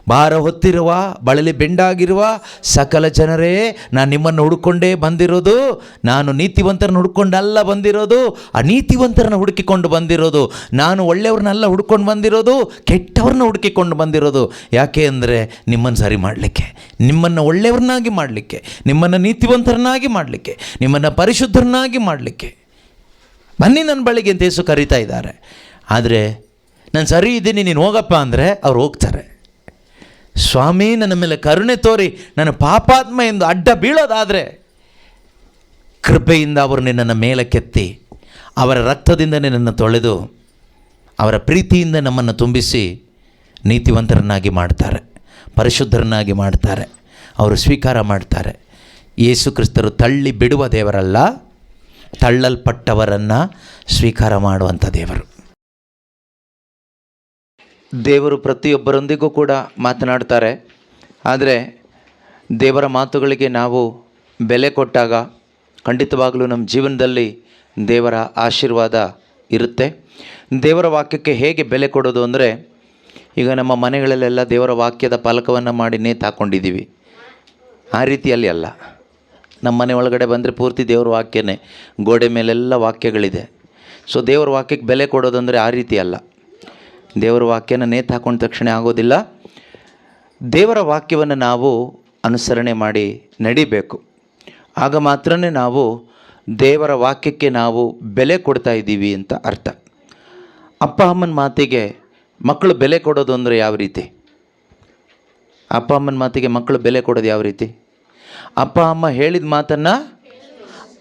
ಭಾರ ಹೊತ್ತಿರುವ ಬಳಲಿ ಬೆಂಡಾಗಿರುವ ಸಕಲ ಜನರೇ, ನಾನು ನಿಮ್ಮನ್ನು ಹುಡುಕೊಂಡೇ ಬಂದಿರೋದು. ನಾನು ನೀತಿವಂತರನ್ನು ಹುಡ್ಕೊಂಡಲ್ಲ ಬಂದಿರೋದು, ಅನೀತಿವಂತರನ್ನು ಹುಡುಕಿಕೊಂಡು ಬಂದಿರೋದು. ನಾನು ಒಳ್ಳೆಯವ್ರನ್ನೆಲ್ಲ ಹುಡ್ಕೊಂಡು ಬಂದಿರೋದು, ಕೆಟ್ಟವ್ರನ್ನ ಹುಡುಕಿಕೊಂಡು ಬಂದಿರೋದು. ಯಾಕೆ ಅಂದರೆ ನಿಮ್ಮನ್ನು ಸರಿ ಮಾಡಲಿಕ್ಕೆ, ನಿಮ್ಮನ್ನು ಒಳ್ಳೆಯವ್ರನ್ನಾಗಿ ಮಾಡಲಿಕ್ಕೆ, ನಿಮ್ಮನ್ನು ನೀತಿವಂತರನ್ನಾಗಿ ಮಾಡಲಿಕ್ಕೆ, ನಿಮ್ಮನ್ನು ಪರಿಶುದ್ಧರನ್ನಾಗಿ ಮಾಡಲಿಕ್ಕೆ. ಬನ್ನಿ ನನ್ನ ಬಳಿಗೆ ಅಂತ ಯೇಸು ಕರೀತಾ ಇದ್ದಾರೆ. ಆದರೆ ನಾನು ಸರಿ ಇದ್ದೀನಿ, ನೀನು ಹೋಗಪ್ಪ ಅಂದರೆ ಅವ್ರು ಹೋಗ್ತಾರೆ. ಸ್ವಾಮಿ ನನ್ನ ಮೇಲೆ ಕರುಣೆ ತೋರಿ, ನನ್ನ ಪಾಪಾತ್ಮ ಎಂದು ಅಡ್ಡ ಬೀಳೋದಾದರೆ ಕೃಪೆಯಿಂದ ಅವರು ನಿನ್ನನ್ನು ಮೇಲಕ್ಕೆತ್ತಿ ಅವರ ರಕ್ತದಿಂದ ನಿನ್ನನ್ನು ತೊಳೆದು ಅವರ ಪ್ರೀತಿಯಿಂದ ನಮ್ಮನ್ನು ತುಂಬಿಸಿ ನೀತಿವಂತರನ್ನಾಗಿ ಮಾಡ್ತಾರೆ, ಪರಿಶುದ್ಧರನ್ನಾಗಿ ಮಾಡ್ತಾರೆ. ಅವರು ಸ್ವೀಕಾರ ಮಾಡ್ತಾರೆ. ಯೇಸು ಕ್ರಿಸ್ತರು ತಳ್ಳಿ ಬಿಡುವ ದೇವರಲ್ಲ, ತಳ್ಳಲ್ಪಟ್ಟವರನ್ನು ಸ್ವೀಕಾರ ಮಾಡುವಂಥ ದೇವರು. ದೇವರು ಪ್ರತಿಯೊಬ್ಬರೊಂದಿಗೂ ಕೂಡ ಮಾತನಾಡ್ತಾರೆ. ಆದರೆ ದೇವರ ಮಾತುಗಳಿಗೆ ನಾವು ಬೆಲೆ ಕೊಟ್ಟಾಗ ಖಂಡಿತವಾಗಲೂ ನಮ್ಮ ಜೀವನದಲ್ಲಿ ದೇವರ ಆಶೀರ್ವಾದ ಇರುತ್ತೆ. ದೇವರ ವಾಕ್ಯಕ್ಕೆ ಹೇಗೆ ಬೆಲೆ ಕೊಡೋದು ಅಂದರೆ, ಈಗ ನಮ್ಮ ಮನೆಗಳಲ್ಲೆಲ್ಲ ದೇವರ ವಾಕ್ಯದ ಫಲಕವನ್ನು ಮಾಡಿ ನೇತಾಕೊಂಡಿದ್ದೀವಿ. ಆ ರೀತಿಯಲ್ಲಿ ಅಲ್ಲ. ನಮ್ಮ ಮನೆ ಒಳಗಡೆ ಬಂದರೆ ಪೂರ್ತಿ ದೇವರ ವಾಕ್ಯನೇ, ಗೋಡೆ ಮೇಲೆಲ್ಲ ವಾಕ್ಯಗಳಿದೆ. ಸೊ ದೇವರ ವಾಕ್ಯಕ್ಕೆ ಬೆಲೆ ಕೊಡೋದಂದರೆ ಆ ರೀತಿ ಅಲ್ಲ. ದೇವರ ವಾಕ್ಯನ ನೇತು ಹಾಕೊಂಡ ತಕ್ಷಣ ಆಗೋದಿಲ್ಲ. ದೇವರ ವಾಕ್ಯವನ್ನು ನಾವು ಅನುಸರಣೆ ಮಾಡಿ ನಡಿಬೇಕು. ಆಗ ಮಾತ್ರ ನಾವು ದೇವರ ವಾಕ್ಯಕ್ಕೆ ನಾವು ಬೆಲೆ ಕೊಡ್ತಾ ಇದ್ದೀವಿ ಅಂತ ಅರ್ಥ. ಅಪ್ಪ ಅಮ್ಮನ ಮಾತಿಗೆ ಮಕ್ಕಳು ಬೆಲೆ ಕೊಡೋದು ಅಂದರೆ ಯಾವ ರೀತಿ? ಅಪ್ಪ ಅಮ್ಮನ ಮಾತಿಗೆ ಮಕ್ಕಳು ಬೆಲೆ ಕೊಡೋದು ಯಾವ ರೀತಿ? ಅಪ್ಪ ಅಮ್ಮ ಹೇಳಿದ ಮಾತನ್ನು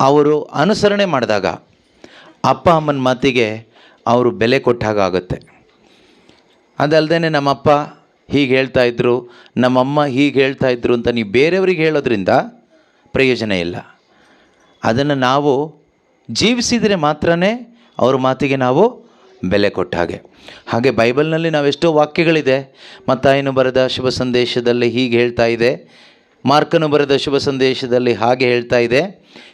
ಅವರು ಅನುಸರಣೆ ಮಾಡಿದಾಗ ಅಪ್ಪ ಅಮ್ಮನ ಮಾತಿಗೆ ಅವರು ಬೆಲೆ ಕೊಟ್ಟಾಗ ಆಗುತ್ತೆ. ಅದಲ್ಲದೆ ನಮ್ಮಪ್ಪ ಹೀಗೆ ಹೇಳ್ತಾಯಿದ್ರು, ನಮ್ಮಮ್ಮ ಹೀಗೆ ಹೇಳ್ತಾಯಿದ್ರು ಅಂತ ನೀವು ಬೇರೆಯವ್ರಿಗೆ ಹೇಳೋದ್ರಿಂದ ಪ್ರಯೋಜನ ಇಲ್ಲ. ಅದನ್ನು ನಾವು ಜೀವಿಸಿದರೆ ಮಾತ್ರ ಅವ್ರ ಮಾತಿಗೆ ನಾವು ಬೆಲೆ ಕೊಟ್ಟ ಹಾಗೆ ಬೈಬಲ್ನಲ್ಲಿ ನಾವೆಷ್ಟೋ ವಾಕ್ಯಗಳಿದೆ. ಮತ್ತಾಯನು ಬರೆದ ಶುಭ ಸಂದೇಶದಲ್ಲಿ ಹೀಗೆ ಹೇಳ್ತಾ ಇದೆ, ಮಾರ್ಕನು ಬರೆದ ಶುಭ ಸಂದೇಶದಲ್ಲಿ ಹಾಗೆ ಹೇಳ್ತಾ ಇದೆ.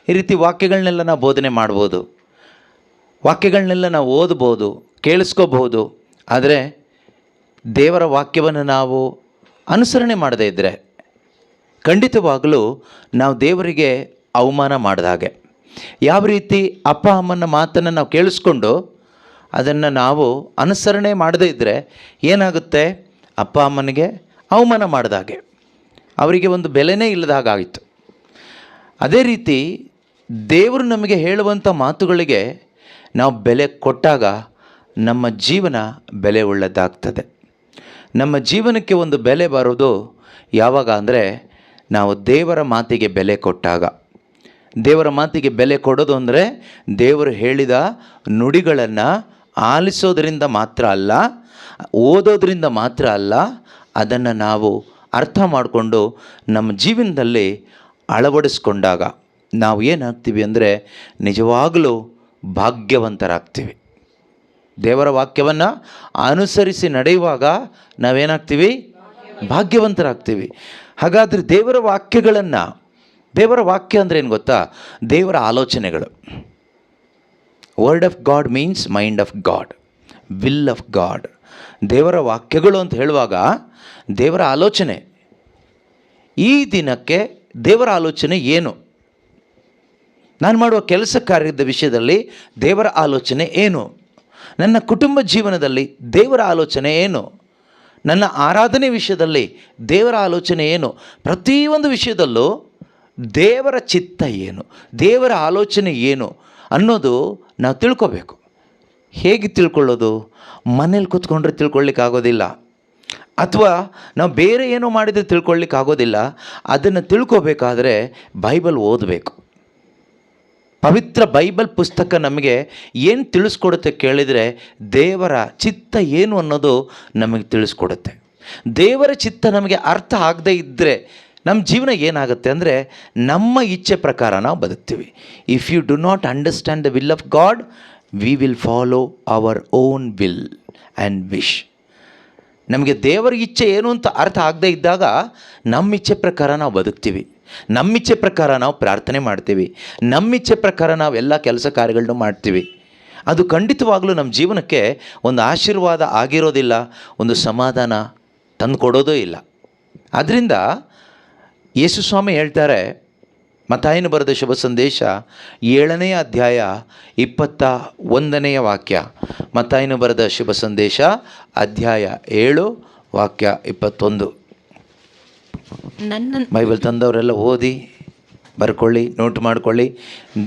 ಈ ರೀತಿ ವಾಕ್ಯಗಳನ್ನೆಲ್ಲ ನಾವು ಬೋಧನೆ ಮಾಡ್ಬೋದು, ವಾಕ್ಯಗಳನ್ನೆಲ್ಲ ನಾವು ಓದ್ಬೋದು, ಕೇಳಿಸ್ಕೋಬಹುದು. ಆದರೆ ದೇವರ ವಾಕ್ಯವನ್ನು ನಾವು ಅನುಸರಣೆ ಮಾಡದೇ ಇದ್ದರೆ ಖಂಡಿತವಾಗಲೂ ನಾವು ದೇವರಿಗೆ ಅವಮಾನ ಮಾಡಿದ ಹಾಗೆ. ಯಾವ ರೀತಿ ಅಪ್ಪ ಅಮ್ಮನ ಮಾತನ್ನು ನಾವು ಕೇಳಿಸ್ಕೊಂಡು ಅದನ್ನು ನಾವು ಅನುಸರಣೆ ಮಾಡದೇ ಇದ್ದರೆ ಏನಾಗುತ್ತೆ? ಅಪ್ಪ ಅಮ್ಮನಿಗೆ ಅವಮಾನ ಮಾಡಿದ ಹಾಗೆ, ಅವರಿಗೆ ಒಂದು ಬೆಲೆನೇ ಇಲ್ಲದ ಹಾಗಾಯಿತು. ಅದೇ ರೀತಿ ದೇವರು ನಮಗೆ ಹೇಳುವಂಥ ಮಾತುಗಳಿಗೆ ನಾವು ಬೆಲೆ ಕೊಟ್ಟಾಗ ನಮ್ಮ ಜೀವನ ಬೆಲೆ ಉಳ್ಳದ್ದಾಗ್ತದೆ. ನಮ್ಮ ಜೀವನಕ್ಕೆ ಒಂದು ಬೆಲೆ ಬರೋದು ಯಾವಾಗ ಅಂದರೆ ನಾವು ದೇವರ ಮಾತಿಗೆ ಬೆಲೆ ಕೊಟ್ಟಾಗ. ದೇವರ ಮಾತಿಗೆ ಬೆಲೆ ಕೊಡೋದು ಅಂದರೆ ದೇವರು ಹೇಳಿದ ನುಡಿಗಳನ್ನು ಆಲಿಸೋದ್ರಿಂದ ಮಾತ್ರ ಅಲ್ಲ, ಓದೋದ್ರಿಂದ ಮಾತ್ರ ಅಲ್ಲ, ಅದನ್ನು ನಾವು ಅರ್ಥ ಮಾಡಿಕೊಂಡು ನಮ್ಮ ಜೀವನದಲ್ಲಿ ಅಳವಡಿಸ್ಕೊಂಡಾಗ ನಾವು ಏನಾಗ್ತೀವಿ ಅಂದರೆ ನಿಜವಾಗಲೂ ಭಾಗ್ಯವಂತರಾಗ್ತೀವಿ. ದೇವರ ವಾಕ್ಯವನ್ನು ಅನುಸರಿಸಿ ನಡೆಯುವಾಗ ನಾವೇನಾಗ್ತೀವಿ? ಭಾಗ್ಯವಂತರಾಗ್ತೀವಿ. ಹಾಗಾದರೆ ದೇವರ ವಾಕ್ಯಗಳನ್ನು, ದೇವರ ವಾಕ್ಯ ಅಂದರೆ ಏನು ಗೊತ್ತಾ? ದೇವರ ಆಲೋಚನೆಗಳು. Word of god means mind of god, will of god. ದೇವರ ವಾಕ್ಯಗಳು ಅಂತ ಹೇಳುವಾಗ ದೇವರ ಆಲೋಚನೆ. ಈ ದಿನಕ್ಕೆ ದೇವರ ಆಲೋಚನೆ ಏನು? ನಾನು ಮಾಡುವ ಕೆಲಸ ಕಾರ್ಯದ ವಿಷಯದಲ್ಲಿ ದೇವರ ಆಲೋಚನೆ ಏನು? ನನ್ನ ಕುಟುಂಬ ಜೀವನದಲ್ಲಿ ದೇವರ ಆಲೋಚನೆ ಏನು? ನನ್ನ ಆರಾಧನೆ ವಿಷಯದಲ್ಲಿ ದೇವರ ಆಲೋಚನೆ ಏನು? ಪ್ರತಿಯೊಂದು ವಿಷಯದಲ್ಲೂ ದೇವರ ಚಿತ್ತ ಏನು, ದೇವರ ಆಲೋಚನೆ ಏನು ಅನ್ನೋದು ನಾವು ತಿಳ್ಕೊಬೇಕು. ಹೇಗೆ ತಿಳ್ಕೊಳ್ಳೋದು? ಮನೇಲಿ ಕೂತ್ಕೊಂಡ್ರೆ ತಿಳ್ಕೊಳ್ಳಿಕ್ಕಾಗೋದಿಲ್ಲ, ಅಥವಾ ನಾವು ಬೇರೆ ಏನೋ ಮಾಡಿದರೆ ತಿಳ್ಕೊಳ್ಳಿಕ್ಕಾಗೋದಿಲ್ಲ. ಅದನ್ನು ತಿಳ್ಕೊಬೇಕಾದ್ರೆ ಬೈಬಲ್ ಓದಬೇಕು. ಪವಿತ್ರ ಬೈಬಲ್ ಪುಸ್ತಕ ನಮಗೆ ಏನು ತಿಳಿಸ್ಕೊಡುತ್ತೆ ಕೇಳಿದರೆ ದೇವರ ಚಿತ್ತ ಏನು ಅನ್ನೋದು ನಮಗೆ ತಿಳಿಸ್ಕೊಡುತ್ತೆ. ದೇವರ ಚಿತ್ತ ನಮಗೆ ಅರ್ಥ ಆಗದೇ ಇದ್ದರೆ ನಮ್ಮ ಜೀವನ ಏನಾಗುತ್ತೆ ಅಂದರೆ ನಮ್ಮ ಇಚ್ಛೆ ಪ್ರಕಾರ ನಾವು ಬದುಕ್ತೀವಿ. If you do not understand the will of God, we will follow our own will and wish. ನಮಗೆ ದೇವರ ಇಚ್ಛೆ ಏನು ಅಂತ ಅರ್ಥ ಆಗದೇ ಇದ್ದಾಗ ನಮ್ಮ ಇಚ್ಛೆ ಪ್ರಕಾರ ನಾವು ಬದುಕ್ತೀವಿ, ನಮ್ಮಿಚ್ಛೆ ಪ್ರಕಾರ ನಾವು ಪ್ರಾರ್ಥನೆ ಮಾಡ್ತೀವಿ, ನಮ್ಮಿಚ್ಛೆ ಪ್ರಕಾರ ನಾವು ಎಲ್ಲ ಕೆಲಸ ಕಾರ್ಯಗಳನ್ನೂ ಮಾಡ್ತೀವಿ. ಅದು ಖಂಡಿತವಾಗಲೂ ನಮ್ಮ ಜೀವನಕ್ಕೆ ಒಂದು ಆಶೀರ್ವಾದ ಆಗಿರೋದಿಲ್ಲ, ಒಂದು ಸಮಾಧಾನ ತಂದು ಕೊಡೋದೇ ಇಲ್ಲ. ಆದ್ದರಿಂದ ಯೇಸು ಸ್ವಾಮಿ ಹೇಳ್ತಾರೆ, ಮತ್ತಾಯನು ಬರೆದ ಶುಭ ಸಂದೇಶ 7ನೇ ಅಧ್ಯಾಯ 21ನೇ ವಾಕ್ಯ. ಮತ್ತಾಯನು ಬರೆದ ಶುಭ ಸಂದೇಶ ಅಧ್ಯಾಯ 7 ವಾಕ್ಯ 21. ಬೈಬಲ್ ತಂದವರೆಲ್ಲ ಓದಿ ಬರ್ಕೊಳ್ಳಿ, ನೋಟ್ ಮಾಡ್ಕೊಳ್ಳಿ.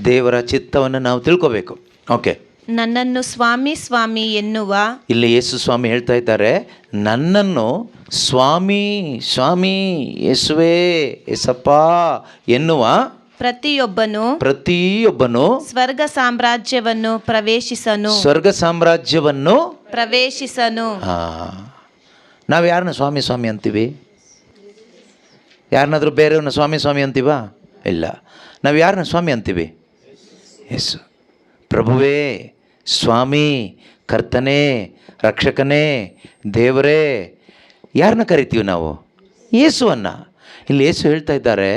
ದೇವರ ಚಿತ್ತವನ್ನು ನಾವು ತಿಳ್ಕೋಬೇಕು. ಓಕೆ. ನನ್ನನ್ನು ಸ್ವಾಮಿ ಸ್ವಾಮಿ ಎನ್ನುವ, ಇಲ್ಲಿ ಯೇಸು ಸ್ವಾಮಿ ಹೇಳ್ತಾ ಇದ್ದಾರೆ, ನನ್ನನ್ನು ಸ್ವಾಮಿ ಸ್ವಾಮಿ ಯೇಸುವೇ ಯೇಸಪ್ಪ ಎನ್ನುವ ಪ್ರತಿಯೊಬ್ಬನು ಸ್ವರ್ಗ ಸಾಮ್ರಾಜ್ಯವನ್ನು ಪ್ರವೇಶಿಸನು. ನಾವು ಯಾರನ್ನ ಸ್ವಾಮಿ ಸ್ವಾಮಿ ಅಂತೀವಿ? ಯಾರನ್ನಾದ್ರೂ ಬೇರೆಯವ್ರನ್ನ ಸ್ವಾಮಿ ಸ್ವಾಮಿ ಅಂತೀವಾ? ಇಲ್ಲ. ನಾವು ಯಾರನ್ನ ಸ್ವಾಮಿ ಅಂತೀವಿ? ಯೇಸು ಪ್ರಭುವೇ, ಸ್ವಾಮಿ, ಕರ್ತನೇ, ರಕ್ಷಕನೇ, ದೇವರೇ, ಯಾರನ್ನ ಕರಿತೀವಿ ನಾವು? ಯೇಸುವನ್ನು. ಇಲ್ಲಿ ಯೇಸು ಹೇಳ್ತಾ ಇದ್ದಾರೆ,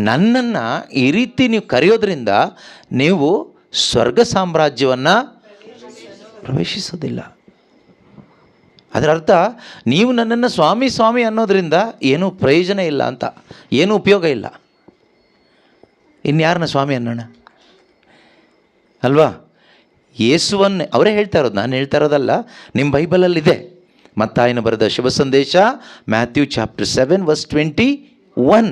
ನನ್ನನ್ನು ಈ ರೀತಿ ನೀವು ಕರೆಯೋದ್ರಿಂದ ನೀವು ಸ್ವರ್ಗ ಸಾಮ್ರಾಜ್ಯವನ್ನು ಪ್ರವೇಶಿಸೋದಿಲ್ಲ. ಅದರ ಅರ್ಥ ನೀವು ನನ್ನನ್ನು ಸ್ವಾಮಿ ಸ್ವಾಮಿ ಅನ್ನೋದ್ರಿಂದ ಏನೂ ಪ್ರಯೋಜನ ಇಲ್ಲ ಅಂತ, ಏನೂ ಉಪಯೋಗ ಇಲ್ಲ. ಇನ್ಯಾರನ್ನ ಸ್ವಾಮಿ ಅನ್ನೋಣ ಅಲ್ವಾ? ಯೇಸುವನ್ನೇ ಅವರೇ ಹೇಳ್ತಾ ಇರೋದು, ನಾನು ಹೇಳ್ತಾ ಇರೋದಲ್ಲ, ನಿಮ್ಮ ಬೈಬಲಲ್ಲಿದೆ. ಮತ್ತಾಯನು ಬರೆದ ಶುಭ ಸಂದೇಶ ಮ್ಯಾಥ್ಯೂ ಚಾಪ್ಟರ್ 7 ವರ್ಸ್ 21,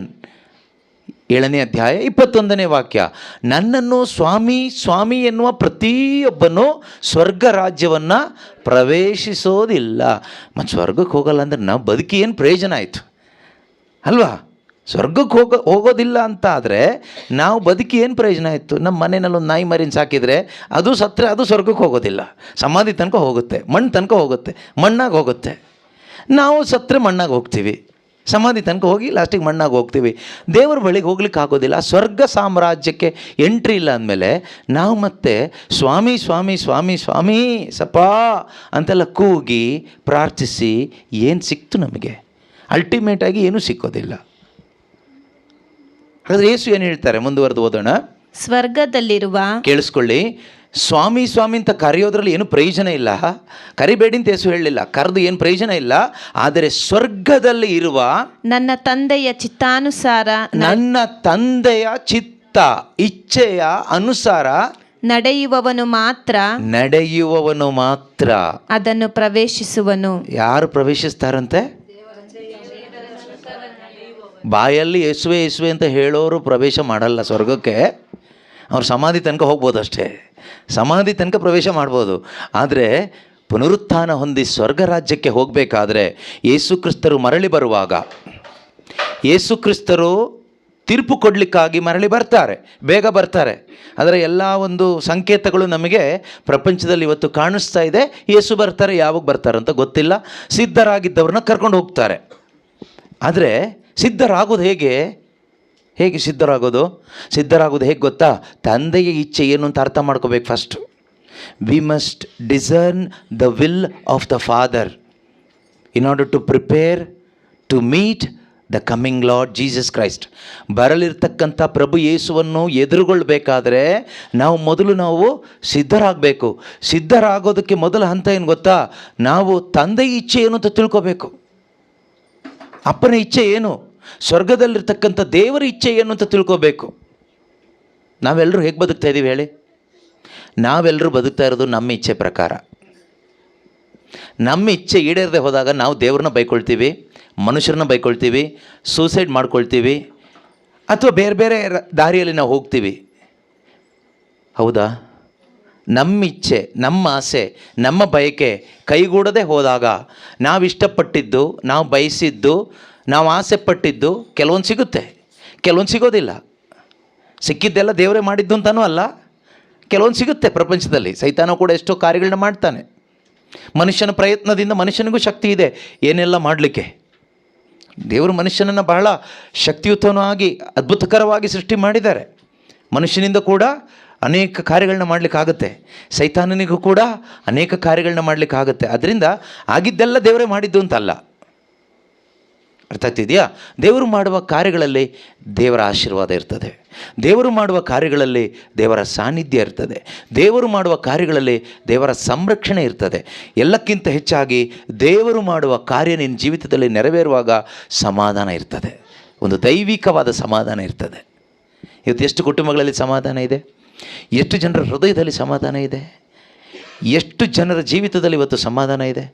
7ನೇ ಅಧ್ಯಾಯ 21ನೇ ವಾಕ್ಯ. ನನ್ನನ್ನು ಸ್ವಾಮಿ ಸ್ವಾಮಿ ಎನ್ನುವ ಪ್ರತಿಯೊಬ್ಬನು ಸ್ವರ್ಗ ರಾಜ್ಯವನ್ನು ಪ್ರವೇಶಿಸೋದಿಲ್ಲ. ಮತ್ತು ಸ್ವರ್ಗಕ್ಕೆ ಹೋಗಲ್ಲ ಅಂದರೆ ನಾವು ಬದುಕಿ ಏನು ಪ್ರಯೋಜನ ಆಯಿತು ಅಲ್ವಾ? ಸ್ವರ್ಗಕ್ಕೆ ಹೋಗೋದಿಲ್ಲ ಅಂತ ಆದರೆ ನಾವು ಬದುಕಿ ಏನು ಪ್ರಯೋಜನ ಆಯಿತು? ನಮ್ಮ ಮನೆಯಲ್ಲಿ ಒಂದು ನಾಯಿ ಮರಿನ ಸಾಕಿದರೆ ಅದು ಸತ್ತರೆ ಅದು ಸ್ವರ್ಗಕ್ಕೆ ಹೋಗೋದಿಲ್ಲ, ಸಮಾಧಿ ತನಕ ಹೋಗುತ್ತೆ, ಮಣ್ಣು ತನಕ ಹೋಗುತ್ತೆ, ಮಣ್ಣಾಗಿ ಹೋಗುತ್ತೆ. ನಾವು ಸತ್ತರೆ ಮಣ್ಣಾಗಿ ಹೋಗ್ತೀವಿ, ಸಮಾಧಿ ತನಕ ಹೋಗಿ ಲಾಸ್ಟಿಗೆ ಮಣ್ಣಾಗಿ ಹೋಗ್ತೀವಿ. ದೇವರ ಬಳಿಗೆ ಹೋಗ್ಲಿಕ್ಕೆ ಆಗೋದಿಲ್ಲ. ಸ್ವರ್ಗ ಸಾಮ್ರಾಜ್ಯಕ್ಕೆ ಎಂಟ್ರಿ ಇಲ್ಲ ಅಂದಮೇಲೆ ನಾವು ಮತ್ತೆ ಸ್ವಾಮಿ ಸ್ವಾಮಿ ಸ್ವಾಮಿ ಸ್ವಾಮಿ ಸಪಾ ಅಂತೆಲ್ಲ ಕೂಗಿ ಪ್ರಾರ್ಥಿಸಿ ಏನು ಸಿಕ್ತು ನಮಗೆ? ಅಲ್ಟಿಮೇಟಾಗಿ ಏನೂ ಸಿಕ್ಕೋದಿಲ್ಲ. ಹಾಗಾದರೆ ಯೇಸು ಏನು ಹೇಳ್ತಾರೆ? ಮುಂದುವರೆದು ಓದೋಣ. ಸ್ವರ್ಗದಲ್ಲಿರುವ, ಕೇಳಿಸ್ಕೊಳ್ಳಿ, ಸ್ವಾಮಿ ಸ್ವಾಮಿ ಅಂತ ಕರೆಯೋದ್ರಲ್ಲಿ ಏನು ಪ್ರಯೋಜನ ಇಲ್ಲ. ಕರಿಬೇಡಿ ಅಂತ ಯೇಸು ಹೇಳಲಿಲ್ಲ, ಕರೆದು ಏನು ಪ್ರಯೋಜನ ಇಲ್ಲ. ಆದರೆ ಸ್ವರ್ಗದಲ್ಲಿ ಇರುವ ನನ್ನ ತಂದೆಯ ಚಿತ್ತಾನುಸಾರ, ನನ್ನ ತಂದೆಯ ಚಿತ್ತ ಇಚ್ಛೆಯ ಅನುಸಾರ ನಡೆಯುವವನು ಮಾತ್ರ ಅದನ್ನು ಪ್ರವೇಶಿಸುವನು. ಯಾರು ಪ್ರವೇಶಿಸ್ತಾರಂತೆ? ಬಾಯಲ್ಲಿ ಯೇಸುವೆ ಯೇಸುವೆ ಅಂತ ಹೇಳೋರು ಪ್ರವೇಶ ಮಾಡಲ್ಲ ಸ್ವರ್ಗಕ್ಕೆ. ಅವ್ರು ಸಮಾಧಿ ತನಕ ಹೋಗ್ಬೋದು ಅಷ್ಟೇ, ಸಮಾಧಿ ತನಕ ಪ್ರವೇಶ ಮಾಡ್ಬೋದು. ಆದರೆ ಪುನರುತ್ಥಾನ ಹೊಂದಿ ಸ್ವರ್ಗ ರಾಜ್ಯಕ್ಕೆ ಹೋಗಬೇಕಾದ್ರೆ ಯೇಸು ಕ್ರಿಸ್ತರು ಮರಳಿ ಬರುವಾಗ, ಯೇಸು ಕ್ರಿಸ್ತರು ತೀರ್ಪು ಕೊಡಲಿಕ್ಕಾಗಿ ಮರಳಿ ಬರ್ತಾರೆ, ಬೇಗ ಬರ್ತಾರೆ. ಅದರ ಎಲ್ಲ ಒಂದು ಸಂಕೇತಗಳು ನಮಗೆ ಪ್ರಪಂಚದಲ್ಲಿ ಇವತ್ತು ಕಾಣಿಸ್ತಾ ಇದೆ. ಯೇಸು ಬರ್ತಾರೆ, ಯಾವಾಗ ಬರ್ತಾರೆ ಅಂತ ಗೊತ್ತಿಲ್ಲ. ಸಿದ್ಧರಾಗಿದ್ದವ್ರನ್ನ ಕರ್ಕೊಂಡು ಹೋಗ್ತಾರೆ. ಆದರೆ ಸಿದ್ಧರಾಗೋದು ಹೇಗೆ ಸಿದ್ಧರಾಗೋದು ಹೇಗೆ ಗೊತ್ತಾ? ತಂದೆಯ ಇಚ್ಛೆ ಏನು ಅಂತ ಅರ್ಥ ಮಾಡ್ಕೋಬೇಕು first. We must discern the will of the Father in order to prepare to meet the coming Lord Jesus Christ. ಬರಲಿರ್ತಕ್ಕಂಥ ಪ್ರಭು ಯೇಸುವನ್ನು ಎದುರುಗೊಳ್ಬೇಕಾದ್ರೆ ನಾವು ಸಿದ್ಧರಾಗಬೇಕು. ಸಿದ್ಧರಾಗೋದಕ್ಕೆ ಮೊದಲ ಹಂತ ಏನು ಗೊತ್ತಾ? ನಾವು ತಂದೆಯ ಇಚ್ಛೆ ಏನು ಅಂತ ತಿಳ್ಕೋಬೇಕು. ಅಪ್ಪನ ಇಚ್ಛೆ ಏನು, ಸ್ವರ್ಗದಲ್ಲಿರ್ತಕ್ಕಂಥ ದೇವರ ಇಚ್ಛೆ ಏನು ಅಂತ ತಿಳ್ಕೋಬೇಕು. ನಾವೆಲ್ಲರೂ ಹೇಗೆ ಬದುಕ್ತಾ ಇದ್ದೀವಿ ಹೇಳಿ? ನಾವೆಲ್ಲರೂ ಬದುಕ್ತಾ ಇರೋದು ನಮ್ಮ ಇಚ್ಛೆ ಪ್ರಕಾರ. ನಮ್ಮ ಇಚ್ಛೆ ಈಡೇರದೆ ಹೋದಾಗ ನಾವು ದೇವ್ರನ್ನ ಬೈಕೊಳ್ತೀವಿ, ಮನುಷ್ಯರನ್ನ ಬೈಕೊಳ್ತೀವಿ, ಸೂಸೈಡ್ ಮಾಡ್ಕೊಳ್ತೀವಿ, ಅಥವಾ ಬೇರೆ ಬೇರೆ ದಾರಿಯಲ್ಲಿ ನಾವು ಹೋಗ್ತೀವಿ. ಹೌದಾ? ನಮ್ಮ ಇಚ್ಛೆ, ನಮ್ಮ ಆಸೆ, ನಮ್ಮ ಬಯಕೆ ಕೈಗೂಡದೆ ಹೋದಾಗ ನಾವು ಇಷ್ಟಪಟ್ಟಿದ್ದು, ನಾವು ಬಯಸಿದ್ದು, ನಾವು ಆಸೆ ಪಟ್ಟಿದ್ದು ಕೆಲವೊಂದು ಸಿಗುತ್ತೆ, ಕೆಲವೊಂದು ಸಿಗೋದಿಲ್ಲ. ಸಿಕ್ಕಿದ್ದೆಲ್ಲ ದೇವರೇ ಮಾಡಿದ್ದು ಅಂತನೂ ಅಲ್ಲ, ಕೆಲವೊಂದು ಸಿಗುತ್ತೆ. ಪ್ರಪಂಚದಲ್ಲಿ ಸೈತಾನ ಕೂಡ ಎಷ್ಟೋ ಕಾರ್ಯಗಳನ್ನ ಮಾಡ್ತಾನೆ. ಮನುಷ್ಯನ ಪ್ರಯತ್ನದಿಂದ ಮನುಷ್ಯನಿಗೂ ಶಕ್ತಿ ಇದೆ ಏನೆಲ್ಲ ಮಾಡಲಿಕ್ಕೆ. ದೇವರು ಮನುಷ್ಯನನ್ನು ಬಹಳ ಶಕ್ತಿಯುತವಾಗಿ ಅದ್ಭುತಕರವಾಗಿ ಸೃಷ್ಟಿ ಮಾಡಿದ್ದಾರೆ. ಮನುಷ್ಯನಿಂದ ಕೂಡ ಅನೇಕ ಕಾರ್ಯಗಳನ್ನ ಮಾಡಲಿಕ್ಕಾಗುತ್ತೆ, ಸೈತಾನನಿಗೂ ಕೂಡ ಅನೇಕ ಕಾರ್ಯಗಳನ್ನ ಮಾಡಲಿಕ್ಕಾಗುತ್ತೆ. ಅದರಿಂದ ಆಗಿದ್ದೆಲ್ಲ ದೇವರೇ ಮಾಡಿದ್ದು ಅಂತಲ್ಲ. ಅರ್ಥ ಆಗ್ತಿದೆಯಾ? ದೇವರು ಮಾಡುವ ಕಾರ್ಯಗಳಲ್ಲಿ ದೇವರ ಆಶೀರ್ವಾದ ಇರ್ತದೆ. ದೇವರು ಮಾಡುವ ಕಾರ್ಯಗಳಲ್ಲಿ ದೇವರ ಸಾನ್ನಿಧ್ಯ ಇರ್ತದೆ. ದೇವರು ಮಾಡುವ ಕಾರ್ಯಗಳಲ್ಲಿ ದೇವರ ಸಂರಕ್ಷಣೆ ಇರ್ತದೆ. ಎಲ್ಲಕ್ಕಿಂತ ಹೆಚ್ಚಾಗಿ ದೇವರು ಮಾಡುವ ಕಾರ್ಯ ನಿನ್ನ ಜೀವಿತದಲ್ಲಿ ನೆರವೇರುವಾಗ ಸಮಾಧಾನ ಇರ್ತದೆ. ಒಂದು ದೈವಿಕವಾದ ಸಮಾಧಾನ ಇರ್ತದೆ. ಇವತ್ತು ಎಷ್ಟು ಕುಟುಂಬಗಳಲ್ಲಿ ಸಮಾಧಾನ ಇದೆ? ಎಷ್ಟು ಜನರ ಹೃದಯದಲ್ಲಿ ಸಮಾಧಾನ ಇದೆ? ಎಷ್ಟು ಜನರ ಜೀವಿತದಲ್ಲಿ ಇವತ್ತು ಸಮಾಧಾನ ಇದೆ?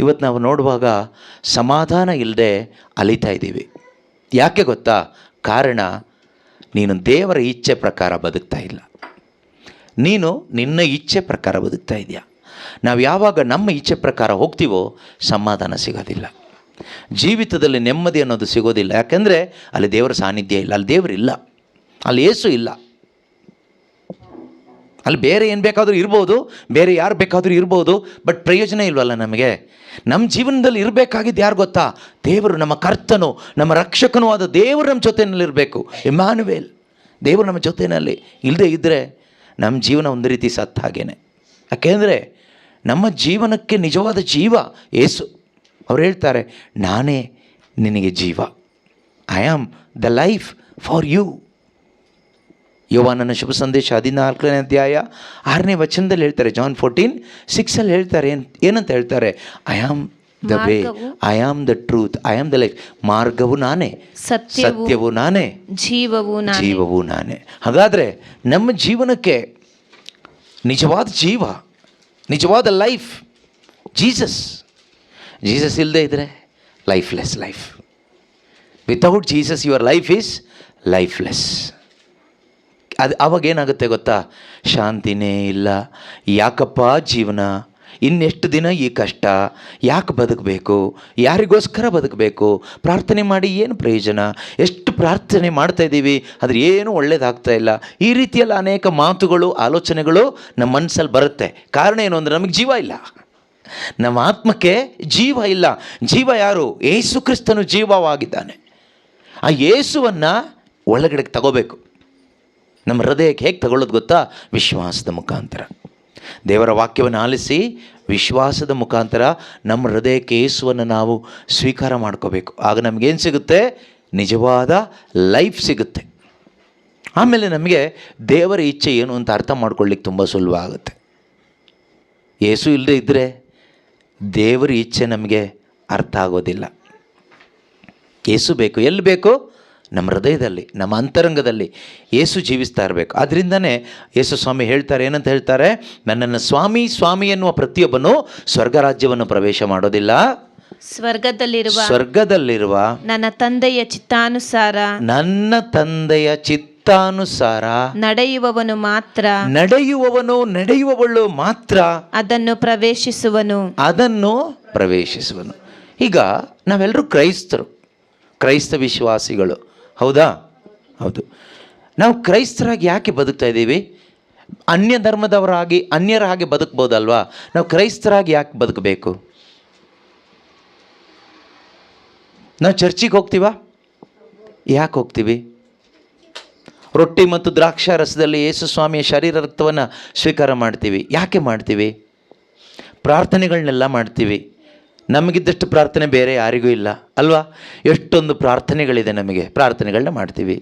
ಇವತ್ತು ನಾವು ನೋಡುವಾಗ ಸಮಾಧಾನ ಇಲ್ಲದೆ ಅಲಿತಾ ಇದ್ದೀವಿ. ಯಾಕೆ ಗೊತ್ತಾ? ಕಾರಣ, ನೀನು ದೇವರ ಇಚ್ಛೆ ಪ್ರಕಾರ ಬದುಕ್ತಾ ಇಲ್ಲ. ನೀನು ನಿನ್ನ ಇಚ್ಛೆ ಪ್ರಕಾರ ಬದುಕ್ತಾ ಇದೆಯಾ. ನಾವು ಯಾವಾಗ ನಮ್ಮ ಇಚ್ಛೆ ಪ್ರಕಾರ ಹೋಗ್ತೀವೋ ಸಮಾಧಾನ ಸಿಗೋದಿಲ್ಲ, ಜೀವಿತದಲ್ಲಿ ನೆಮ್ಮದಿ ಅನ್ನೋದು ಸಿಗೋದಿಲ್ಲ. ಯಾಕೆಂದರೆ ಅಲ್ಲಿ ದೇವರ ಸಾನ್ನಿಧ್ಯ ಇಲ್ಲ, ಅಲ್ಲಿ ದೇವರಿಲ್ಲ, ಅಲ್ಲಿ ಯೇಸು ಇಲ್ಲ. ಅಲ್ಲಿ ಬೇರೆ ಏನು ಬೇಕಾದರೂ ಇರ್ಬೋದು, ಬೇರೆ ಯಾರು ಬೇಕಾದರೂ ಇರ್ಬೋದು, ಬಟ್ ಪ್ರಯೋಜನ ಇಲ್ವಲ್ಲ ನಮಗೆ. ನಮ್ಮ ಜೀವನದಲ್ಲಿ ಇರಬೇಕಾಗಿದ್ದು ಯಾರು ಗೊತ್ತಾ? ದೇವರು, ನಮ್ಮ ಕರ್ತನು, ನಮ್ಮ ರಕ್ಷಕನೂ ಆದ ದೇವರು ನಮ್ಮ ಜೊತೆಯಲ್ಲಿರಬೇಕು. ಇಮ್ಯಾನುವೇಲ್, ದೇವರು ನಮ್ಮ ಜೊತೆಯಲ್ಲಿ ಇಲ್ಲದೆ ಇದ್ದರೆ ನಮ್ಮ ಜೀವನ ಒಂದು ರೀತಿ ಸತ್ತ ಹಾಗೇನೆ. ಯಾಕೆಂದರೆ ನಮ್ಮ ಜೀವನಕ್ಕೆ ನಿಜವಾದ ಜೀವ ಯೇಸು. ಅವ್ರು ಹೇಳ್ತಾರೆ, ನಾನೇ ನಿನಗೆ ಜೀವ. I am the life for you. ಯೋವಾನನ ಶುಭ ಸಂದೇಶ 14ನೇ ಅಧ್ಯಾಯ 6ನೇ ವಚನದಲ್ಲಿ ಹೇಳ್ತಾರೆ, ಜಾನ್ 14:6 ಹೇಳ್ತಾರೆ. ಏನಂತ ಹೇಳ್ತಾರೆ? I am the way, I am the truth, I am the life. ಮಾರ್ಗವು ನಾನೇ, ಸತ್ಯವು ನಾನೇ, ಜೀವವು ನಾನೇ. ಹಾಗಾದರೆ ನಮ್ಮ ಜೀವನಕ್ಕೆ ನಿಜವಾದ ಜೀವ, ನಿಜವಾದ ಲೈಫ್ ಜೀಸಸ್. ಜೀಸಸ್ ಇಲ್ಲದೆ ಇದ್ದರೆ lifeless life. Without Jesus your life is lifeless. ಅದು ಅವಾಗೇನಾಗುತ್ತೆ ಗೊತ್ತಾ? ಶಾಂತಿನೇ ಇಲ್ಲ. ಯಾಕಪ್ಪ ಜೀವನ, ಇನ್ನೆಷ್ಟು ದಿನ ಈ ಕಷ್ಟ, ಯಾಕೆ ಬದುಕಬೇಕು, ಯಾರಿಗೋಸ್ಕರ ಬದುಕಬೇಕು, ಪ್ರಾರ್ಥನೆ ಮಾಡಿ ಏನು ಪ್ರಯೋಜನ, ಎಷ್ಟು ಪ್ರಾರ್ಥನೆ ಮಾಡ್ತಾಯಿದ್ದೀವಿ ಆದರೆ ಏನೂ ಒಳ್ಳೇದಾಗ್ತಾ ಇಲ್ಲ. ಈ ರೀತಿಯೆಲ್ಲ ಅನೇಕ ಮಾತುಗಳು, ಆಲೋಚನೆಗಳು ನಮ್ಮ ಮನಸ್ಸಲ್ಲಿ ಬರುತ್ತೆ. ಕಾರಣ ಏನು ಅಂದರೆ ನಮಗೆ ಜೀವ ಇಲ್ಲ, ನಮ್ಮ ಆತ್ಮಕ್ಕೆ ಜೀವ ಇಲ್ಲ. ಜೀವ ಯಾರು? ಯೇಸು ಕ್ರಿಸ್ತನು ಜೀವವಾಗಿದ್ದಾನೆ. ಆ ಯೇಸುವನ್ನು ಒಳಗಡೆ ತಗೋಬೇಕು. ನಮ್ಮ ಹೃದಯಕ್ಕೆ ಹೇಗೆ ತಗೊಳ್ಳೋದು ಗೊತ್ತಾ? ವಿಶ್ವಾಸದ ಮುಖಾಂತರ. ದೇವರ ವಾಕ್ಯವನ್ನು ಆಲಿಸಿ ವಿಶ್ವಾಸದ ಮುಖಾಂತರ ನಮ್ಮ ಹೃದಯಕ್ಕೆ ಯೇಸುವನ್ನು ನಾವು ಸ್ವೀಕಾರ ಮಾಡ್ಕೋಬೇಕು. ಆಗ ನಮಗೇನು ಸಿಗುತ್ತೆ? ನಿಜವಾದ ಲೈಫ್ ಸಿಗುತ್ತೆ. ಆಮೇಲೆ ನಮಗೆ ದೇವರ ಇಚ್ಛೆ ಏನು ಅಂತ ಅರ್ಥ ಮಾಡ್ಕೊಳ್ಳಿಕ್ಕೆ ತುಂಬ ಸುಲಭ ಆಗುತ್ತೆ. ಯೇಸು ಇಲ್ಲದೆ ಇದ್ದರೆ ದೇವರ ಇಚ್ಛೆ ನಮಗೆ ಅರ್ಥ ಆಗೋದಿಲ್ಲ. ಯೇಸು ಬೇಕು. ಎಲ್ಲಿ ಬೇಕು? ನಮ್ಮ ಹೃದಯದಲ್ಲಿ, ನಮ್ಮ ಅಂತರಂಗದಲ್ಲಿ ಯೇಸು ಜೀವಿಸ್ತಾ ಇರಬೇಕು. ಅದರಿಂದನೇ ಯೇಸು ಸ್ವಾಮಿ ಹೇಳ್ತಾರೆ, ಏನಂತ ಹೇಳ್ತಾರೆ? ನನ್ನನ್ನು ಸ್ವಾಮಿ ಸ್ವಾಮಿ ಎನ್ನುವ ಪ್ರತಿಯೊಬ್ಬನು ಸ್ವರ್ಗ ರಾಜ್ಯವನ್ನು ಪ್ರವೇಶ ಮಾಡೋದಿಲ್ಲ, ಸ್ವರ್ಗದಲ್ಲಿರುವ ನನ್ನ ತಂದೆಯ ಚಿತ್ತಾನುಸಾರ, ನನ್ನ ತಂದೆಯ ಚಿತ್ತಾನುಸಾರ ನಡೆಯುವವನು ಮಾತ್ರ, ನಡೆಯುವವಳು ಮಾತ್ರ ಅದನ್ನು ಪ್ರವೇಶಿಸುವನು. ಈಗ ನಾವೆಲ್ಲರೂ ಕ್ರೈಸ್ತ ವಿಶ್ವಾಸಿಗಳು, ಹೌದಾ? ಹೌದು. ನಾವು ಕ್ರೈಸ್ತರಾಗಿ ಯಾಕೆ ಬದುಕ್ತಾ ಇದ್ದೀವಿ? ಅನ್ಯ ಧರ್ಮದವರಾಗಿ, ಅನ್ಯರ ಹಾಗೆ ಬದುಕ್ಬೋದಲ್ವಾ? ನಾವು ಕ್ರೈಸ್ತರಾಗಿ ಯಾಕೆ ಬದುಕಬೇಕು? ನಾವು ಚರ್ಚಿಗೆ ಹೋಗ್ತೀವಾ? ಯಾಕೆ ಹೋಗ್ತೀವಿ? ರೊಟ್ಟಿ ಮತ್ತು ದ್ರಾಕ್ಷಾರಸದಲ್ಲಿ ಯೇಸು ಸ್ವಾಮಿಯ ಶರೀರ ರಕ್ತವನ್ನು ಸ್ವೀಕಾರ ಮಾಡ್ತೀವಿ. ಯಾಕೆ ಮಾಡ್ತೀವಿ? ಪ್ರಾರ್ಥನೆಗಳನ್ನೆಲ್ಲ ಮಾಡ್ತೀವಿ. ನಮಗಿದ್ದಷ್ಟು ಪ್ರಾರ್ಥನೆ ಬೇರೆ ಯಾರಿಗೂ ಇಲ್ಲ ಅಲ್ವಾ? ಎಷ್ಟೊಂದು ಪ್ರಾರ್ಥನೆಗಳಿದೆ ನಮಗೆ. ಪ್ರಾರ್ಥನೆಗಳನ್ನ ಮಾಡ್ತೀವಿ,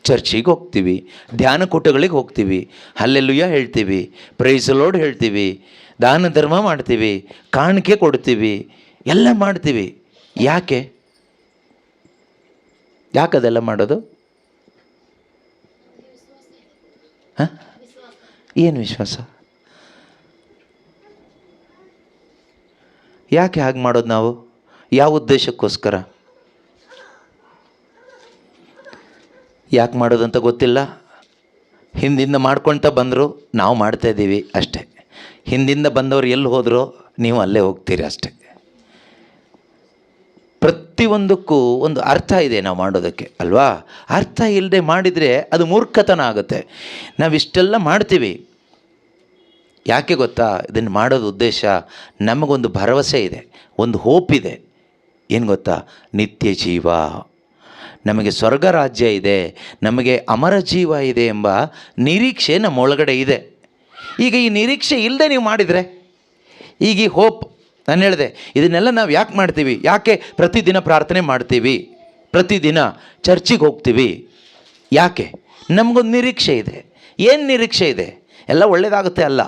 ಚರ್ಚಿಗೆ ಹೋಗ್ತೀವಿ, ಧ್ಯಾನ ಕೂಟಗಳಿಗೆ ಹೋಗ್ತೀವಿ, ಹಲ್ಲೆಲೂಯಾ ಹೇಳ್ತೀವಿ, ಪ್ರೈಸ್ ದಿ ಲಾರ್ಡ್ ಹೇಳ್ತೀವಿ, ದಾನ ಧರ್ಮ ಮಾಡ್ತೀವಿ, ಕಾಣಿಕೆ ಕೊಡ್ತೀವಿ, ಎಲ್ಲ ಮಾಡ್ತೀವಿ. ಯಾಕದೆಲ್ಲ ಮಾಡೋದು? ಏನು ವಿಶ್ವಾಸ? ಯಾಕೆ ಹಾಗೆ ಮಾಡೋದು ನಾವು? ಯಾವ ಉದ್ದೇಶಕ್ಕೋಸ್ಕರ ಯಾಕೆ ಮಾಡೋದಂತ ಗೊತ್ತಿಲ್ಲ. ಹಿಂದಿಂದ ಮಾಡ್ಕೊಳ್ತಾ ಬಂದರು, ನಾವು ಮಾಡ್ತಾಯಿದ್ದೀವಿ ಅಷ್ಟೇ. ಹಿಂದಿಂದ ಬಂದವರು ಎಲ್ಲಿ ಹೋದರೋ ನೀವು ಅಲ್ಲೇ ಹೋಗ್ತೀರಿ ಅಷ್ಟೇ. ಪ್ರತಿಯೊಂದಕ್ಕೂ ಒಂದು ಅರ್ಥ ಇದೆ ನಾವು ಮಾಡೋದಕ್ಕೆ ಅಲ್ವಾ? ಅರ್ಥ ಇಲ್ಲದೆ ಮಾಡಿದರೆ ಅದು ಮೂರ್ಖತನ ಆಗುತ್ತೆ. ನಾವಿಷ್ಟೆಲ್ಲ ಮಾಡ್ತೀವಿ, ಯಾಕೆ ಗೊತ್ತಾ? ಇದನ್ನು ಮಾಡೋದು ಉದ್ದೇಶ, ನಮಗೊಂದು ಭರವಸೆ ಇದೆ, ಒಂದು ಹೋಪ್ ಇದೆ. ಏನು ಗೊತ್ತಾ? ನಿತ್ಯ ಜೀವ, ನಮಗೆ ಸ್ವರ್ಗ ರಾಜ್ಯ ಇದೆ, ನಮಗೆ ಅಮರ ಜೀವ ಇದೆ ಎಂಬ ನಿರೀಕ್ಷೆ ನಮ್ಮ ಒಳಗಡೆ ಇದೆ. ಈಗ ಈ ನಿರೀಕ್ಷೆ ಇಲ್ಲದೆ ನೀವು ಮಾಡಿದರೆ, ಈಗ ಈ ಹೋಪ್ ನಾನು ಹೇಳಿದೆ ಇದನ್ನೆಲ್ಲ ನಾವು ಯಾಕೆ ಮಾಡ್ತೀವಿ, ಯಾಕೆ ಪ್ರತಿದಿನ ಪ್ರಾರ್ಥನೆ ಮಾಡ್ತೀವಿ, ಪ್ರತಿದಿನ ಚರ್ಚಿಗೆ ಹೋಗ್ತೀವಿ, ಯಾಕೆ? ನಮಗೊಂದು ನಿರೀಕ್ಷೆ ಇದೆ. ಏನು ನಿರೀಕ್ಷೆ ಇದೆ? ಎಲ್ಲ ಒಳ್ಳೆಯದಾಗುತ್ತೆ ಅಲ್ಲ,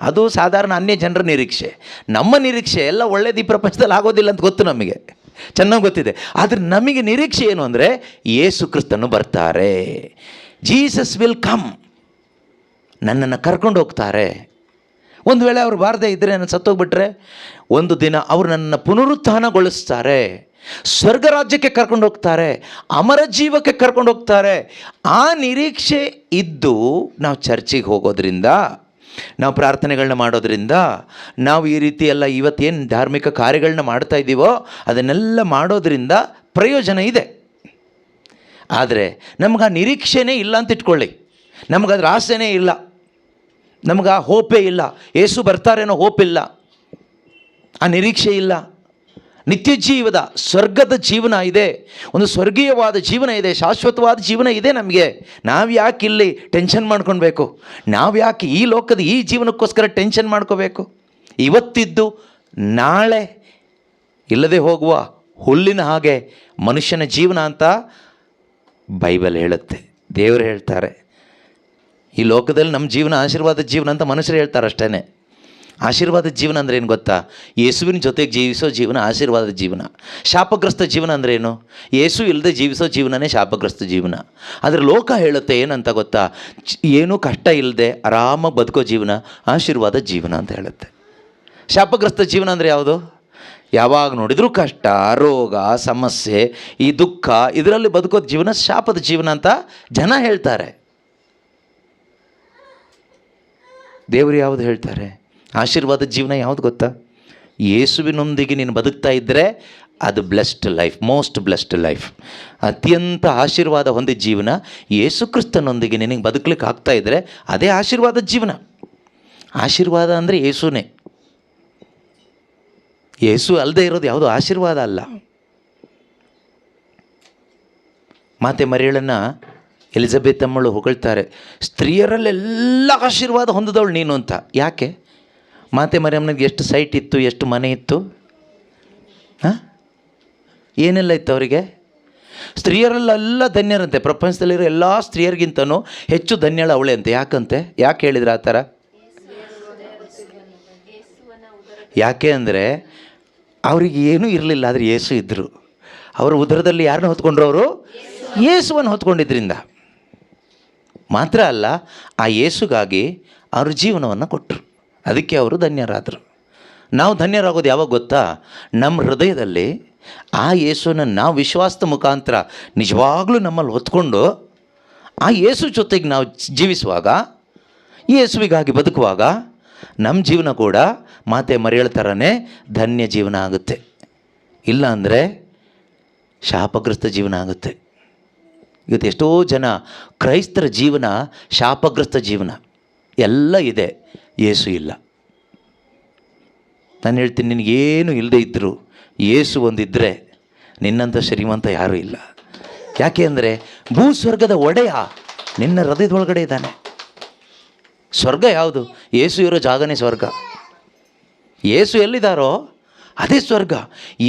ಅದು ಸಾಧಾರಣ ಅನ್ಯ ಜನರ ನಿರೀಕ್ಷೆ. ನಮ್ಮ ನಿರೀಕ್ಷೆ ಎಲ್ಲ ಒಳ್ಳೇದು ಈ ಪ್ರಪಂಚದಲ್ಲಿ ಆಗೋದಿಲ್ಲ ಅಂತ ಗೊತ್ತು, ನಮಗೆ ಚೆನ್ನಾಗಿ ಗೊತ್ತಿದೆ. ಆದರೆ ನಮಗೆ ನಿರೀಕ್ಷೆ ಏನು ಅಂದರೆ ಯೇಸು ಕ್ರಿಸ್ತನು ಬರ್ತಾರೆ, ಜೀಸಸ್ ವಿಲ್ ಕಮ್, ನನ್ನನ್ನು ಕರ್ಕೊಂಡು ಹೋಗ್ತಾರೆ. ಒಂದು ವೇಳೆ ಅವ್ರು ಬಾರದೇ ಇದ್ದರೆ, ನಾನು ಸತ್ತೋಗ್ಬಿಟ್ರೆ, ಒಂದು ದಿನ ಅವರು ನನ್ನನ್ನು ಪುನರುತ್ಥಾನಗೊಳಿಸ್ತಾರೆ, ಸ್ವರ್ಗ ರಾಜ್ಯಕ್ಕೆ ಕರ್ಕೊಂಡು ಹೋಗ್ತಾರೆ, ಅಮರ ಜೀವಕ್ಕೆ ಕರ್ಕೊಂಡು ಹೋಗ್ತಾರೆ. ಆ ನಿರೀಕ್ಷೆ ಇದ್ದು ನಾವು ಚರ್ಚಿಗೆ ಹೋಗೋದ್ರಿಂದ, ನಾವು ಪ್ರಾರ್ಥನೆಗಳನ್ನ ಮಾಡೋದ್ರಿಂದ, ನಾವು ಈ ರೀತಿ ಎಲ್ಲ ಇವತ್ತೇನು ಧಾರ್ಮಿಕ ಕಾರ್ಯಗಳನ್ನ ಮಾಡ್ತಾ ಇದ್ದೀವೋ ಅದನ್ನೆಲ್ಲ ಮಾಡೋದ್ರಿಂದ ಪ್ರಯೋಜನ ಇದೆ. ಆದರೆ ನಮ್ಗೆ ಆ ನಿರೀಕ್ಷೆನೇ ಇಲ್ಲ ಅಂತ ಇಟ್ಕೊಳ್ಳಿ, ನಮಗದ್ರ ಆಸೆನೇ ಇಲ್ಲ, ನಮ್ಗೆ ಆ ಹೋಪೇ ಇಲ್ಲ, ಯೇಸು ಬರ್ತಾರೇನೋ ಹೋಪ್ ಇಲ್ಲ, ಆ ನಿರೀಕ್ಷೆ ಇಲ್ಲ. ನಿತ್ಯ ಜೀವದ ಸ್ವರ್ಗದ ಜೀವನ ಇದೆ, ಒಂದು ಸ್ವರ್ಗೀಯವಾದ ಜೀವನ ಇದೆ, ಶಾಶ್ವತವಾದ ಜೀವನ ಇದೆ ನಮಗೆ. ನಾವು ಯಾಕೆ ಇಲ್ಲಿ ಟೆನ್ಷನ್ ಮಾಡ್ಕೊಳ್ಬೇಕು? ನಾವು ಯಾಕೆ ಈ ಲೋಕದ ಈ ಜೀವನಕ್ಕೋಸ್ಕರ ಟೆನ್ಷನ್ ಮಾಡ್ಕೋಬೇಕು? ಇವತ್ತಿದ್ದು ನಾಳೆ ಇಲ್ಲದೆ ಹೋಗುವ ಹುಲ್ಲಿನ ಹಾಗೆ ಮನುಷ್ಯನ ಜೀವನ ಅಂತ ಬೈಬಲ್ ಹೇಳುತ್ತೆ, ದೇವರು ಹೇಳ್ತಾರೆ. ಈ ಲೋಕದಲ್ಲಿ ನಮ್ಮ ಜೀವನ ಆಶೀರ್ವಾದದ ಜೀವನ ಅಂತ ಮನುಷ್ಯರು ಹೇಳ್ತಾರೆ ಅಷ್ಟೇ. ಆಶೀರ್ವಾದದ ಜೀವನ ಅಂದರೆ ಏನು ಗೊತ್ತಾ? ಯೇಸುವಿನ ಜೊತೆಗೆ ಜೀವಿಸೋ ಜೀವನ ಆಶೀರ್ವಾದದ ಜೀವನ. ಶಾಪಗ್ರಸ್ತ ಜೀವನ ಅಂದರೆ ಏನು? ಯೇಸು ಇಲ್ಲದೆ ಜೀವಿಸೋ ಜೀವನನೇ ಶಾಪಗ್ರಸ್ತ ಜೀವನ. ಆದರೆ ಲೋಕ ಹೇಳುತ್ತೆ ಏನಂತ ಗೊತ್ತಾ? ಏನೂ ಕಷ್ಟ ಇಲ್ಲದೆ ಆರಾಮಾಗಿ ಬದುಕೋ ಜೀವನ ಆಶೀರ್ವಾದ ಜೀವನ ಅಂತ ಹೇಳುತ್ತೆ. ಶಾಪಗ್ರಸ್ತ ಜೀವನ ಅಂದರೆ ಯಾವುದು? ಯಾವಾಗ ನೋಡಿದರೂ ಕಷ್ಟ, ರೋಗ, ಸಮಸ್ಯೆ, ಈ ದುಃಖ, ಇದರಲ್ಲಿ ಬದುಕೋ ಜೀವನ ಶಾಪದ ಜೀವನ ಅಂತ ಜನ ಹೇಳ್ತಾರೆ. ದೇವರು ಯಾವುದು ಹೇಳ್ತಾರೆ? ಆಶೀರ್ವಾದದ ಜೀವನ ಯಾವುದು ಗೊತ್ತಾ? ಯೇಸುವಿನೊಂದಿಗೆ ನೀನು ಬದುಕ್ತಾ ಇದ್ದರೆ ಅದು blessed life, most blessed life, ಅತ್ಯಂತ ಆಶೀರ್ವಾದ ಹೊಂದಿದ ಜೀವನ. ಯೇಸು ಕ್ರಿಸ್ತನೊಂದಿಗೆ ನಿನಗೆ ಬದುಕಲಿಕ್ಕೆ ಆಗ್ತಾ ಇದ್ದರೆ ಅದೇ ಆಶೀರ್ವಾದದ ಜೀವನ. ಆಶೀರ್ವಾದ ಅಂದರೆ ಯೇಸುನೇ, ಯೇಸು ಅಲ್ಲದೆ ಇರೋದು ಯಾವುದು ಆಶೀರ್ವಾದ ಅಲ್ಲ. ಮಾತೆ ಮರಿಯಳನ್ನು ಎಲಿಜಬೆತ್ ಅಮ್ಮಳು ಹೊಗಳ್ತಾರೆ, ಸ್ತ್ರೀಯರಲ್ಲೆಲ್ಲ ಆಶೀರ್ವಾದ ಹೊಂದಿದವಳು ನೀನು ಅಂತ. ಯಾಕೆ? ಮಾತೆ ಮರಿಯಮ್ಮನಿಗೆ ಎಷ್ಟು ಸೈಟ್ ಇತ್ತು, ಎಷ್ಟು ಮನೆ ಇತ್ತು, ಏನೆಲ್ಲ ಇತ್ತು ಅವರಿಗೆ? ಸ್ತ್ರೀಯರಲ್ಲೆಲ್ಲ ಧನ್ಯರಂತೆ, ಪ್ರಪಂಚದಲ್ಲಿರೋ ಎಲ್ಲ ಸ್ತ್ರೀಯರಿಗಿಂತನೂ ಹೆಚ್ಚು ಧನ್ಯಳು ಅವಳೆ ಅಂತೆ. ಯಾಕಂತೆ? ಯಾಕೆ ಹೇಳಿದ್ರು ಆ ಥರ? ಯಾಕೆ ಅಂದರೆ ಅವ್ರಿಗೆ ಏನೂ ಇರಲಿಲ್ಲ, ಆದರೆ ಯೇಸು ಇದ್ದರು. ಅವರ ಉದರದಲ್ಲಿ ಯಾರನ್ನ ಹೊತ್ಕೊಂಡ್ರು? ಅವರು ಯೇಸುವನ್ನು ಹೊತ್ಕೊಂಡಿದ್ರಿಂದ. ಮಾತ್ರ ಅಲ್ಲ, ಆ ಯೇಸುಗಾಗಿ ಅವರು ಜೀವನವನ್ನು ಕೊಟ್ಟರು, ಅದಕ್ಕೆ ಅವರು ಧನ್ಯರಾದರು. ನಾವು ಧನ್ಯರಾಗೋದು ಯಾವಾಗ ಗೊತ್ತಾ? ನಮ್ಮ ಹೃದಯದಲ್ಲಿ ಆ ಯೇಸುವನ್ನು ನಾವು ವಿಶ್ವಾಸದ ಮುಖಾಂತರ ನಿಜವಾಗ್ಲೂ ನಮ್ಮಲ್ಲಿ ಹೊತ್ಕೊಂಡು ಆ ಯೇಸು ಜೊತೆಗೆ ನಾವು ಜೀವಿಸುವಾಗ, ಯೇಸುವಿಗಾಗಿ ಬದುಕುವಾಗ ನಮ್ಮ ಜೀವನ ಕೂಡ ಮಾತೆ ಮರಿಯಳ ಥರನೇ ಧನ್ಯ ಜೀವನ ಆಗುತ್ತೆ. ಇಲ್ಲ ಅಂದರೆ ಶಾಪಗ್ರಸ್ತ ಜೀವನ ಆಗುತ್ತೆ. ಇವತ್ತು ಎಷ್ಟೋ ಜನ ಕ್ರೈಸ್ತರ ಜೀವನ ಶಾಪಗ್ರಸ್ತ ಜೀವನ. ಎಲ್ಲ ಇದೆ, ಯೇಸು ಇಲ್ಲ. ನಾನು ಹೇಳ್ತೀನಿ, ನಿನಗೇನು ಇಲ್ಲದೆ ಇದ್ದರೂ ಯೇಸು ಒಂದಿದ್ದರೆ ನಿನ್ನಂಥ ಶ್ರೀಮಂತ ಯಾರೂ ಇಲ್ಲ. ಯಾಕೆ ಅಂದರೆ ಭೂಸ್ವರ್ಗದ ಒಡೆಯ ನಿನ್ನ ಹೃದಯದೊಳಗಡೆ ಇದ್ದಾನೆ. ಸ್ವರ್ಗ ಯಾವುದು? ಯೇಸು ಇರೋ ಜಾಗನೇ ಸ್ವರ್ಗ. ಯೇಸು ಎಲ್ಲಿದ್ದಾರೋ ಅದೇ ಸ್ವರ್ಗ.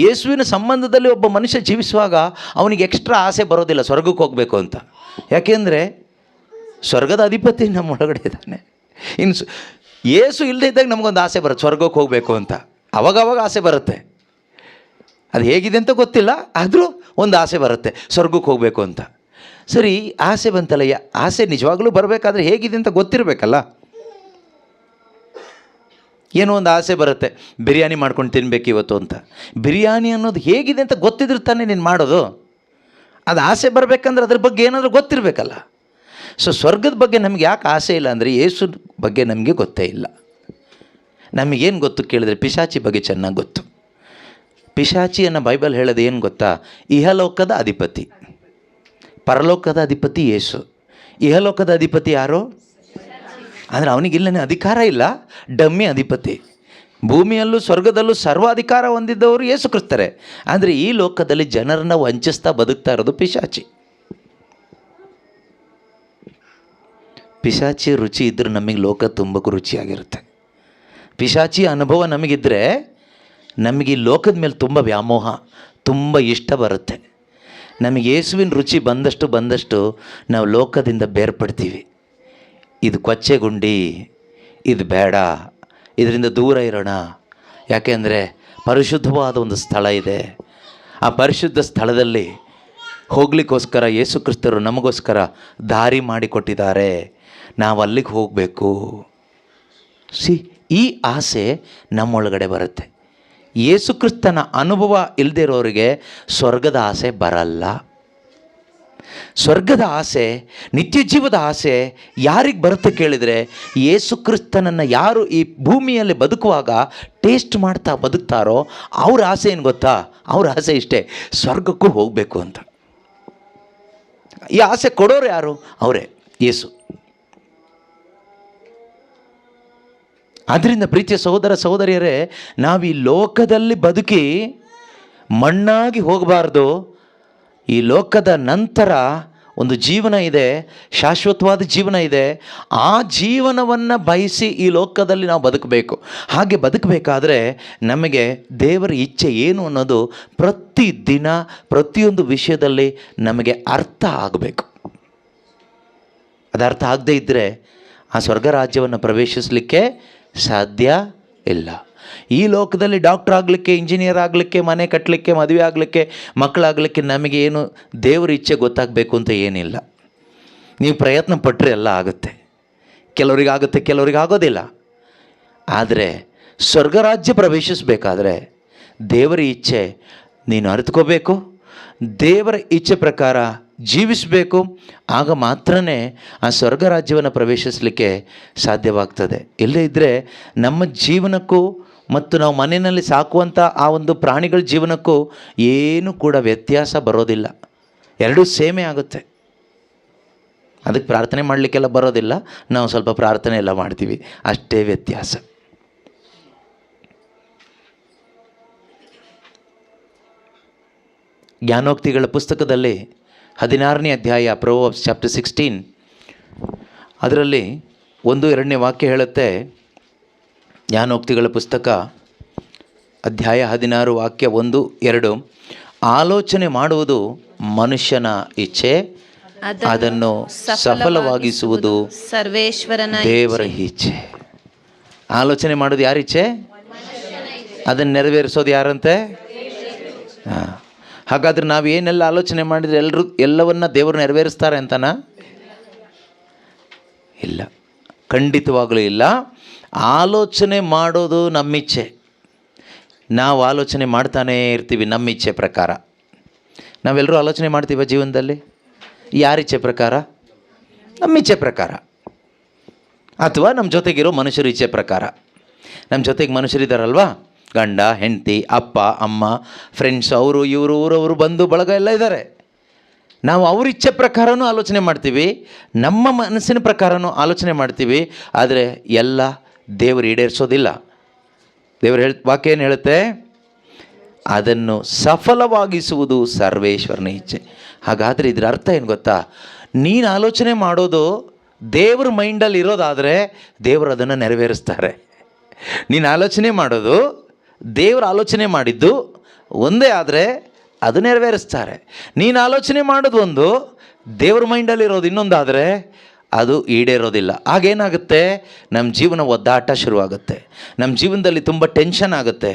ಯೇಸುವಿನ ಸಂಬಂಧದಲ್ಲಿ ಒಬ್ಬ ಮನುಷ್ಯ ಜೀವಿಸುವಾಗ ಅವನಿಗೆ ಎಕ್ಸ್ಟ್ರಾ ಆಸೆ ಬರೋದಿಲ್ಲ ಸ್ವರ್ಗಕ್ಕೆ ಹೋಗಬೇಕು ಅಂತ. ಯಾಕೆಂದರೆ ಸ್ವರ್ಗದ ಅಧಿಪತಿ ನಮ್ಮ ಒಳಗಡೆ ಇದ್ದಾನೆ. ಇನ್ನು ಯೇಸು ಇಲ್ಲದೆ ಇದ್ದಾಗ ನಮಗೊಂದು ಆಸೆ ಬರುತ್ತೆ ಸ್ವರ್ಗಕ್ಕೆ ಹೋಗಬೇಕು ಅಂತ. ಅವಾಗವಾಗ ಆಸೆ ಬರುತ್ತೆ, ಅದು ಹೇಗಿದೆ ಅಂತ ಗೊತ್ತಿಲ್ಲ, ಆದರೂ ಒಂದು ಆಸೆ ಬರುತ್ತೆ ಸ್ವರ್ಗಕ್ಕೆ ಹೋಗಬೇಕು ಅಂತ. ಸರಿ, ಆಸೆ ಬಂತಲ್ಲ, ಆಸೆ ನಿಜವಾಗ್ಲೂ ಬರಬೇಕಾದ್ರೆ ಹೇಗಿದೆ ಅಂತ ಗೊತ್ತಿರಬೇಕಲ್ಲ. ಏನೋ ಒಂದು ಆಸೆ ಬರುತ್ತೆ, ಬಿರಿಯಾನಿ ಮಾಡ್ಕೊಂಡು ತಿನ್ನಬೇಕು ಇವತ್ತು ಅಂತ. ಬಿರಿಯಾನಿ ಅನ್ನೋದು ಹೇಗಿದೆ ಅಂತ ಗೊತ್ತಿದ್ರೆ ತಾನೇ ನೀನು ಮಾಡೋದು. ಅದು ಆಸೆ ಬರಬೇಕಂದ್ರೆ ಅದ್ರ ಬಗ್ಗೆ ಏನಾದರೂ ಗೊತ್ತಿರಬೇಕಲ್ಲ. ಸೊ ಸ್ವರ್ಗದ ಬಗ್ಗೆ ನಮ್ಗೆ ಯಾಕೆ ಆಸೆ ಇಲ್ಲ ಅಂದರೆ ಯೇಸು ಬಗ್ಗೆ ನಮಗೆ ಗೊತ್ತೇ ಇಲ್ಲ. ನಮಗೇನು ಗೊತ್ತು ಕೇಳಿದ್ರೆ ಪಿಶಾಚಿ ಬಗ್ಗೆ ಚೆನ್ನಾಗಿ ಗೊತ್ತು. ಪಿಶಾಚಿಯನ್ನು ಬೈಬಲ್ ಹೇಳೋದು ಏನು ಗೊತ್ತಾ? ಇಹಲೋಕದ ಅಧಿಪತಿ, ಪರಲೋಕದ ಅಧಿಪತಿ ಯೇಸು. ಇಹಲೋಕದ ಅಧಿಪತಿ ಯಾರು? ಅಂದರೆ ಅವನಿಗಿಲ್ಲನೇ ಅಧಿಕಾರ ಇಲ್ಲ, ಡಮ್ಮಿ ಅಧಿಪತಿ. ಭೂಮಿಯಲ್ಲೂ ಸ್ವರ್ಗದಲ್ಲೂ ಸರ್ವಾಧಿಕಾರ ಹೊಂದಿದ್ದವರು ಯೇಸು ಕ್ರಿಸ್ತರೇ. ಆದರೆ ಈ ಲೋಕದಲ್ಲಿ ಜನರನ್ನು ವಂಚಿಸ್ತಾ ಬದುಕ್ತಾ ಇರೋದು ಪಿಶಾಚಿ. ಪಿಶಾಚಿ ರುಚಿ ಇದ್ದರೆ ನಮಗೆ ಲೋಕ ತುಂಬಕ್ಕೂ ರುಚಿಯಾಗಿರುತ್ತೆ. ಪಿಶಾಚಿ ಅನುಭವ ನಮಗಿದ್ದರೆ ನಮಗೆ ಈ ಲೋಕದ ಮೇಲೆ ತುಂಬ ವ್ಯಾಮೋಹ, ತುಂಬ ಇಷ್ಟ ಬರುತ್ತೆ. ನಮಗೆ ಯೇಸುವಿನ ರುಚಿ ಬಂದಷ್ಟು ನಾವು ಲೋಕದಿಂದ ಬೇರ್ಪಡ್ತೀವಿ. ಇದು ಕೊಚ್ಚೆ ಗುಂಡಿ, ಇದು ಬೇಡ, ಇದರಿಂದ ದೂರ ಇರೋಣ. ಯಾಕೆಂದರೆ ಪರಿಶುದ್ಧವಾದ ಒಂದು ಸ್ಥಳ ಇದೆ. ಆ ಪರಿಶುದ್ಧ ಸ್ಥಳದಲ್ಲಿ ಹೋಗ್ಲಿಕ್ಕೋಸ್ಕರ ಯೇಸು ಕ್ರಿಸ್ತರು ನಮಗೋಸ್ಕರ ದಾರಿ ಮಾಡಿಕೊಟ್ಟಿದ್ದಾರೆ. ನಾವು ಅಲ್ಲಿಗೆ ಹೋಗಬೇಕು. ಈ ಆಸೆ ನಮ್ಮೊಳಗಡೆ ಬರುತ್ತೆ. ಯೇಸು ಕ್ರಿಸ್ತನ ಅನುಭವ ಇಲ್ಲದೆ ಇರೋರಿಗೆ ಸ್ವರ್ಗದ ಆಸೆ ಬರಲ್ಲ. ಸ್ವರ್ಗದ ಆಸೆ, ನಿತ್ಯ ಜೀವದ ಆಸೆ ಯಾರಿಗೆ ಬರುತ್ತೆ ಕೇಳಿದರೆ, ಯೇಸು ಕ್ರಿಸ್ತನನ್ನು ಯಾರು ಈ ಭೂಮಿಯಲ್ಲಿ ಬದುಕುವಾಗ ಟೇಸ್ಟ್ ಮಾಡ್ತಾ ಬದುಕ್ತಾರೋ ಅವ್ರ ಆಸೆ ಏನು ಗೊತ್ತಾ? ಅವ್ರ ಆಸೆ ಇಷ್ಟೇ, ಸ್ವರ್ಗಕ್ಕೂ ಹೋಗಬೇಕು ಅಂತ. ಈ ಆಸೆ ಕೊಡೋರು ಯಾರು? ಅವರೇ, ಯೇಸು. ಆದ್ದರಿಂದ ಪ್ರೀತಿಯ ಸಹೋದರ ಸಹೋದರಿಯರೇ, ನಾವು ಈ ಲೋಕದಲ್ಲಿ ಬದುಕಿ ಮಣ್ಣಾಗಿ ಹೋಗಬಾರ್ದು. ಈ ಲೋಕದ ನಂತರ ಒಂದು ಜೀವನ ಇದೆ, ಶಾಶ್ವತವಾದ ಜೀವನ ಇದೆ. ಆ ಜೀವನವನ್ನು ಬಯಸಿ ಈ ಲೋಕದಲ್ಲಿ ನಾವು ಬದುಕಬೇಕು. ಹಾಗೆ ಬದುಕಬೇಕಾದ್ರೆ ನಮಗೆ ದೇವರ ಇಚ್ಛೆ ಏನು ಅನ್ನೋದು ಪ್ರತಿದಿನ ಪ್ರತಿಯೊಂದು ವಿಷಯದಲ್ಲಿ ನಮಗೆ ಅರ್ಥ ಆಗಬೇಕು. ಅದು ಅರ್ಥ ಆಗದೇ ಇದ್ದರೆ ಆ ಸ್ವರ್ಗ ರಾಜ್ಯವನ್ನು ಪ್ರವೇಶಿಸಲಿಕ್ಕೆ ಸಾಧ್ಯ ಇಲ್ಲ. ಈ ಲೋಕದಲ್ಲಿ ಡಾಕ್ಟ್ರ್ ಆಗಲಿಕ್ಕೆ, ಇಂಜಿನಿಯರ್ ಆಗಲಿಕ್ಕೆ, ಮನೆ ಕಟ್ಟಲಿಕ್ಕೆ, ಮದುವೆ ಆಗಲಿಕ್ಕೆ, ಮಕ್ಕಳಾಗಲಿಕ್ಕೆ ನಮಗೆ ಏನು ದೇವರ ಇಚ್ಛೆ ಗೊತ್ತಾಗಬೇಕು ಅಂತ ಏನಿಲ್ಲ. ನೀವು ಪ್ರಯತ್ನ ಪಟ್ಟರೆ ಎಲ್ಲ ಆಗುತ್ತೆ. ಕೆಲವರಿಗಾಗುತ್ತೆ, ಕೆಲವರಿಗೆ ಆಗೋದಿಲ್ಲ. ಆದರೆ ಸ್ವರ್ಗರಾಜ್ಯ ಪ್ರವೇಶಿಸಬೇಕಾದ್ರೆ ದೇವರ ಇಚ್ಛೆ ನೀನು ಅರಿತುಕೋಬೇಕು, ದೇವರ ಇಚ್ಛೆ ಪ್ರಕಾರ ಜೀವಿಸಬೇಕು. ಆಗ ಮಾತ್ರ ಆ ಸ್ವರ್ಗ ರಾಜ್ಯವನ್ನು ಪ್ರವೇಶಿಸಲಿಕ್ಕೆ ಸಾಧ್ಯವಾಗ್ತದೆ. ಇಲ್ಲದೇ ಇದ್ದರೆ ನಮ್ಮ ಜೀವನಕ್ಕೂ ಮತ್ತು ನಾವು ಮನೆಯಲ್ಲಿ ಸಾಕುವಂಥ ಆ ಒಂದು ಪ್ರಾಣಿಗಳ ಜೀವನಕ್ಕೂ ಏನೂ ಕೂಡ ವ್ಯತ್ಯಾಸ ಬರೋದಿಲ್ಲ. ಎರಡೂ ಸೇಮೇ ಆಗುತ್ತೆ. ಅದಕ್ಕೆ ಪ್ರಾರ್ಥನೆ ಮಾಡಲಿಕ್ಕೆಲ್ಲ ಬರೋದಿಲ್ಲ, ನಾವು ಸ್ವಲ್ಪ ಪ್ರಾರ್ಥನೆ ಎಲ್ಲ ಮಾಡ್ತೀವಿ, ಅಷ್ಟೇ ವ್ಯತ್ಯಾಸ. ಜ್ಞಾನೋಕ್ತಿಗಳ ಪುಸ್ತಕದಲ್ಲಿ 16ನೇ ಅಧ್ಯಾಯ, ಪ್ರೊವರ್ಬ್ಸ್ ಚಾಪ್ಟರ್ 16, ಅದರಲ್ಲಿ 1-2ನೇ ವಾಕ್ಯ ಹೇಳುತ್ತೆ. ಜ್ಞಾನೋಕ್ತಿಗಳ ಪುಸ್ತಕ ಅಧ್ಯಾಯ 16 ವಾಕ್ಯ 1-2, ಆಲೋಚನೆ ಮಾಡುವುದು ಮನುಷ್ಯನ ಇಚ್ಛೆ, ಅದನ್ನು ಸಫಲವಾಗಿಸುವುದು ಸರ್ವೇಶ್ವರನ ದೇವರ ಇಚ್ಛೆ. ಆಲೋಚನೆ ಮಾಡೋದು ಯಾರ ಇಚ್ಛೆ? ಅದನ್ನು ನೆರವೇರಿಸೋದು ಯಾರಂತೆ? ಹಾಂ. ಹಾಗಾದರೆ ನಾವು ಏನೆಲ್ಲ ಆಲೋಚನೆ ಮಾಡಿದರೆ ಎಲ್ಲವನ್ನ ದೇವರು ನೆರವೇರಿಸ್ತಾರೆ ಅಂತನಾ? ಇಲ್ಲ, ಖಂಡಿತವಾಗಲೂ ಇಲ್ಲ. ಆಲೋಚನೆ ಮಾಡೋದು ನಮ್ಮಿಚ್ಛೆ. ನಾವು ಆಲೋಚನೆ ಮಾಡ್ತಾನೇ ಇರ್ತೀವಿ ನಮ್ಮ ಇಚ್ಛೆ ಪ್ರಕಾರ. ನಾವೆಲ್ಲರೂ ಆಲೋಚನೆ ಮಾಡ್ತೀವ ಜೀವನದಲ್ಲಿ. ಯಾರ ಇಚ್ಛೆ ಪ್ರಕಾರ? ನಮ್ಮ ಇಚ್ಛೆ ಪ್ರಕಾರ, ಅಥವಾ ನಮ್ಮ ಜೊತೆಗಿರೋ ಮನುಷ್ಯರ ಇಚ್ಛೆ ಪ್ರಕಾರ. ನಮ್ಮ ಜೊತೆಗೆ ಮನುಷ್ಯರಿದ್ದಾರಲ್ವಾ, ಗಂಡ ಹೆಂಡತಿ, ಅಪ್ಪ ಅಮ್ಮ, ಫ್ರೆಂಡ್ಸ್, ಅವರು ಇವರು, ಊರವರು, ಬಂಧು ಬಳಗ ಎಲ್ಲ ಇದ್ದಾರೆ. ನಾವು ಅವ್ರ ಇಚ್ಛೆ ಪ್ರಕಾರನೂ ಆಲೋಚನೆ ಮಾಡ್ತೀವಿ, ನಮ್ಮ ಮನಸ್ಸಿನ ಪ್ರಕಾರನೂ ಆಲೋಚನೆ ಮಾಡ್ತೀವಿ. ಆದರೆ ಎಲ್ಲ ದೇವರು ಈಡೇರಿಸೋದಿಲ್ಲ. ದೇವರು ವಾಕ್ಯ ಏನು ಹೇಳುತ್ತೆ? ಅದನ್ನು ಸಫಲವಾಗಿಸುವುದು ಸರ್ವೇಶ್ವರನ ಇಚ್ಛೆ. ಹಾಗಾದರೆ ಇದರ ಅರ್ಥ ಏನು ಗೊತ್ತಾ? ನೀನು ಆಲೋಚನೆ ಮಾಡೋದು ದೇವ್ರ ಮೈಂಡಲ್ಲಿ ಇರೋದಾದರೆ ದೇವರು ಅದನ್ನು ನೆರವೇರಿಸ್ತಾರೆ. ನೀನು ಆಲೋಚನೆ ಮಾಡೋದು ದೇವರು ಆಲೋಚನೆ ಮಾಡಿದ್ದು ಒಂದೇ ಆದರೆ ಅದು ನೆರವೇರಿಸ್ತಾರೆ. ನೀನು ಆಲೋಚನೆ ಮಾಡೋದು ಒಂದು, ದೇವ್ರ ಮೈಂಡಲ್ಲಿರೋದು ಇನ್ನೊಂದಾದರೆ ಅದು ಈಡೇರೋದಿಲ್ಲ. ಆಗೇನಾಗುತ್ತೆ? ನಮ್ಮ ಜೀವನ ಒದ್ದಾಟ ಶುರುವಾಗುತ್ತೆ. ನಮ್ಮ ಜೀವನದಲ್ಲಿ ತುಂಬ ಟೆನ್ಷನ್ ಆಗುತ್ತೆ,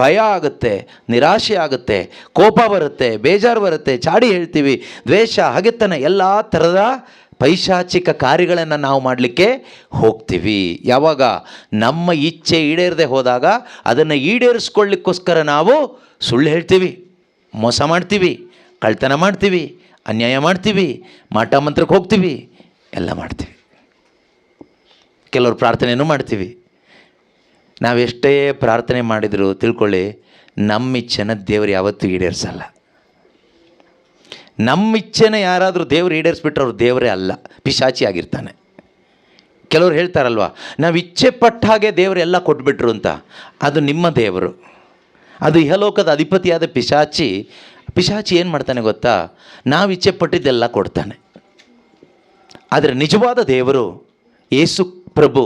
ಭಯ ಆಗುತ್ತೆ, ನಿರಾಶೆ ಆಗುತ್ತೆ, ಕೋಪ ಬರುತ್ತೆ, ಬೇಜಾರು ಬರುತ್ತೆ, ಚಾಡಿ ಹೇಳ್ತೀವಿ, ದ್ವೇಷ, ಹಗೆತನ, ಎಲ್ಲ ಥರದ ಪೈಶಾಚಿಕ ಕಾರ್ಯಗಳನ್ನು ನಾವು ಮಾಡಲಿಕ್ಕೆ ಹೋಗ್ತೀವಿ. ಯಾವಾಗ? ನಮ್ಮ ಇಚ್ಛೆ ಈಡೇರದೆ ಹೋದಾಗ ಅದನ್ನು ಈಡೇರಿಸ್ಕೊಳ್ಳಿಕ್ಕೋಸ್ಕರ ನಾವು ಸುಳ್ಳು ಹೇಳ್ತೀವಿ, ಮೋಸ ಮಾಡ್ತೀವಿ, ಕಳ್ತನ ಮಾಡ್ತೀವಿ, ಅನ್ಯಾಯ ಮಾಡ್ತೀವಿ, ಮಾಟ ಮಂತ್ರಕ್ಕೆ ಹೋಗ್ತೀವಿ, ಎಲ್ಲ ಮಾಡ್ತೀವಿ. ಕೆಲವರು ಪ್ರಾರ್ಥನೆಯೂ ಮಾಡ್ತೀವಿ. ನಾವೆಷ್ಟೇ ಪ್ರಾರ್ಥನೆ ಮಾಡಿದರೂ ತಿಳ್ಕೊಳ್ಳಿ, ನಮ್ಮ ಇಚ್ಛೆನ ದೇವರು ಯಾವತ್ತೂ ಈಡೇರಿಸಲ್ಲ. ನಮ್ಮ ಇಚ್ಛೆನ ಯಾರಾದರೂ ದೇವರು ಈಡೇರಿಸ್ಬಿಟ್ರೆ ಅವ್ರು ದೇವರೇ ಅಲ್ಲ, ಪಿಶಾಚಿ ಆಗಿರ್ತಾನೆ. ಕೆಲವರು ಹೇಳ್ತಾರಲ್ವ, ನಾವು ಇಚ್ಛೆ ಪಟ್ಟ ಹಾಗೆ ದೇವರು ಎಲ್ಲ ಕೊಟ್ಬಿಟ್ರು ಅಂತ. ಅದು ನಿಮ್ಮ ದೇವರು. ಅದು ಇಹಲೋಕದ ಅಧಿಪತಿಯಾದ ಪಿಶಾಚಿ ಏನು ಮಾಡ್ತಾನೆ ಗೊತ್ತಾ? ನಾವು ಇಚ್ಛೆ ಪಟ್ಟಿದ್ದೆಲ್ಲ ಕೊಡ್ತಾನೆ. ಆದರೆ ನಿಜವಾದ ದೇವರು ಯೇಸು ಪ್ರಭು,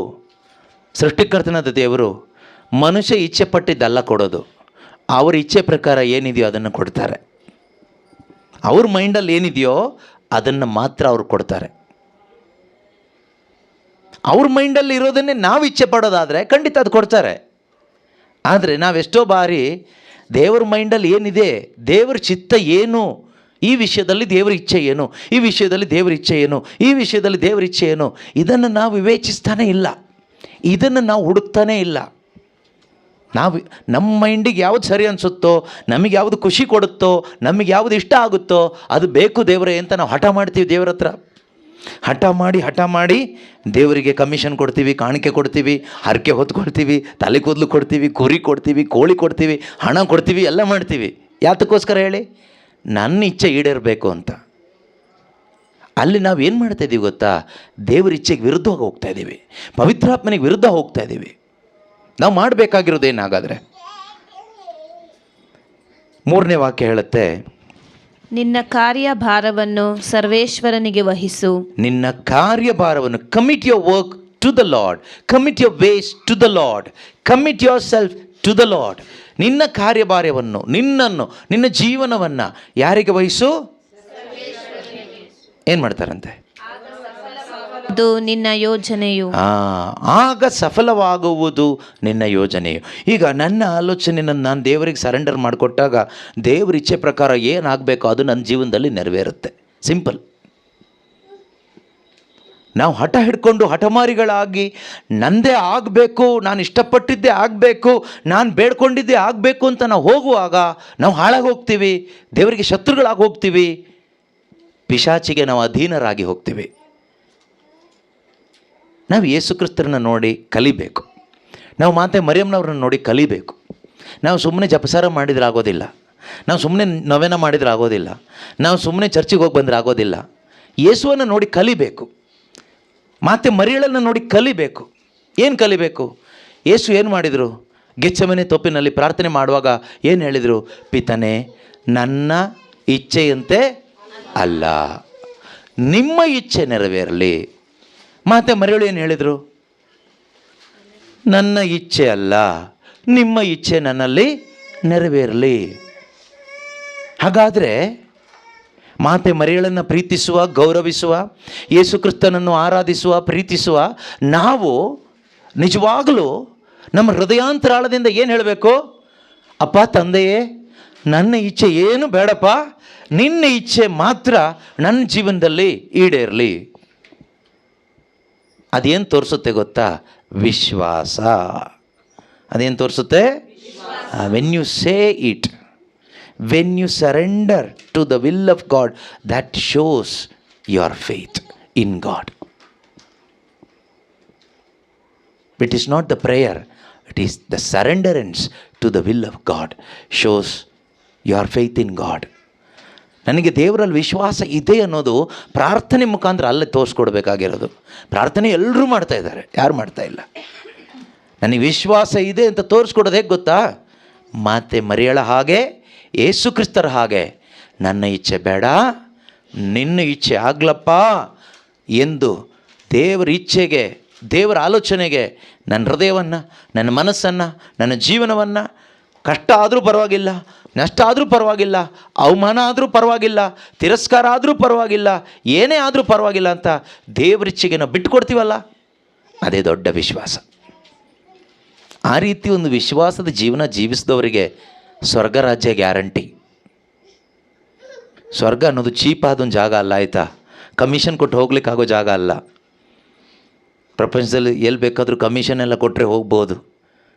ಸೃಷ್ಟಿಕರ್ತನಾದ ದೇವರು, ಮನುಷ್ಯ ಇಚ್ಛೆ ಪಟ್ಟಿದ್ದೆಲ್ಲ ಕೊಡೋದು. ಅವ್ರ ಇಚ್ಛೆ ಪ್ರಕಾರ ಏನಿದೆಯೋ ಅದನ್ನು ಕೊಡ್ತಾರೆ. ಅವ್ರ ಮೈಂಡಲ್ಲಿ ಏನಿದೆಯೋ ಅದನ್ನು ಮಾತ್ರ ಅವ್ರು ಕೊಡ್ತಾರೆ. ಅವ್ರ ಮೈಂಡಲ್ಲಿ ಇರೋದನ್ನೇ ನಾವು ಇಚ್ಛೆ ಪಡೋದಾದರೆ ಖಂಡಿತ ಅದು ಕೊಡ್ತಾರೆ. ಆದರೆ ನಾವೆಷ್ಟೋ ಬಾರಿ ದೇವ್ರ ಮೈಂಡಲ್ಲಿ ಏನಿದೆ, ದೇವ್ರ ಚಿತ್ತ ಏನು, ಈ ವಿಷಯದಲ್ಲಿ ದೇವ್ರ ಇಚ್ಛೆ ಏನು, ಈ ವಿಷಯದಲ್ಲಿ ದೇವ್ರ ಇಚ್ಛೆ ಏನು, ಈ ವಿಷಯದಲ್ಲಿ ದೇವ್ರ ಇಚ್ಛೆ ಏನು, ಇದನ್ನು ನಾವು ವಿವೇಚಿಸ್ತಾನೇ ಇಲ್ಲ, ಇದನ್ನು ನಾವು ಹುಡುಕ್ತಾನೇ ಇಲ್ಲ. ನಾವು ನಮ್ಮ ಮೈಂಡಿಗೆ ಯಾವುದು ಸರಿ ಅನಿಸುತ್ತೋ, ನಮಗೆ ಯಾವುದು ಖುಷಿ ಕೊಡುತ್ತೋ, ನಮಗೆ ಯಾವುದು ಇಷ್ಟ ಆಗುತ್ತೋ ಅದು ಬೇಕು ದೇವರೇ ಅಂತ ನಾವು ಹಠ ಮಾಡ್ತೀವಿ. ದೇವ್ರ ಹತ್ರ ಹಠ ಮಾಡಿ ದೇವರಿಗೆ ಕಮಿಷನ್ ಕೊಡ್ತೀವಿ, ಕಾಣಿಕೆ ಕೊಡ್ತೀವಿ, ಹರಕೆ ಹೊತ್ಕೊಳ್ತೀವಿ, ತಲೆ ಕೂದಲು ಕೊಡ್ತೀವಿ, ಕುರಿ ಕೊಡ್ತೀವಿ, ಕೋಳಿ ಕೊಡ್ತೀವಿ, ಹಣ ಕೊಡ್ತೀವಿ, ಎಲ್ಲ ಮಾಡ್ತೀವಿ. ಯಾತಕ್ಕೋಸ್ಕರ ಹೇಳಿ? ನನ್ನ ಇಚ್ಛೆ ಈಡೇರಬೇಕು ಅಂತ. ಅಲ್ಲಿ ನಾವು ಏನು ಮಾಡ್ತಾ ಇದ್ದೀವಿ ಗೊತ್ತಾ? ದೇವರ ಇಚ್ಛೆಗೆ ವಿರುದ್ಧವಾಗಿ ಹೋಗ್ತಾ ಇದ್ದೀವಿ, ಪವಿತ್ರಾತ್ಮನಿಗೆ ವಿರುದ್ಧ ಹೋಗ್ತಾ ಇದ್ದೀವಿ. ನಾವು ಮಾಡಬೇಕಾಗಿರೋದೇನಾಗಾದರೆ 3ನೇ ವಾಕ್ಯ ಹೇಳುತ್ತೆ, ನಿನ್ನ ಕಾರ್ಯಭಾರವನ್ನು ಸರ್ವೇಶ್ವರನಿಗೆ ವಹಿಸು. ನಿನ್ನ ಕಾರ್ಯಭಾರವನ್ನು, commit your work to the Lord, commit your ways to the Lord, commit yourself to the Lord. ನಿನ್ನ ಕಾರ್ಯಭಾರವನ್ನು, ನಿನ್ನನ್ನು, ನಿನ್ನ ಜೀವನವನ್ನು ಯಾರಿಗೆ ವಹಿಸು? ಏನು ಮಾಡ್ತಾರಂತೆ? ಅದು ನಿನ್ನ ಯೋಜನೆಯು. ಆಗ ಸಫಲವಾಗುವುದು ನಿನ್ನ ಯೋಜನೆಯು. ಈಗ ನನ್ನ ಆಲೋಚನೆಯನ್ನು ನಾನು ದೇವರಿಗೆ ಸರೆಂಡರ್ ಮಾಡಿಕೊಟ್ಟಾಗ ದೇವರ ಇಚ್ಛೆ ಪ್ರಕಾರ ಏನಾಗಬೇಕೋ ಅದು ನನ್ನ ಜೀವನದಲ್ಲಿ ನೆರವೇರುತ್ತೆ. ಸಿಂಪಲ್. ನಾವು ಹಠ ಹಿಡ್ಕೊಂಡು ಹಠಮಾರಿಗಳಾಗಿ ನಂದೇ ಆಗಬೇಕು, ನಾನು ಇಷ್ಟಪಟ್ಟಿದ್ದೇ ಆಗಬೇಕು, ನಾನು ಬೇಡ್ಕೊಂಡಿದ್ದೇ ಆಗಬೇಕು ಅಂತ ನಾವು ಹೋಗುವಾಗ ನಾವು ಹಾಳಾಗಿ ಹೋಗ್ತೀವಿ, ದೇವರಿಗೆ ಶತ್ರುಗಳಾಗಿ ಹೋಗ್ತೀವಿ, ಪಿಶಾಚಿಗೆ ನಾವು ಅಧೀನರಾಗಿ ಹೋಗ್ತೀವಿ. ನಾವು ಯೇಸು ಕ್ರಿಸ್ತರನ್ನ ನೋಡಿ ಕಲಿಬೇಕು. ನಾವು ಮಾತೆ ಮರಿಯಮ್ಮನವ್ರನ್ನ ನೋಡಿ ಕಲಿಬೇಕು. ನಾವು ಸುಮ್ಮನೆ ಜಪಸಾರ ಮಾಡಿದ್ರೆ ಆಗೋದಿಲ್ಲ, ನಾವು ಸುಮ್ಮನೆ ನವೇನ ಮಾಡಿದ್ರೆ ಆಗೋದಿಲ್ಲ, ನಾವು ಸುಮ್ಮನೆ ಚರ್ಚಿಗೆ ಹೋಗಿ ಬಂದರೆ ಆಗೋದಿಲ್ಲ. ಯೇಸುವನ್ನು ನೋಡಿ ಕಲಿಬೇಕು, ಮಾತೆ ಮರಿಯಳನ್ನು ನೋಡಿ ಕಲಿಬೇಕು. ಏನು ಕಲಿಬೇಕು? ಯೇಸು ಏನು ಮಾಡಿದರು? ಗೆತ್ಸೆಮನೆ ತೋಪಿನಲ್ಲಿ ಪ್ರಾರ್ಥನೆ ಮಾಡುವಾಗ ಏನು ಹೇಳಿದರು? ಪಿತನೇ, ನನ್ನ ಇಚ್ಛೆಯಂತೆ ಅಲ್ಲ, ನಿಮ್ಮ ಇಚ್ಛೆ ನೆರವೇರಲಿ. ಮಾತೆ ಮರಿಯಳು ಏನು ಹೇಳಿದರು? ನನ್ನ ಇಚ್ಛೆ ಅಲ್ಲ, ನಿಮ್ಮ ಇಚ್ಛೆ ನನ್ನಲ್ಲಿ ನೆರವೇರಲಿ. ಹಾಗಾದರೆ ಮಾತೆ ಮರಿಯಳನ್ನು ಪ್ರೀತಿಸುವ, ಗೌರವಿಸುವ, ಯೇಸು ಕ್ರಿಸ್ತನನ್ನು ಆರಾಧಿಸುವ, ಪ್ರೀತಿಸುವ ನಾವು ನಿಜವಾಗಲೂ ನಮ್ಮ ಹೃದಯಾಂತರಾಳದಿಂದ ಏನು ಹೇಳಬೇಕು? ಅಪ್ಪ ತಂದೆಯೇ, ನನ್ನ ಇಚ್ಛೆ ಏನು ಬೇಡಪ್ಪ, ನಿನ್ನ ಇಚ್ಛೆ ಮಾತ್ರ ನನ್ನ ಜೀವನದಲ್ಲಿ ಈಡೇರಲಿ. ಅದೇನು ತೋರಿಸುತ್ತೆ ಗೊತ್ತಾ? ವಿಶ್ವಾಸ. ಅದೇನು ತೋರಿಸುತ್ತೆ? When you say it, when you surrender to the will of God, that shows your faith in God. It is not the prayer, it is the surrenderance to the will of God shows your faith in God. ನನಗೆ ದೇವರಲ್ಲಿ ವಿಶ್ವಾಸ ಇದೆ ಅನ್ನೋದು ಪ್ರಾರ್ಥನೆ ಮುಖಾಂತರ ಅಲ್ಲೇ ತೋರಿಸ್ಕೊಡ್ಬೇಕಾಗಿರೋದು. ಪ್ರಾರ್ಥನೆ ಎಲ್ಲರೂ ಮಾಡ್ತಾ ಇದ್ದಾರೆ, ಯಾರು ಮಾಡ್ತಾ ಇಲ್ಲ. ನನಗೆ ವಿಶ್ವಾಸ ಇದೆ ಅಂತ ತೋರಿಸ್ಕೊಡೋದು ಹೇಗೆ ಗೊತ್ತಾ? ಮಾತೆ ಮರಿಯಳ ಹಾಗೆ, ಯೇಸು ಕ್ರಿಸ್ತರ ಹಾಗೆ, ನನ್ನ ಇಚ್ಛೆ ಬೇಡ, ನಿನ್ನ ಇಚ್ಛೆ ಆಗ್ಲಪ್ಪ ಎಂದು ದೇವರ ಇಚ್ಛೆಗೆ, ದೇವರ ಆಲೋಚನೆಗೆ ನನ್ನ ಹೃದಯವನ್ನು, ನನ್ನ ಮನಸ್ಸನ್ನು, ನನ್ನ ಜೀವನವನ್ನು, ಕಷ್ಟ ಆದರೂ ಪರವಾಗಿಲ್ಲ, ನಷ್ಟ ಆದರೂ ಪರವಾಗಿಲ್ಲ, ಅವಮಾನ ಆದರೂ ಪರವಾಗಿಲ್ಲ, ತಿರಸ್ಕಾರ ಆದರೂ ಪರವಾಗಿಲ್ಲ, ಏನೇ ಆದರೂ ಪರವಾಗಿಲ್ಲ ಅಂತ ದೇವರಿಚ್ಛೆಗೆ ನಾವು ಬಿಟ್ಟುಕೊಡ್ತೀವಲ್ಲ, ಅದೇ ದೊಡ್ಡ ವಿಶ್ವಾಸ. ಆ ರೀತಿ ಒಂದು ವಿಶ್ವಾಸದ ಜೀವನ ಜೀವಿಸಿದವರಿಗೆ ಸ್ವರ್ಗ ರಾಜ್ಯ ಗ್ಯಾರಂಟಿ. ಸ್ವರ್ಗ ಅನ್ನೋದು ಚೀಪಾದೊಂದು ಜಾಗ ಅಲ್ಲ, ಆಯಿತಾ? ಕಮಿಷನ್ ಕೊಟ್ಟು ಹೋಗ್ಲಿಕ್ಕಾಗೋ ಜಾಗ ಅಲ್ಲ. ಪ್ರಪಂಚದಲ್ಲಿ ಎಲ್ಲಿ ಬೇಕಾದರೂ ಕಮಿಷನ್ ಎಲ್ಲ ಕೊಟ್ಟರೆ ಹೋಗ್ಬೋದು.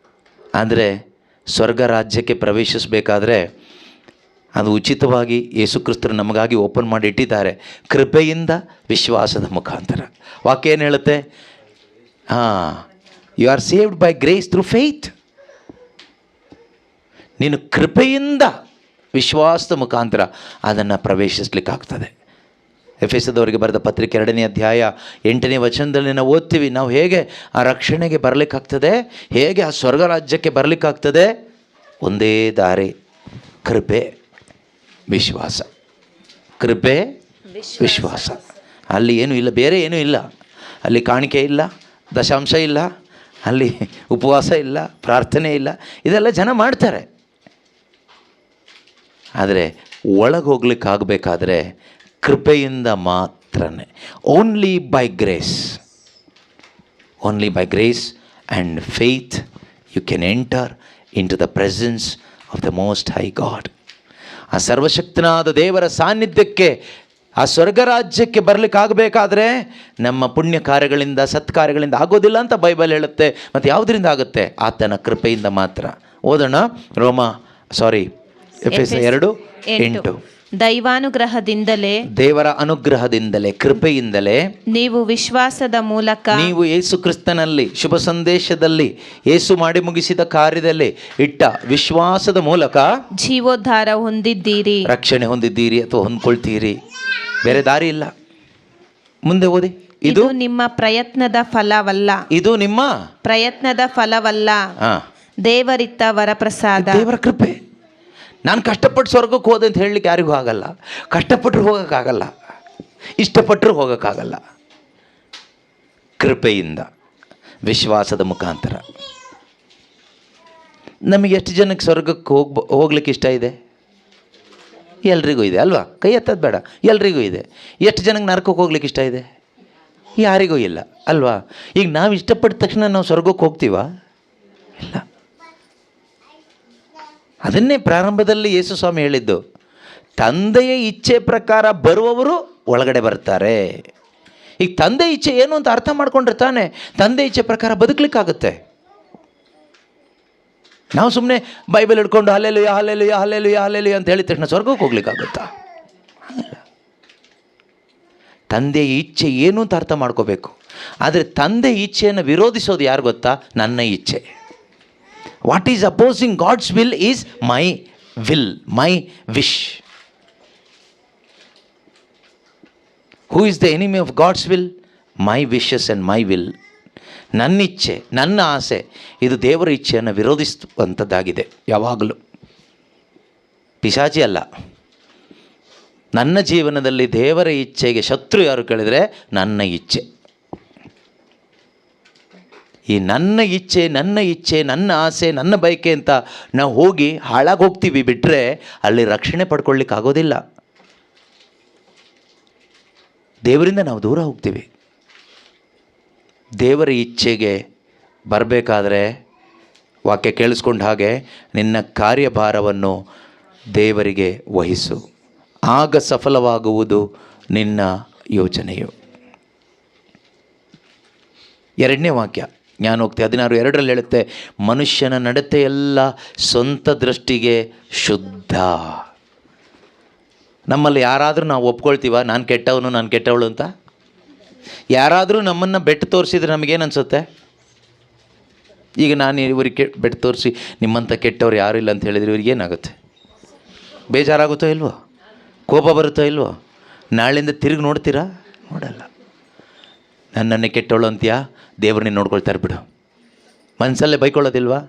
ಆದರೆ ಸ್ವರ್ಗ ರಾಜ್ಯಕ್ಕೆ ಪ್ರವೇಶಿಸಬೇಕಾದ್ರೆ ಅದು ಉಚಿತವಾಗಿ ಯೇಸು ಕ್ರಿಸ್ತರು ನಮಗಾಗಿ ಓಪನ್ ಮಾಡಿ ಇಟ್ಟಿದ್ದಾರೆ, ಕೃಪೆಯಿಂದ ವಿಶ್ವಾಸದ ಮುಖಾಂತರ. ವಾಕ್ಯ ಏನು ಹೇಳುತ್ತೆ? You are saved by grace through faith. ನೀನು ಕೃಪೆಯಿಂದ ವಿಶ್ವಾಸದ ಮುಖಾಂತರ ಅದನ್ನು ಪ್ರವೇಶಿಸಲಿಕ್ಕಾಗ್ತದೆ. ಎಫೆಸದವರಿಗೆ ಬರೆದ ಪತ್ರಿಕೆ 2ನೇ ಅಧ್ಯಾಯ 8ನೇ ವಚನದಲ್ಲಿ ನಾವು ಓದ್ತೀವಿ, ನಾವು ಹೇಗೆ ಆ ರಕ್ಷಣೆಗೆ ಬರಲಿಕ್ಕಾಗ್ತದೆ, ಹೇಗೆ ಆ ಸ್ವರ್ಗ ರಾಜ್ಯಕ್ಕೆ ಬರಲಿಕ್ಕಾಗ್ತದೆ. ಒಂದೇ ದಾರಿ, ಕೃಪೆ, ವಿಶ್ವಾಸ. ಕೃಪೆ, ವಿಶ್ವಾಸ. ಅಲ್ಲಿ ಏನೂ ಇಲ್ಲ, ಬೇರೆ ಏನೂ ಇಲ್ಲ. ಅಲ್ಲಿ ಕಾಣಿಕೆ ಇಲ್ಲ, ದಶಾಂಶ ಇಲ್ಲ, ಅಲ್ಲಿ ಉಪವಾಸ ಇಲ್ಲ, ಪ್ರಾರ್ಥನೆ ಇಲ್ಲ. ಇದೆಲ್ಲ ಜನ ಮಾಡ್ತಾರೆ. ಆದರೆ ಒಳಗೆ ಹೋಗ್ಲಿಕ್ಕಾಗಬೇಕಾದ್ರೆ ಕೃಪೆಯಿಂದ ಮಾತ್ರನೇ. Only by grace and faith you can enter into the presence of the most high God. ಆ ಸರ್ವಶಕ್ತನಾದ ದೇವರ ಸಾನ್ನಿಧ್ಯಕ್ಕೆ, ಆ ಸ್ವರ್ಗರಾಜ್ಯಕ್ಕೆ ಬರಲಿಕ್ಕಾಗಬೇಕಾದ್ರೆ ನಮ್ಮ ಪುಣ್ಯ ಕಾರ್ಯಗಳಿಂದ, ಸತ್ಕಾರ್ಯಗಳಿಂದ ಆಗೋದಿಲ್ಲ ಅಂತ ಬೈಬಲ್ ಹೇಳುತ್ತೆ. ಮತ್ತು ಯಾವುದರಿಂದ ಆಗುತ್ತೆ? ಆತನ ಕೃಪೆಯಿಂದ ಮಾತ್ರ. ಓದೋಣ. ಎಫೆಸ 2:8. ದೈವಾನುಗ್ರಹದಿಂದಲೇ, ದೇವರ ಅನುಗ್ರಹದಿಂದಲೇ, ಕೃಪೆಯಿಂದಲೇ ನೀವು ವಿಶ್ವಾಸದ ಮೂಲಕ, ನೀವು ಯೇಸು ಕ್ರಿಸ್ತನಲ್ಲಿ, ಶುಭ ಸಂದೇಶದಲ್ಲಿ, ಯೇಸು ಮಾಡಿ ಮುಗಿಸಿದ ಕಾರ್ಯದಲ್ಲಿ ಇಟ್ಟ ವಿಶ್ವಾಸದ ಮೂಲಕ ಜೀವೋದ್ಧಾರ ಹೊಂದಿದ್ದೀರಿ. ರಕ್ಷಣೆ ಹೊಂದಿದ್ದೀರಿ ಅಥವಾ ಹೊಂದ್ಕೊಳ್ತೀರಿ. ಬೇರೆ ದಾರಿ ಇಲ್ಲ. ಮುಂದೆ ಓದಿ. ಇದು ನಿಮ್ಮ ಪ್ರಯತ್ನದ ಫಲವಲ್ಲ. ಇದು ನಿಮ್ಮ ಪ್ರಯತ್ನದ ಫಲವಲ್ಲ, ದೇವರಿತ್ತ ವರಪ್ರಸಾದ. ದೇವರ ಕೃಪೆ. ನಾನು ಕಷ್ಟಪಟ್ಟು ಸ್ವರ್ಗಕ್ಕೆ ಹೋದೆ ಅಂತ ಹೇಳಲಿಕ್ಕೆ ಯಾರಿಗೂ ಆಗಲ್ಲ. ಕಷ್ಟಪಟ್ಟರು ಹೋಗೋಕ್ಕಾಗಲ್ಲ, ಇಷ್ಟಪಟ್ಟರು ಹೋಗೋಕ್ಕಾಗಲ್ಲ. ಕೃಪೆಯಿಂದ, ವಿಶ್ವಾಸದ ಮುಖಾಂತರ. ನಮಗೆ ಎಷ್ಟು ಜನಕ್ಕೆ ಸ್ವರ್ಗಕ್ಕೆ ಹೋಗ್ಲಿಕ್ಕೆ ಇಷ್ಟ ಇದೆ? ಎಲ್ರಿಗೂ ಇದೆ ಅಲ್ವಾ? ಕೈ ಎತ್ತೋದು ಬೇಡ, ಎಲ್ರಿಗೂ ಇದೆ. ಎಷ್ಟು ಜನಕ್ಕೆ ನರಕಕ್ಕೆ ಹೋಗ್ಲಿಕ್ಕೆ ಇಷ್ಟ ಇದೆ? ಯಾರಿಗೂ ಇಲ್ಲ ಅಲ್ವಾ? ಈಗ ನಾವು ಇಷ್ಟಪಟ್ಟ ತಕ್ಷಣ ನಾವು ಸ್ವರ್ಗಕ್ಕೆ ಹೋಗ್ತೀವಾ? ಇಲ್ಲ. ಅದನ್ನೇ ಪ್ರಾರಂಭದಲ್ಲಿ ಯೇಸು ಸ್ವಾಮಿ ಹೇಳಿದ್ದು, ತಂದೆಯ ಇಚ್ಛೆ ಪ್ರಕಾರ ಬರುವವರು ಒಳಗಡೆ ಬರ್ತಾರೆ. ಈಗ ತಂದೆ ಇಚ್ಛೆ ಏನು ಅಂತ ಅರ್ಥ ಮಾಡ್ಕೊಂಡ್ರೆ ತಾನೆ ತಂದೆ ಇಚ್ಛೆ ಪ್ರಕಾರ ಬದುಕಲಿಕ್ಕಾಗುತ್ತೆ. ನಾವು ಸುಮ್ಮನೆ ಬೈಬಲ್ ಹಿಡ್ಕೊಂಡು ಹಲ್ಲೆಲೂಯಾ ಹಲ್ಲೆಲೂಯಾ ಹಲ್ಲೆಲೂಯಾ ಹಲ್ಲೆಲೂಯಾ ಅಂತ ಹೇಳಿದ ತಕ್ಷಣ ಸ್ವರ್ಗಕ್ಕೆ ಹೋಗ್ಲಿಕ್ಕಾಗುತ್ತಾ? ತಂದೆಯ ಇಚ್ಛೆ ಏನು ಅಂತ ಅರ್ಥ ಮಾಡ್ಕೋಬೇಕು. ಆದರೆ ತಂದೆ ಇಚ್ಛೆಯನ್ನು ವಿರೋಧಿಸೋದು ಯಾರು ಗೊತ್ತಾ? ನನ್ನ ಇಚ್ಛೆ. What is opposing God's will is my will, my wish. Who is the enemy of God's will? My wishes and my will. ನನ್ನ ಇಚ್ಛೆ, ನನ್ನ ಆಸೆ, ಇದು ದೇವರ ಇಚ್ಛೆಯನ್ನು ವಿರೋಧಿಸುವಂಥದ್ದಾಗಿದೆ ಯಾವಾಗಲೂ. ಪಿಶಾಚಿ ಅಲ್ಲ. ನನ್ನ ಜೀವನದಲ್ಲಿ ದೇವರ ಇಚ್ಛೆಗೆ ಶತ್ರು ಯಾರು ಕೇಳಿದರೆ ನನ್ನ ಇಚ್ಛೆ. ಈ ನನ್ನ ಇಚ್ಛೆ, ನನ್ನ ಇಚ್ಛೆ, ನನ್ನ ಆಸೆ, ನನ್ನ ಬಯಕೆ ಅಂತ ನಾವು ಹೋಗಿ ಹಾಳಾಗಿ ಹೋಗ್ತೀವಿ. ಬಿಟ್ಟರೆ ಅಲ್ಲಿ ರಕ್ಷಣೆ ಪಡ್ಕೊಳ್ಳಿಕ್ಕೆ ಆಗೋದಿಲ್ಲ. ದೇವರಿಂದ ನಾವು ದೂರ ಹೋಗ್ತೀವಿ. ದೇವರ ಇಚ್ಛೆಗೆ ಬರಬೇಕಾದ್ರೆ ವಾಕ್ಯ ಕೇಳಿಸ್ಕೊಂಡ ಹಾಗೆ ನಿನ್ನ ಕಾರ್ಯಭಾರವನ್ನು ದೇವರಿಗೆ ವಹಿಸು, ಆಗ ಸಫಲವಾಗುವುದು ನಿನ್ನ ಯೋಜನೆಯು. ಎರಡನೇ ವಾಕ್ಯ ಜ್ಞಾನೋಕ್ತಿ 16:2 ಹೇಳುತ್ತೆ, ಮನುಷ್ಯನ ನಡತೆಯೆಲ್ಲ ಸ್ವಂತ ದೃಷ್ಟಿಗೆ ಶುದ್ಧ. ನಮ್ಮಲ್ಲಿ ಯಾರಾದರೂ ನಾವು ಒಪ್ಕೊಳ್ತೀವ ನಾನು ಕೆಟ್ಟವನು, ನಾನು ಕೆಟ್ಟವಳು ಅಂತ? ಯಾರಾದರೂ ನಮ್ಮನ್ನು ಬೆಟ್ಟು ತೋರಿಸಿದ್ರೆ ನಮಗೇನು ಅನಿಸುತ್ತೆ? ಈಗ ನಾನು ಇವ್ರಿಗೆ ಬೆಟ್ಟು ತೋರಿಸಿ ನಿಮ್ಮಂಥ ಕೆಟ್ಟವ್ರು ಯಾರೂ ಇಲ್ಲ ಅಂತ ಹೇಳಿದರೆ ಇವ್ರಿಗೆ ಏನಾಗುತ್ತೆ? ಬೇಜಾರಾಗುತ್ತೋ ಇಲ್ವೋ? ಕೋಪ ಬರುತ್ತೋ ಇಲ್ವೋ? ನಾಳೆಯಿಂದ ತಿರುಗಿ ನೋಡ್ತೀರಾ? ನೋಡಲ್ಲ. ನನ್ನನ್ನೇ ಕೆಟ್ಟವಳು ಅಂತೀಯಾ? ದೇವ್ರನ್ನೇ ನೋಡ್ಕೊಳ್ತಾರೆ ಬಿಡು. ಮನಸ್ಸಲ್ಲೇ ಬೈಕೊಳ್ಳೋದಿಲ್ವಾ?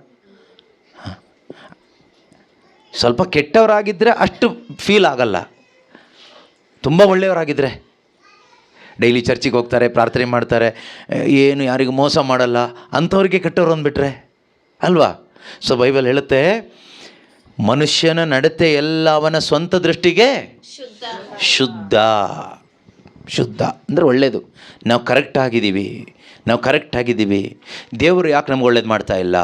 ಸ್ವಲ್ಪ ಕೆಟ್ಟವರಾಗಿದ್ದರೆ ಅಷ್ಟು ಫೀಲ್ ಆಗಲ್ಲ. ತುಂಬ ಒಳ್ಳೆಯವರಾಗಿದ್ದರೆ ಡೈಲಿ ಚರ್ಚಿಗೆ ಹೋಗ್ತಾರೆ, ಪ್ರಾರ್ಥನೆ ಮಾಡ್ತಾರೆ, ಏನು ಯಾರಿಗೂ ಮೋಸ ಮಾಡಲ್ಲ, ಅಂಥವ್ರಿಗೆ ಕೆಟ್ಟವ್ರು ಅಂದ್ಬಿಟ್ರೆ ಅಲ್ವಾ? ಸೊ ಬೈಬಲ್ ಹೇಳುತ್ತೆ, ಮನುಷ್ಯನ ನಡತೆ ಎಲ್ಲ ಅವನ ಸ್ವಂತ ದೃಷ್ಟಿಗೆ ಶುದ್ಧ. ಶುದ್ಧ ಅಂದರೆ ಒಳ್ಳೆಯದು. ನಾವು ಕರೆಕ್ಟಾಗಿದ್ದೀವಿ. ದೇವರು ಯಾಕೆ ನಮ್ಗೆ ಒಳ್ಳೇದು ಮಾಡ್ತಾ ಇಲ್ಲ?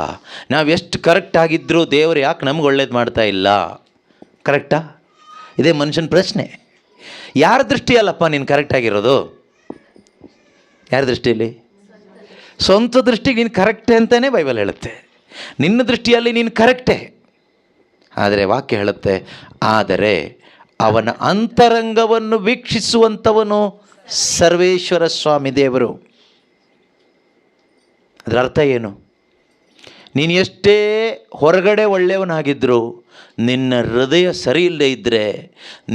ನಾವು ಎಷ್ಟು ಕರೆಕ್ಟಾಗಿದ್ದರೂ ದೇವರು ಯಾಕೆ ನಮ್ಗೆ ಒಳ್ಳೇದು ಮಾಡ್ತಾ ಇಲ್ಲ? ಕರೆಕ್ಟಾ? ಇದೇ ಮನುಷ್ಯನ ಪ್ರಶ್ನೆ. ಯಾರ ದೃಷ್ಟಿಯಲ್ಲಪ್ಪ ನೀನು ಕರೆಕ್ಟಾಗಿರೋದು? ಯಾರ ದೃಷ್ಟಿಯಲ್ಲಿ? ಸ್ವಂತ ದೃಷ್ಟಿಗೆ ನೀನು ಕರೆಕ್ಟೇ ಅಂತಲೇ ಬೈಬಲ್ ಹೇಳುತ್ತೆ. ನಿನ್ನ ದೃಷ್ಟಿಯಲ್ಲಿ ನೀನು ಕರೆಕ್ಟೇ. ಆದರೆ ವಾಕ್ಯ ಹೇಳುತ್ತೆ, ಆದರೆ ಅವನ ಅಂತರಂಗವನ್ನು ವೀಕ್ಷಿಸುವಂಥವನು ಸರ್ವೇಶ್ವರ ಸ್ವಾಮಿ ದೇವರು. ಅದರ ಅರ್ಥ ಏನು? ನೀನು ಎಷ್ಟೇ ಹೊರಗಡೆ ಒಳ್ಳೆಯವನಾಗಿದ್ದರೂ ನಿನ್ನ ಹೃದಯ ಸರಿ ಇಲ್ಲದೆ ಇದ್ದರೆ,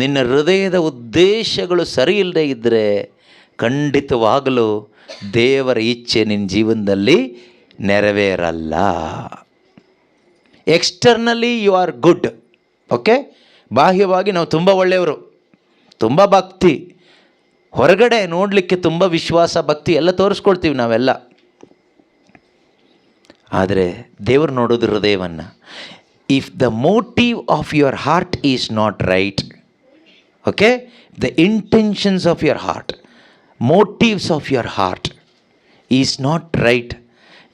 ನಿನ್ನ ಹೃದಯದ ಉದ್ದೇಶಗಳು ಸರಿ ಇಲ್ಲದೆ ಇದ್ದರೆ ಖಂಡಿತವಾಗಲೂ ದೇವರ ಇಚ್ಛೆ ನಿನ್ನ ಜೀವನದಲ್ಲಿ ನೆರವೇರಲ್ಲ. Externally you are good, okay? ಬಾಹ್ಯವಾಗಿ ನಾವು ತುಂಬ ಒಳ್ಳೆಯವರು, ತುಂಬ ಭಕ್ತಿ, ಹೊರಗಡೆ ನೋಡಲಿಕ್ಕೆ ತುಂಬ ವಿಶ್ವಾಸ, ಭಕ್ತಿ ಎಲ್ಲ ತೋರಿಸ್ಕೊಳ್ತೀವಿ ನಾವೆಲ್ಲ. ಆದರೆ ದೇವರು ನೋಡೋದು ಹೃದಯವನ್ನು. if the motive of your heart is not right, okay, the intentions of your heart, motives of your heart is not right,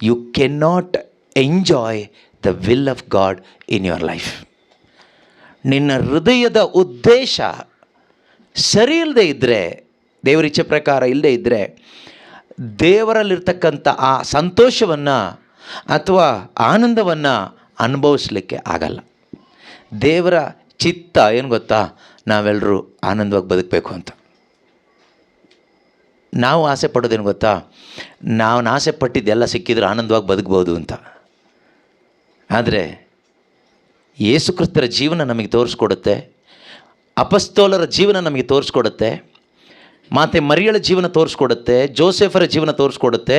you cannot enjoy the will of God in your life. ನಿನ್ನ ಹೃದಯದ ಉದ್ದೇಶ ಸರಿ ಇಲ್ಲದೆ ಇದ್ದರೆ, ದೇವರ ಇಚ್ಛೆ ಪ್ರಕಾರ ಇಲ್ಲದೆ ಇದ್ದರೆ, ದೇವರಲ್ಲಿರ್ತಕ್ಕಂಥ ಆ ಸಂತೋಷವನ್ನು ಅಥವಾ ಆನಂದವನ್ನು ಅನುಭವಿಸ್ಲಿಕ್ಕೆ ಆಗಲ್ಲ. ದೇವರ ಚಿತ್ತ ಏನು ಗೊತ್ತಾ? ನಾವೆಲ್ಲರೂ ಆನಂದವಾಗಿ ಬದುಕಬೇಕು ಅಂತ. ನಾವು ಆಸೆ ಪಡೋದೇನು ಗೊತ್ತಾ? ನಾವು ಆಸೆ ಪಟ್ಟಿದ್ದೆಲ್ಲ ಸಿಕ್ಕಿದ್ರೆ ಆನಂದವಾಗಿ ಬದುಕ್ಬೋದು ಅಂತ. ಆದರೆ ಯೇಸುಕ್ರಿಸ್ತರ ಜೀವನ ನಮಗೆ ತೋರಿಸ್ಕೊಡುತ್ತೆ, ಅಪಸ್ತೋಲರ ಜೀವನ ನಮಗೆ ತೋರಿಸ್ಕೊಡುತ್ತೆ, ಮಾತೆ ಮರಿಯಳ ಜೀವನ ತೋರಿಸ್ಕೊಡುತ್ತೆ, ಜೋಸೆಫರ ಜೀವನ ತೋರಿಸ್ಕೊಡುತ್ತೆ,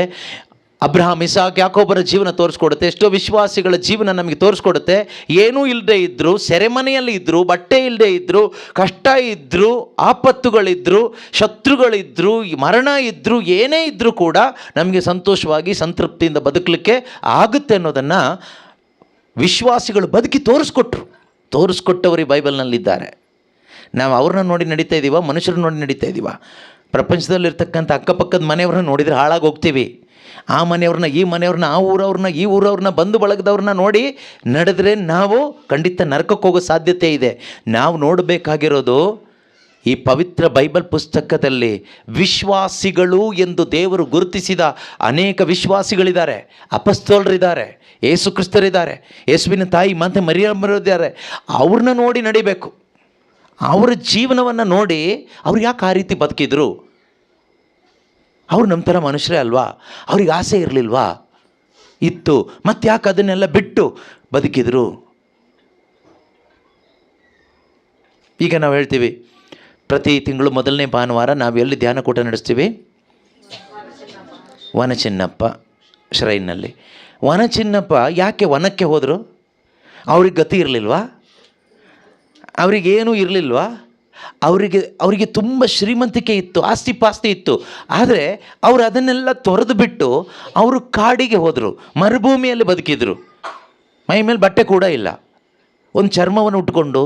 ಅಬ್ರಹಾಂ, ಇಸಾಕ್, ಯಾಕೋಬರ ಜೀವನ ತೋರಿಸ್ಕೊಡುತ್ತೆ, ಎಷ್ಟೋ ವಿಶ್ವಾಸಿಗಳ ಜೀವನ ನಮಗೆ ತೋರಿಸ್ಕೊಡುತ್ತೆ. ಏನೂ ಇಲ್ಲದೆ ಇದ್ದರು, ಸೆರೆಮನೆಯಲ್ಲಿ ಇದ್ದರು, ಬಟ್ಟೆ ಇಲ್ಲದೆ ಇದ್ದರು, ಕಷ್ಟ ಇದ್ದರು, ಆಪತ್ತುಗಳಿದ್ದರು, ಶತ್ರುಗಳಿದ್ದರು, ಮರಣ ಇದ್ದರು, ಏನೇ ಇದ್ದರೂ ಕೂಡ ನಮಗೆ ಸಂತೋಷವಾಗಿ ಸಂತೃಪ್ತಿಯಿಂದ ಬದುಕಲಿಕ್ಕೆ ಆಗುತ್ತೆ ಅನ್ನೋದನ್ನು ವಿಶ್ವಾಸಿಗಳು ಬದುಕಿ ತೋರಿಸ್ಕೊಟ್ಟವರು ಈ ಬೈಬಲ್ನಲ್ಲಿದ್ದಾರೆ. ನಾವು ಅವ್ರನ್ನ ನೋಡಿ ನಡೀತಾ ಇದ್ದೀವ? ಮನುಷ್ಯರನ್ನ ನೋಡಿ ನಡೀತಾ ಇದ್ದೀವ? ಪ್ರಪಂಚದಲ್ಲಿರ್ತಕ್ಕಂಥ ಅಕ್ಕಪಕ್ಕದ ಮನೆಯವ್ರನ್ನ ನೋಡಿದರೆ ಹಾಳಾಗಿ ಹೋಗ್ತೀವಿ. ಆ ಮನೆಯವ್ರನ್ನ, ಈ ಮನೆಯವ್ರನ್ನ, ಆ ಊರವ್ರನ್ನ, ಈ ಊರವ್ರನ್ನ, ಬಂಧು ಬಳಗದವ್ರನ್ನ ನೋಡಿ ನಡೆದ್ರೆ ನಾವು ಖಂಡಿತ ನರಕಕ್ಕೆ ಹೋಗೋ ಸಾಧ್ಯತೆ ಇದೆ. ನಾವು ನೋಡಬೇಕಾಗಿರೋದು ಈ ಪವಿತ್ರ ಬೈಬಲ್ ಪುಸ್ತಕದಲ್ಲಿ ವಿಶ್ವಾಸಿಗಳು ಎಂದು ದೇವರು ಗುರುತಿಸಿದ ಅನೇಕ ವಿಶ್ವಾಸಿಗಳಿದ್ದಾರೆ, ಅಪಸ್ತೋಲರಿದ್ದಾರೆ, ಯೇಸು ಕ್ರಿಸ್ತರಿದ್ದಾರೆ, ಯೇಸುವಿನ ತಾಯಿ ಮತ್ತೆ ಮರಿಯಮ್ಮರಿದ್ದಾರೆ. ಅವ್ರನ್ನ ನೋಡಿ ನಡಿಬೇಕು. ಅವರ ಜೀವನವನ್ನು ನೋಡಿ ಅವ್ರು ಯಾಕೆ ಆ ರೀತಿ ಬದುಕಿದ್ರು? ಅವ್ರು ನಮ್ಮ ಥರ ಮನುಷ್ಯರೇ ಅಲ್ವಾ? ಅವ್ರಿಗೆ ಆಸೆ ಇರಲಿಲ್ವಾ? ಇತ್ತು. ಮತ್ತೆ ಯಾಕೆ ಅದನ್ನೆಲ್ಲ ಬಿಟ್ಟು ಬದುಕಿದ್ರು? ಈಗ ನಾವು ಹೇಳ್ತೀವಿ, ಪ್ರತಿ ತಿಂಗಳು ಮೊದಲನೇ ಭಾನುವಾರ ನಾವು ಎಲ್ಲಿ ಧ್ಯಾನಕೂಟ ನಡೆಸ್ತೀವಿ? ವನಚಿನ್ನಪ್ಪ ಶ್ರೈನ್ನಲ್ಲಿ. ವನಚಿನ್ನಪ್ಪ ಯಾಕೆ ವನಕ್ಕೆ ಹೋದರು? ಅವ್ರಿಗೆ ಗತಿ ಇರಲಿಲ್ವಾ? ಅವರಿಗೇನೂ ಇರಲಿಲ್ವಾ? ಅವರಿಗೆ ತುಂಬ ಶ್ರೀಮಂತಿಕೆ ಇತ್ತು, ಆಸ್ತಿ ಪಾಸ್ತಿ ಇತ್ತು. ಆದರೆ ಅವರು ಅದನ್ನೆಲ್ಲ ತೊರೆದು ಬಿಟ್ಟು ಅವರು ಕಾಡಿಗೆ ಹೋದರು, ಮರುಭೂಮಿಯಲ್ಲಿ ಬದುಕಿದ್ರು. ಮೈ ಮೇಲೆ ಬಟ್ಟೆ ಕೂಡ ಇಲ್ಲ, ಒಂದು ಚರ್ಮವನ್ನು ಉಟ್ಕೊಂಡು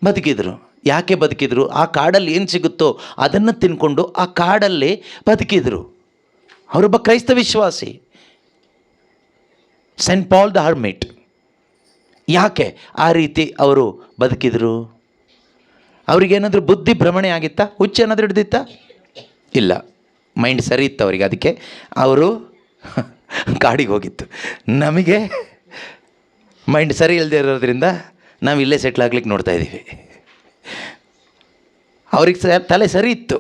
ಬದುಕಿದ್ರು. ಯಾಕೆ ಬದುಕಿದ್ರು? ಆ ಕಾಡಲ್ಲಿ ಏನು ಸಿಗುತ್ತೋ ಅದನ್ನು ತಿನ್ಕೊಂಡು ಆ ಕಾಡಲ್ಲಿ ಬದುಕಿದ್ರು. ಅವರೊಬ್ಬ ಕ್ರೈಸ್ತ ವಿಶ್ವಾಸಿ, ಸೆಂಟ್ ಪಾಲ್ ದ ಹರ್ಮಿಟ್. ಯಾಕೆ ಆ ರೀತಿ ಅವರು ಬದುಕಿದ್ರು? ಅವ್ರಿಗೇನಾದರೂ ಬುದ್ಧಿ ಭ್ರಮಣೆ ಆಗಿತ್ತಾ? ಹುಚ್ಚೇನಾದರೂ ಹಿಡ್ದಿತ್ತಾ? ಇಲ್ಲ, ಮೈಂಡ್ ಸರಿ ಇತ್ತು ಅವರಿಗೆ, ಅದಕ್ಕೆ ಅವರು ಕಾಡಿಗೆ ಹೋಗಿತ್ತು. ನಮಗೆ ಮೈಂಡ್ ಸರಿ ಇಲ್ಲದೆ ಇರೋದ್ರಿಂದ ನಾವು ಇಲ್ಲೇ ಸೆಟ್ಲ್ ಆಗ್ಲಿಕ್ಕೆ ನೋಡ್ತಾ ಇದ್ದೀವಿ. ಅವ್ರಿಗೆ ತಲೆ ಸರಿ ಇತ್ತು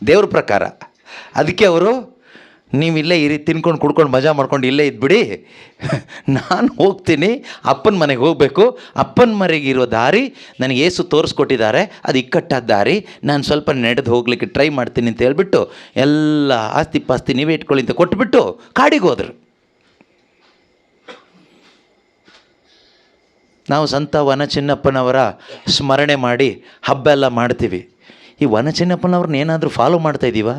ದೇವ್ರ ಪ್ರಕಾರ, ಅದಕ್ಕೆ ಅವರು ನೀವು ಇಲ್ಲೇ ಈ ರೀತಿ ತಿನ್ಕೊಂಡು ಕುಡ್ಕೊಂಡು ಮಜಾ ಮಾಡ್ಕೊಂಡು ಇಲ್ಲೇ ಇದ್ಬಿಡಿ, ನಾನು ಹೋಗ್ತೀನಿ, ಅಪ್ಪನ ಮನೆಗೆ ಹೋಗಬೇಕು, ಅಪ್ಪನ ಮನೆಗೆ ಇರೋ ದಾರಿ ನನಗೆ ಏಸು ತೋರಿಸ್ಕೊಟ್ಟಿದ್ದಾರೆ, ಅದು ಇಕ್ಕಟ್ಟಾದ ದಾರಿ, ನಾನು ಸ್ವಲ್ಪ ನಡೆದು ಹೋಗ್ಲಿಕ್ಕೆ ಟ್ರೈ ಮಾಡ್ತೀನಿ ಅಂತ ಹೇಳ್ಬಿಟ್ಟು ಎಲ್ಲ ಆಸ್ತಿ ಪಾಸ್ತಿ ನೀವೇ ಇಟ್ಕೊಳ್ಳಿ ಅಂತ ಕೊಟ್ಬಿಟ್ಟು ಕಾಡಿಗೆ ಹೋದರು. ನಾವು ಸಂತ ವನಚಿನ್ನಪ್ಪನವರ ಸ್ಮರಣೆ ಮಾಡಿ ಹಬ್ಬ ಎಲ್ಲ ಮಾಡ್ತೀವಿ. ಈ ವನಚಿನ್ನಪ್ಪನವ್ರನ್ನ ಏನಾದರೂ ಫಾಲೋ ಮಾಡ್ತಾಯಿದ್ದೀವ?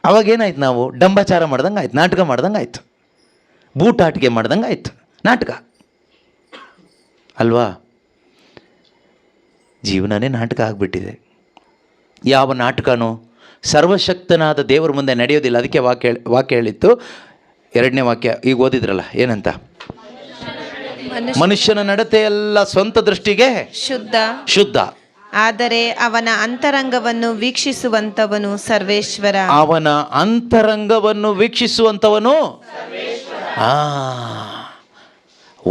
ಅವಾಗೇನಾಯ್ತು? ನಾವು ಡಂಬಾಚಾರ ಮಾಡ್ದಂಗೆ ಆಯ್ತು, ನಾಟಕ ಮಾಡ್ದಂಗೆ ಆಯಿತು, ಬೂಟಾಟಿಕೆ ಮಾಡ್ದಂಗೆ ಆಯಿತು, ನಾಟಕ ಅಲ್ವಾ? ಜೀವನನೇ ನಾಟಕ ಆಗಿಬಿಟ್ಟಿದೆ. ಯಾವ ನಾಟಕನೂ ಸರ್ವಶಕ್ತನಾದ ದೇವರ ಮುಂದೆ ನಡೆಯೋದಿಲ್ಲ. ಅದಕ್ಕೆ ವಾಕ್ಯ ಹೇಳಿತ್ತು, 2ನೇ ವಾಕ್ಯ ಈಗ ಓದಿದ್ರಲ್ಲ, ಏನಂತ? ಮನುಷ್ಯನ ನಡತೆ ಎಲ್ಲ ಸ್ವಂತ ದೃಷ್ಟಿಗೆ ಶುದ್ಧ, ಆದರೆ ಅವನ ಅಂತರಂಗವನ್ನು ವೀಕ್ಷಿಸುವಂತವನು ಸರ್ವೇಶ್ವರ. ಅವನ ಅಂತರಂಗವನ್ನು ವೀಕ್ಷಿಸುವಂತವನು.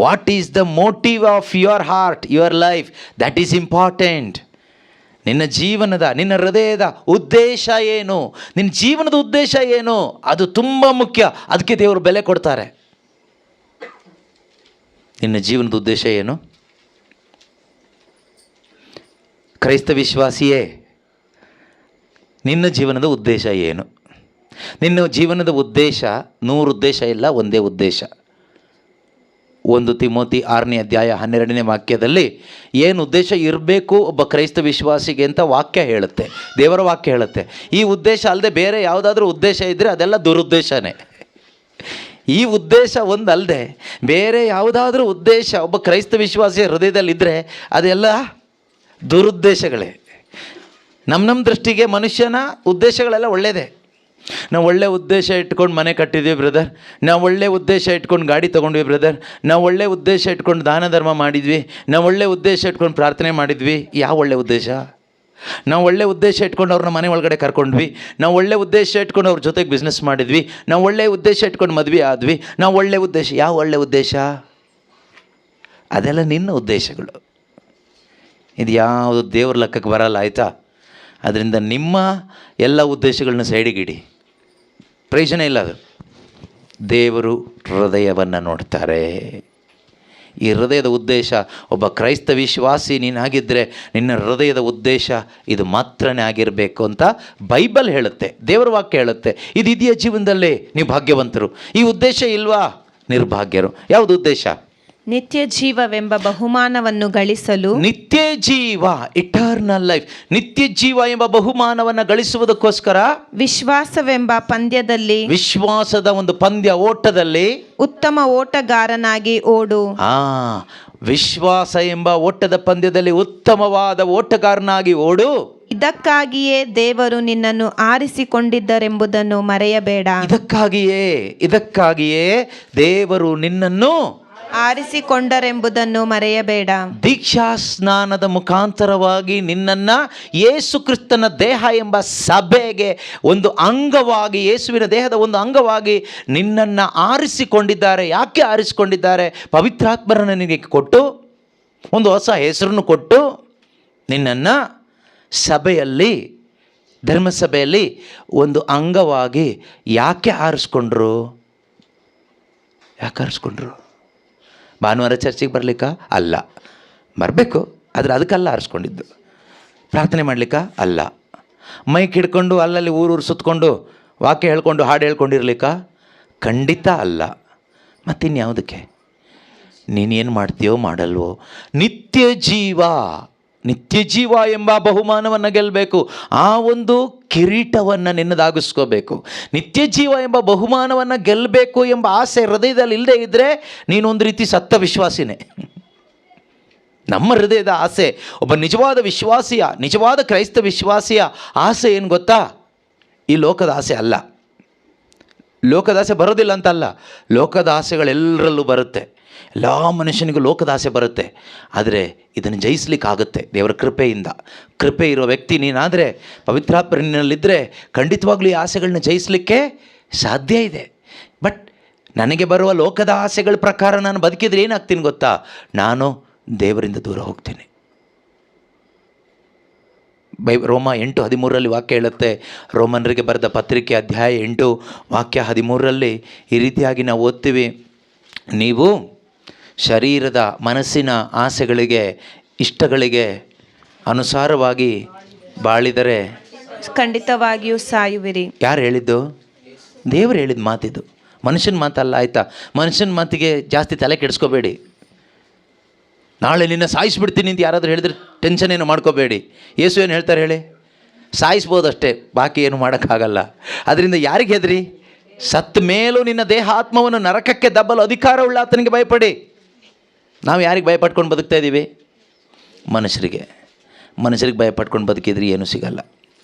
What is the motive of your heart, your life? That is important. ನಿನ್ನ ಜೀವನದ, ನಿನ್ನ ಹೃದಯದ ಉದ್ದೇಶ ಏನು? ನಿನ್ನ ಜೀವನದ ಉದ್ದೇಶ ಏನು? ಅದು ತುಂಬ ಮುಖ್ಯ. ಅದಕ್ಕೆ ದೇವರು ಬೆಲೆ ಕೊಡ್ತಾರೆ. ನಿನ್ನ ಜೀವನದ ಉದ್ದೇಶ ಏನು? ಕ್ರೈಸ್ತ ವಿಶ್ವಾಸಿಯೇ, ನಿನ್ನ ಜೀವನದ ಉದ್ದೇಶ ಏನು? ನಿನ್ನ ಜೀವನದ ಉದ್ದೇಶ 100 ಉದ್ದೇಶ ಇಲ್ಲ, ಒಂದೇ ಉದ್ದೇಶ. 1 ತಿಮೋತಿ 6ನೇ ಅಧ್ಯಾಯ 12ನೇ ವಾಕ್ಯದಲ್ಲಿ ಏನು ಉದ್ದೇಶ ಇರಬೇಕು ಒಬ್ಬ ಕ್ರೈಸ್ತ ವಿಶ್ವಾಸಿಗೆ ಅಂತ ವಾಕ್ಯ ಹೇಳುತ್ತೆ, ದೇವರ ವಾಕ್ಯ ಹೇಳುತ್ತೆ. ಈ ಉದ್ದೇಶ ಅಲ್ಲದೆ ಬೇರೆ ಯಾವುದಾದ್ರೂ ಉದ್ದೇಶ ಇದ್ದರೆ ಅದೆಲ್ಲ ದುರುದ್ದೇಶನೇ. ಈ ಉದ್ದೇಶ ಒಂದಲ್ಲದೆ ಬೇರೆ ಯಾವುದಾದ್ರೂ ಉದ್ದೇಶ ಒಬ್ಬ ಕ್ರೈಸ್ತ ವಿಶ್ವಾಸಿಯ ಹೃದಯದಲ್ಲಿದ್ದರೆ ಅದೆಲ್ಲ ದುರುದ್ದೇಶಗಳೇ. ನಮ್ಮ ದೃಷ್ಟಿಗೆ ಮನುಷ್ಯನ ಉದ್ದೇಶಗಳೆಲ್ಲ ಒಳ್ಳೆಯದೇ. ನಾವು ಒಳ್ಳೆ ಉದ್ದೇಶ ಇಟ್ಕೊಂಡು ಮನೆ ಕಟ್ಟಿದ್ವಿ ಬ್ರದರ್, ನಾವು ಒಳ್ಳೆ ಉದ್ದೇಶ ಇಟ್ಕೊಂಡು ಗಾಡಿ ತೊಗೊಂಡ್ವಿ ಬ್ರದರ್, ನಾವು ಒಳ್ಳೆ ಉದ್ದೇಶ ಇಟ್ಕೊಂಡು ದಾನ ಧರ್ಮ ಮಾಡಿದ್ವಿ, ನಾವು ಒಳ್ಳೆ ಉದ್ದೇಶ ಇಟ್ಕೊಂಡು ಪ್ರಾರ್ಥನೆ ಮಾಡಿದ್ವಿ. ಯಾವ ಒಳ್ಳೆ ಉದ್ದೇಶ? ನಾವು ಒಳ್ಳೆ ಉದ್ದೇಶ ಇಟ್ಕೊಂಡು ಅವ್ರನ್ನ ಮನೆ ಒಳಗಡೆ ಕರ್ಕೊಂಡ್ವಿ, ನಾವು ಒಳ್ಳೆ ಉದ್ದೇಶ ಇಟ್ಕೊಂಡು ಅವ್ರ ಜೊತೆಗೆ ಬಿಸ್ನೆಸ್ ಮಾಡಿದ್ವಿ, ನಾವು ಒಳ್ಳೆ ಉದ್ದೇಶ ಇಟ್ಕೊಂಡು ಮದುವೆ ಆದ್ವಿ. ನಾವು ಒಳ್ಳೆ ಉದ್ದೇಶ, ಯಾವ ಒಳ್ಳೆ ಉದ್ದೇಶ? ಅದೆಲ್ಲ ನಿನ್ನ ಉದ್ದೇಶಗಳು. ಇದು ಯಾವುದು ದೇವ್ರ ಲೆಕ್ಕಕ್ಕೆ ಬರಲ್ಲ, ಆಯಿತಾ? ಅದರಿಂದ ನಿಮ್ಮ ಎಲ್ಲ ಉದ್ದೇಶಗಳನ್ನ ಸೈಡಿಗಿಡಿ, ಪ್ರಯೋಜನ ಇಲ್ಲ. ಅದು ದೇವರು ಹೃದಯವನ್ನು ನೋಡ್ತಾರೆ. ಈ ಹೃದಯದ ಉದ್ದೇಶ, ಒಬ್ಬ ಕ್ರೈಸ್ತ ವಿಶ್ವಾಸಿ ನೀನಾಗಿದ್ದರೆ ನಿನ್ನ ಹೃದಯದ ಉದ್ದೇಶ ಇದು ಮಾತ್ರನೇ ಆಗಿರಬೇಕು ಅಂತ ಬೈಬಲ್ ಹೇಳುತ್ತೆ, ದೇವರ ವಾಕ್ಯ ಹೇಳುತ್ತೆ. ಇದು ಇದೆಯಾ ಜೀವನದಲ್ಲಿ? ನೀವು ಭಾಗ್ಯವಂತರು. ಈ ಉದ್ದೇಶ ಇಲ್ವಾ? ನಿರ್ಭಾಗ್ಯರು. ಯಾವುದು ಉದ್ದೇಶ? ನಿತ್ಯ ಜೀವವೆಂಬ ಬಹುಮಾನವನ್ನು ಗಳಿಸಲು. ನಿತ್ಯ ಜೀವ, ಇಟರ್ನಲ್ ಲೈಫ್, ನಿತ್ಯ ಜೀವ ಎಂಬ ಬಹುಮಾನವನ್ನು ಗಳಿಸುವುದಕ್ಕೋಸ್ಕರ ವಿಶ್ವಾಸವೆಂಬ ಪಂದ್ಯದಲ್ಲಿ, ವಿಶ್ವಾಸದ ಒಂದು ಪಂದ್ಯ ಓಟದಲ್ಲಿ ಉತ್ತಮ ಓಟಗಾರನಾಗಿ ಓಡು. ವಿಶ್ವಾಸ ಎಂಬ ಓಟದ ಪಂದ್ಯದಲ್ಲಿ ಉತ್ತಮವಾದ ಓಟಗಾರನಾಗಿ ಓಡು. ಇದಕ್ಕಾಗಿಯೇ ದೇವರು ನಿನ್ನನ್ನು ಆರಿಸಿಕೊಂಡಿದ್ದರೆಂಬುದನ್ನು ಮರೆಯಬೇಡ. ಇದಕ್ಕಾಗಿಯೇ ದೇವರು ನಿನ್ನನ್ನು ಆರಿಸಿಕೊಂಡರೆಂಬುದನ್ನು ಮರೆಯಬೇಡ. ದೀಕ್ಷಾ ಸ್ನಾನದ ಮುಖಾಂತರವಾಗಿ ನಿನ್ನನ್ನು ಯೇಸು ಕ್ರಿಸ್ತನ ದೇಹ ಎಂಬ ಸಭೆಗೆ ಒಂದು ಅಂಗವಾಗಿ, ಯೇಸುವಿನ ದೇಹದ ಒಂದು ಅಂಗವಾಗಿ ನಿನ್ನನ್ನು ಆರಿಸಿಕೊಂಡಿದ್ದಾರೆ. ಯಾಕೆ ಆರಿಸಿಕೊಂಡಿದ್ದಾರೆ? ಪವಿತ್ರಾತ್ಮರನ್ನು ನಿನಗೆ ಕೊಟ್ಟು, ಒಂದು ಹೊಸ ಹೆಸರನ್ನು ಕೊಟ್ಟು ನಿನ್ನನ್ನು ಸಭೆಯಲ್ಲಿ, ಧರ್ಮಸಭೆಯಲ್ಲಿ ಒಂದು ಅಂಗವಾಗಿ ಯಾಕೆ ಆರಿಸ್ಕೊಂಡ್ರು? ಯಾಕೆ ಆರಿಸ್ಕೊಂಡ್ರು? ಭಾನುವಾರ ಚರ್ಚಿಗೆ ಬರಲಿಕ್ಕ ಅಲ್ಲ, ಬರಬೇಕು, ಆದರೆ ಅದಕ್ಕೆಲ್ಲ ಆರಿಸ್ಕೊಂಡಿದ್ದು. ಪ್ರಾರ್ಥನೆ ಮಾಡಲಿಕ್ಕ ಅಲ್ಲ, ಮೈಕ್ ಹಿಡ್ಕೊಂಡು ಅಲ್ಲಲ್ಲಿ ಊರೂರು ಸುತ್ತಕೊಂಡು ವಾಕ್ಯ ಹೇಳ್ಕೊಂಡು ಹಾಡು ಹೇಳ್ಕೊಂಡಿರ್ಲಿಕ್ಕ ಖಂಡಿತ ಅಲ್ಲ. ಮತ್ತಿನ್ಯಾವುದಕ್ಕೆ? ನೀನೇನು ಮಾಡ್ತೀಯೋ ಮಾಡಲ್ವೋ, ನಿತ್ಯ ಜೀವ ಎಂಬ ಬಹುಮಾನವನ್ನು ಗೆಲ್ಲಬೇಕು. ಆ ಒಂದು ಕಿರೀಟವನ್ನು ನಿನ್ನದಾಗಿಸ್ಕೋಬೇಕು. ನಿತ್ಯ ಜೀವ ಎಂಬ ಬಹುಮಾನವನ್ನು ಗೆಲ್ಲಬೇಕು ಎಂಬ ಆಸೆ ಹೃದಯದಲ್ಲಿ ಇಲ್ಲದೆ ಇದ್ದರೆ ನೀನೊಂದು ರೀತಿ ಸತ್ತ ವಿಶ್ವಾಸಿನೇ. ನಮ್ಮ ಹೃದಯದ ಆಸೆ, ಒಬ್ಬ ನಿಜವಾದ ವಿಶ್ವಾಸಿಯ, ನಿಜವಾದ ಕ್ರೈಸ್ತ ವಿಶ್ವಾಸಿಯ ಆಸೆ ಏನು ಗೊತ್ತಾ? ಈ ಲೋಕದ ಆಸೆ ಅಲ್ಲ. ಲೋಕದ ಆಸೆ ಬರೋದಿಲ್ಲ ಅಂತಲ್ಲ, ಲೋಕದ ಆಸೆಗಳೆಲ್ಲರಲ್ಲೂ ಬರುತ್ತೆ. ಎಲ್ಲ ಮನುಷ್ಯನಿಗೂ ಲೋಕದ ಆಸೆ ಬರುತ್ತೆ. ಆದರೆ ಇದನ್ನು ಜಯಿಸ್ಲಿಕ್ಕಾಗುತ್ತೆ ದೇವರ ಕೃಪೆಯಿಂದ. ಕೃಪೆ ಇರೋ ವ್ಯಕ್ತಿ ನೀನಾದರೆ, ಪವಿತ್ರಾತ್ಮನಲ್ಲಿದ್ದರೆ ಖಂಡಿತವಾಗ್ಲೂ ಈ ಆಸೆಗಳನ್ನ ಜಯಿಸಲಿಕ್ಕೆ ಸಾಧ್ಯ ಇದೆ. ಬಟ್ ನನಗೆ ಬರುವ ಲೋಕದ ಆಸೆಗಳ ಪ್ರಕಾರ ನಾನು ಬದುಕಿದ್ರೆ ಏನಾಗ್ತೀನಿ ಗೊತ್ತಾ? ನಾನು ದೇವರಿಂದ ದೂರ ಹೋಗ್ತೀನಿ. ರೋಮ 8:13 ವಾಕ್ಯ ಹೇಳುತ್ತೆ. ರೋಮನರಿಗೆ ಬರೆದ ಪತ್ರಿಕೆ ಅಧ್ಯಾಯ 8 ವಾಕ್ಯ 13 ಈ ರೀತಿಯಾಗಿ ನಾವು ಓದ್ತೀವಿ, ನೀವು ಶರೀರದ ಮನಸ್ಸಿನ ಆಸೆಗಳಿಗೆ ಇಷ್ಟಗಳಿಗೆ ಅನುಸಾರವಾಗಿ ಬಾಳಿದರೆ ಖಂಡಿತವಾಗಿಯೂ ಸಾಯುವಿರಿ. ಯಾರು ಹೇಳಿದ್ದು? ದೇವರು ಹೇಳಿದ ಮಾತಿದು, ಮನುಷ್ಯನ ಮಾತಲ್ಲ, ಆಯಿತಾ? ಮನುಷ್ಯನ ಮಾತಿಗೆ ಜಾಸ್ತಿ ತಲೆ ಕೆಡಿಸ್ಕೋಬೇಡಿ. ನಾಳೆ ನಿನ್ನ ಸಾಯಿಸ್ಬಿಡ್ತೀನಿ ಅಂತ ಯಾರಾದರೂ ಹೇಳಿದ್ರೆ ಟೆನ್ಷನ್ ಏನು ಮಾಡ್ಕೋಬೇಡಿ. ಯೇಸು ಏನು ಹೇಳ್ತಾರೆ ಹೇಳಿ? ಸಾಯಿಸ್ಬೋದಷ್ಟೇ, ಬಾಕಿ ಏನು ಮಾಡೋಕ್ಕಾಗಲ್ಲ. ಅದರಿಂದ ಯಾರಿಗೆ ಹೆದರಿ? ಸತ್ತ ಮೇಲೂ ನಿನ್ನ ದೇಹ ಆತ್ಮವನ್ನು ನರಕಕ್ಕೆ ದಬ್ಬಲು ಅಧಿಕಾರವುಳ್ಳ ಆತನಿಗೆ ಭಯಪಡಿ. ನಾವು ಯಾರಿಗೆ ಭಯಪಟ್ಕೊಂಡು ಬದುಕ್ತಾ ಇದ್ದೀವಿ? ಮನುಷ್ಯರಿಗೆ ಭಯಪಟ್ಕೊಂಡು ಬದುಕಿದ್ರೆ ಏನೂ ಸಿಗಲ್ಲ,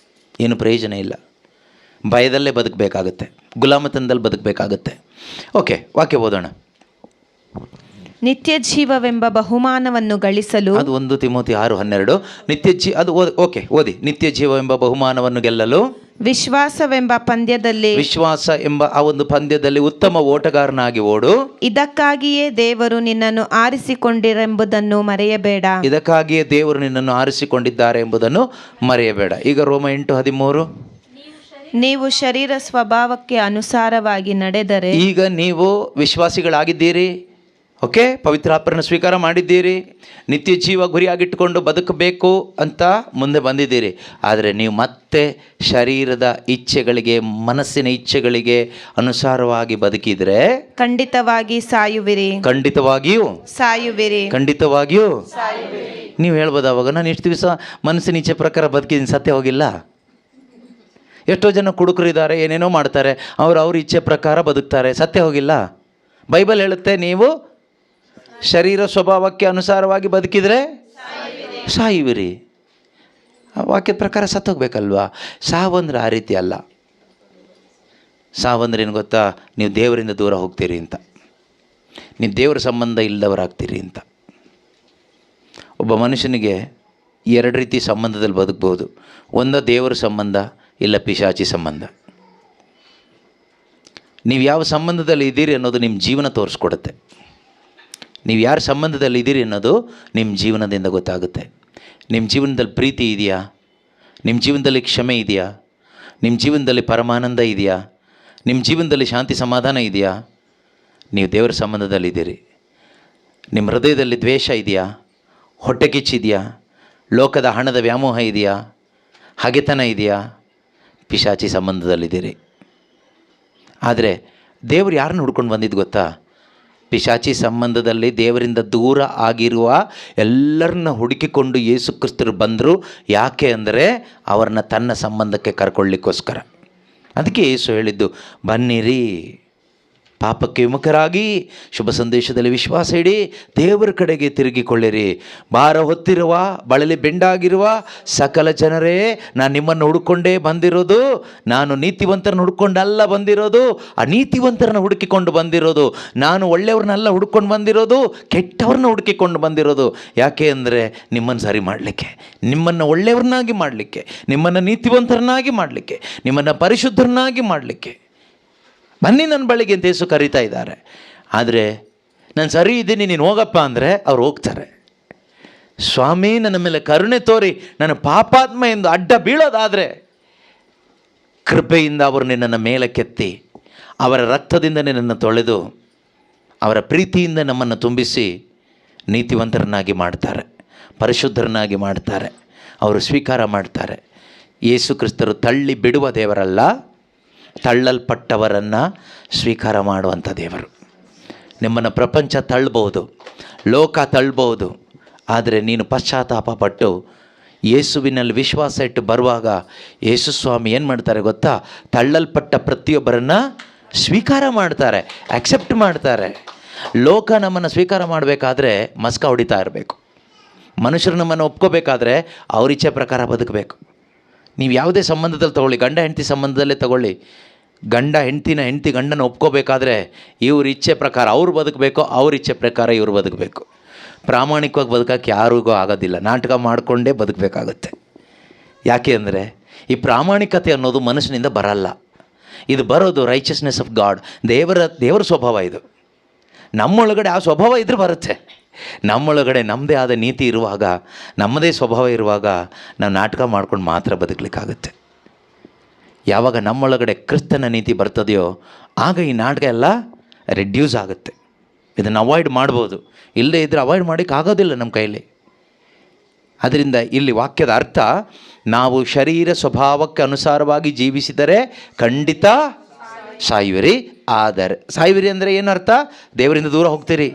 ಏನು ಪ್ರಯೋಜನ ಇಲ್ಲ. ಭಯದಲ್ಲೇ ಬದುಕಬೇಕಾಗುತ್ತೆ, ಗುಲಾಮತನದಲ್ಲಿ ಬದುಕಬೇಕಾಗುತ್ತೆ. ಓಕೆ, ವಾಕ್ಯ ಓದೋಣ. ನಿತ್ಯ ಜೀವವೆಂಬ ಬಹುಮಾನವನ್ನು ಗಳಿಸಲು. ಅದು 1 ತಿಮೋಥಿ 6:12. ಅದು ಓಕೆ, ಓದಿ. ನಿತ್ಯ ಜೀವವೆಂಬ ಬಹುಮಾನವನ್ನು ಗೆಲ್ಲಲು ವಿಶ್ವಾಸವೆಂಬ ಪಂದ್ಯದಲ್ಲಿ, ವಿಶ್ವಾಸ ಎಂಬ ಆ ಒಂದು ಪಂದ್ಯದಲ್ಲಿ ಉತ್ತಮ ಓಟಗಾರನಾಗಿ ಓಡು. ಇದಕ್ಕಾಗಿಯೇ ದೇವರು ನಿನ್ನನ್ನು ಆರಿಸಿಕೊಂಡಿರೆಂಬುದನ್ನು ಮರೆಯಬೇಡ. ಇದಕ್ಕಾಗಿಯೇ ದೇವರು ನಿನ್ನನ್ನು ಆರಿಸಿಕೊಂಡಿದ್ದಾರೆ ಎಂಬುದನ್ನು ಮರೆಯಬೇಡ. ಈಗ ರೋಮ 8:13. ನೀವು ಶರೀರ ಸ್ವಭಾವಕ್ಕೆ ಅನುಸಾರವಾಗಿ ನಡೆದರೆ. ಈಗ ನೀವು ವಿಶ್ವಾಸಿಗಳಾಗಿದ್ದೀರಿ, ಓಕೆ, ಪವಿತ್ರಾತ್ಮರನ್ನು ಸ್ವೀಕಾರ ಮಾಡಿದ್ದೀರಿ, ನಿತ್ಯ ಜೀವ ಗುರಿಯಾಗಿಟ್ಟುಕೊಂಡು ಬದುಕಬೇಕು ಅಂತ ಮುಂದೆ ಬಂದಿದ್ದೀರಿ. ಆದರೆ ನೀವು ಮತ್ತೆ ಶರೀರದ ಇಚ್ಛೆಗಳಿಗೆ, ಮನಸ್ಸಿನ ಇಚ್ಛೆಗಳಿಗೆ ಅನುಸಾರವಾಗಿ ಬದುಕಿದರೆ ಖಂಡಿತವಾಗಿ ಸಾಯುವಿರಿ. ನೀವು ಹೇಳ್ಬೋದು, ಅವಾಗ ನಾನು ಇಷ್ಟು ದಿವಸ ಮನಸ್ಸಿನ ಇಚ್ಛೆ ಪ್ರಕಾರ ಬದುಕಿದ್ದೀನಿ, ಸತ್ಯ ಹೋಗಿಲ್ಲ. ಎಷ್ಟೋ ಜನ ಕುಡುಕರಿದ್ದಾರೆ, ಏನೇನೋ ಮಾಡ್ತಾರೆ, ಅವ್ರ ಇಚ್ಛೆ ಪ್ರಕಾರ ಬದುಕ್ತಾರೆ, ಸತ್ಯ ಹೋಗಿಲ್ಲ. ಬೈಬಲ್ ಹೇಳುತ್ತೆ ನೀವು ಶರೀರ ಸ್ವಭಾವಕ್ಕೆ ಅನುಸಾರವಾಗಿ ಬದುಕಿದರೆ ಸಾಯುವಿರಿ. ಆ ವಾಕ್ಯದ ಪ್ರಕಾರ ಸತ್ತೋಗ್ಬೇಕಲ್ವಾ. ಸಾವಂದ್ರೆ ಆ ರೀತಿ ಅಲ್ಲ. ಸಾವಂದ್ರೆ ಏನು ಗೊತ್ತಾ, ನೀವು ದೇವರಿಂದ ದೂರ ಹೋಗ್ತೀರಿ ಅಂತ, ನೀವು ದೇವರ ಸಂಬಂಧ ಇಲ್ಲದವರಾಗ್ತೀರಿ ಅಂತ. ಒಬ್ಬ ಮನುಷ್ಯನಿಗೆ ಎರಡು ರೀತಿ ಸಂಬಂಧದಲ್ಲಿ ಬದುಕ್ಬೋದು. ಒಂದು ದೇವರ ಸಂಬಂಧ, ಇಲ್ಲ ಪಿಶಾಚಿ ಸಂಬಂಧ. ನೀವು ಯಾವ ಸಂಬಂಧದಲ್ಲಿ ಇದ್ದೀರಿ ಅನ್ನೋದು ನಿಮ್ಮ ಜೀವನ ತೋರಿಸ್ಕೊಡುತ್ತೆ. ನೀವು ಯಾರ ಸಂಬಂಧದಲ್ಲಿ ಇದ್ದೀರಿ ಅನ್ನೋದು ನಿಮ್ಮ ಜೀವನದಿಂದ ಗೊತ್ತಾಗುತ್ತೆ. ನಿಮ್ಮ ಜೀವನದಲ್ಲಿ ಪ್ರೀತಿ ಇದೆಯಾ, ನಿಮ್ಮ ಜೀವನದಲ್ಲಿ ಕ್ಷಮೆ ಇದೆಯಾ, ನಿಮ್ಮ ಜೀವನದಲ್ಲಿ ಪರಮಾನಂದ ಇದೆಯಾ, ನಿಮ್ಮ ಜೀವನದಲ್ಲಿ ಶಾಂತಿ ಸಮಾಧಾನ ಇದೆಯಾ, ನೀವು ದೇವರ ಸಂಬಂಧದಲ್ಲಿದ್ದೀರಿ. ನಿಮ್ಮ ಹೃದಯದಲ್ಲಿ ದ್ವೇಷ ಇದೆಯಾ, ಹೊಟ್ಟೆ ಕಿಚ್ಚಿದೆಯಾ, ಲೋಕದ ಹಣದ ವ್ಯಾಮೋಹ ಇದೆಯಾ, ಹಗೆತನ ಇದೆಯಾ, ಪಿಶಾಚಿ ಸಂಬಂಧದಲ್ಲಿದ್ದೀರಿ. ಆದರೆ ದೇವರು ಯಾರನ್ನು ಹುಡ್ಕೊಂಡು ಬಂದಿದ್ದು ಗೊತ್ತಾ? ಪಿಶಾಚಿ ಸಂಬಂಧದಲ್ಲಿ ದೇವರಿಂದ ದೂರ ಆಗಿರುವ ಎಲ್ಲರನ್ನ ಹುಡುಕಿಕೊಂಡು ಯೇಸು ಕ್ರಿಸ್ತರು ಬಂದರು. ಯಾಕೆ ಅಂದರೆ ಅವರನ್ನ ತನ್ನ ಸಂಬಂಧಕ್ಕೆ ಕರ್ಕೊಳ್ಳಿಕ್ಕೋಸ್ಕರ. ಅದಕ್ಕೆ ಯೇಸು ಹೇಳಿದ್ದು, ಬನ್ನಿರಿ, ಪಾಪಕ್ಕೆ ವಿಮುಖರಾಗಿ ಶುಭ ಸಂದೇಶದಲ್ಲಿ ವಿಶ್ವಾಸ ಇಡಿ, ದೇವರ ಕಡೆಗೆ ತಿರುಗಿಕೊಳ್ಳಿರಿ. ಭಾರ ಹೊತ್ತಿರುವ, ಬಳಲಿ ಬೆಂಡಾಗಿರುವ ಸಕಲ ಜನರೇ, ನಾನು ನಿಮ್ಮನ್ನು ಹುಡುಕೊಂಡೇ ಬಂದಿರೋದು. ನಾನು ನೀತಿವಂತರನ್ನು ಹುಡ್ಕೊಂಡಲ್ಲ ಬಂದಿರೋದು, ಅನೀತಿವಂತರನ್ನು ಹುಡುಕಿಕೊಂಡು ಬಂದಿರೋದು. ನಾನು ಒಳ್ಳೆಯವ್ರನ್ನೆಲ್ಲ ಹುಡ್ಕೊಂಡು ಬಂದಿರೋದು, ಕೆಟ್ಟವ್ರನ್ನ ಹುಡುಕಿಕೊಂಡು ಬಂದಿರೋದು. ಯಾಕೆ ಅಂದರೆ ನಿಮ್ಮನ್ನು ಸರಿ ಮಾಡಲಿಕ್ಕೆ, ನಿಮ್ಮನ್ನು ಒಳ್ಳೆಯವ್ರನ್ನಾಗಿ ಮಾಡಲಿಕ್ಕೆ, ನಿಮ್ಮನ್ನು ನೀತಿವಂತರನ್ನಾಗಿ ಮಾಡಲಿಕ್ಕೆ, ನಿಮ್ಮನ್ನು ಪರಿಶುದ್ಧರನ್ನಾಗಿ ಮಾಡಲಿಕ್ಕೆ. ಬನ್ನಿ ನನ್ನ ಬಳಿಗೆ ಅಂತ ಯೇಸು ಕರೀತಾ ಇದ್ದಾರೆ. ಆದರೆ ನಾನು ಸರಿ ಇದ್ದೀನಿ, ನೀನು ಹೋಗಪ್ಪ ಅಂದರೆ ಅವ್ರು ಹೋಗ್ತಾರೆ. ಸ್ವಾಮಿ ನನ್ನ ಮೇಲೆ ಕರುಣೆ ತೋರಿ, ನನ್ನ ಪಾಪಾತ್ಮ ಎಂದು ಅಡ್ಡ ಬೀಳೋದಾದರೆ ಕೃಪೆಯಿಂದ ಅವರು ನಿನ್ನನ್ನು ಮೇಲಕ್ಕೆತ್ತಿ ಅವರ ರಕ್ತದಿಂದ ನಿನ್ನನ್ನು ತೊಳೆದು ಅವರ ಪ್ರೀತಿಯಿಂದ ನಮ್ಮನ್ನು ತುಂಬಿಸಿ ನೀತಿವಂತರನ್ನಾಗಿ ಮಾಡ್ತಾರೆ, ಪರಿಶುದ್ಧರನ್ನಾಗಿ ಮಾಡ್ತಾರೆ. ಅವರು ಸ್ವೀಕಾರ ಮಾಡ್ತಾರೆ. ಯೇಸು ಕ್ರಿಸ್ತರು ತಳ್ಳಿ ಬಿಡುವ ದೇವರಲ್ಲ, ತಳ್ಳಲ್ಪಟ್ಟವರನ್ನು ಸ್ವೀಕಾರ ಮಾಡುವಂಥ ದೇವರು. ನಿಮ್ಮನ್ನು ಪ್ರಪಂಚ ತಳ್ಬೋದು, ಲೋಕ ತಳ್ಬೋದು, ಆದರೆ ನೀನು ಪಶ್ಚಾತ್ತಾಪ ಪಟ್ಟು ಯೇಸುವಿನಲ್ಲಿ ವಿಶ್ವಾಸ ಇಟ್ಟು ಬರುವಾಗ ಯೇಸು ಸ್ವಾಮಿ ಏನು ಮಾಡ್ತಾರೆ ಗೊತ್ತಾ? ತಳ್ಳಲ್ಪಟ್ಟ ಪ್ರತಿಯೊಬ್ಬರನ್ನು ಸ್ವೀಕಾರ ಮಾಡ್ತಾರೆ, ಆಕ್ಸೆಪ್ಟ್ ಮಾಡ್ತಾರೆ. ಲೋಕ ನಮ್ಮನ್ನು ಸ್ವೀಕಾರ ಮಾಡಬೇಕಾದ್ರೆ ಮಸ್ಕ ಹೊಡಿತಾ ಇರಬೇಕು. ಮನುಷ್ಯರು ನಮ್ಮನ್ನು ಒಪ್ಕೋಬೇಕಾದ್ರೆ ಅವ್ರ ಇಚ್ಛೆ ಪ್ರಕಾರ ಬದುಕಬೇಕು. ನೀವು ಯಾವುದೇ ಸಂಬಂಧದಲ್ಲಿ ತಗೊಳ್ಳಿ, ಗಂಡ ಹೆಂಡತಿ ಸಂಬಂಧದಲ್ಲೇ ತಗೊಳ್ಳಿ, ಗಂಡ ಹೆಂಡತಿ ಗಂಡನ ಒಪ್ಕೋಬೇಕಾದ್ರೆ ಇವ್ರ ಇಚ್ಛೆ ಪ್ರಕಾರ ಅವ್ರು ಬದುಕಬೇಕು, ಅವ್ರ ಇಚ್ಛೆ ಪ್ರಕಾರ ಇವ್ರು ಬದುಕಬೇಕು. ಪ್ರಾಮಾಣಿಕವಾಗಿ ಬದುಕೋಕ್ಕೆ ಯಾರಿಗೂ ಆಗೋದಿಲ್ಲ, ನಾಟಕ ಮಾಡಿಕೊಂಡೇ ಬದುಕಬೇಕಾಗತ್ತೆ. ಯಾಕೆ ಅಂದರೆ ಈ ಪ್ರಾಮಾಣಿಕತೆ ಅನ್ನೋದು ಮನುಷ್ಯನಿಂದ ಬರಲ್ಲ. ಇದು ಬರೋದು ರೈಚಸ್ನೆಸ್ ಆಫ್ ಗಾಡ್, ದೇವರ ಸ್ವಭಾವ. ಇದು ನಮ್ಮೊಳಗಡೆ ಆ ಸ್ವಭಾವ ಇದ್ರೆ ಬರುತ್ತೆ. ನಮ್ಮೊಳಗಡೆ ನಮ್ಮದೇ ಆದ ನೀತಿ ಇರುವಾಗ, ನಮ್ಮದೇ ಸ್ವಭಾವ ಇರುವಾಗ ನಾವು ನಾಟಕ ಮಾಡ್ಕೊಂಡು ಮಾತ್ರ ಬದುಕಲಿಕ್ಕಾಗುತ್ತೆ. ಯಾವಾಗ ನಮ್ಮೊಳಗಡೆ ಕ್ರಿಸ್ತನ ನೀತಿ ಬರ್ತದೆಯೋ ಆಗ ಈ ನಾಟಕ ಎಲ್ಲ ರೆಡ್ಯೂಸ್ ಆಗುತ್ತೆ. ಇದನ್ನು ಅವಾಯ್ಡ್ ಮಾಡ್ಬೋದು, ಇಲ್ಲದೇ ಇದ್ದರೆ ಅವಾಯ್ಡ್ ಮಾಡೋಕ್ಕೆ ಆಗೋದಿಲ್ಲ ನಮ್ಮ ಕೈಲಿ. ಅದರಿಂದ ಇಲ್ಲಿ ವಾಕ್ಯದ ಅರ್ಥ, ನಾವು ಶರೀರ ಸ್ವಭಾವಕ್ಕೆ ಅನುಸಾರವಾಗಿ ಜೀವಿಸಿದರೆ ಖಂಡಿತ ಸಾಯುವಿರಿ. ಆದರೆ ಸಾಯುವಿರಿ ಅಂದರೆ ಏನರ್ಥ? ದೇವರಿಂದ ದೂರ ಹೋಗ್ತೀರಿ,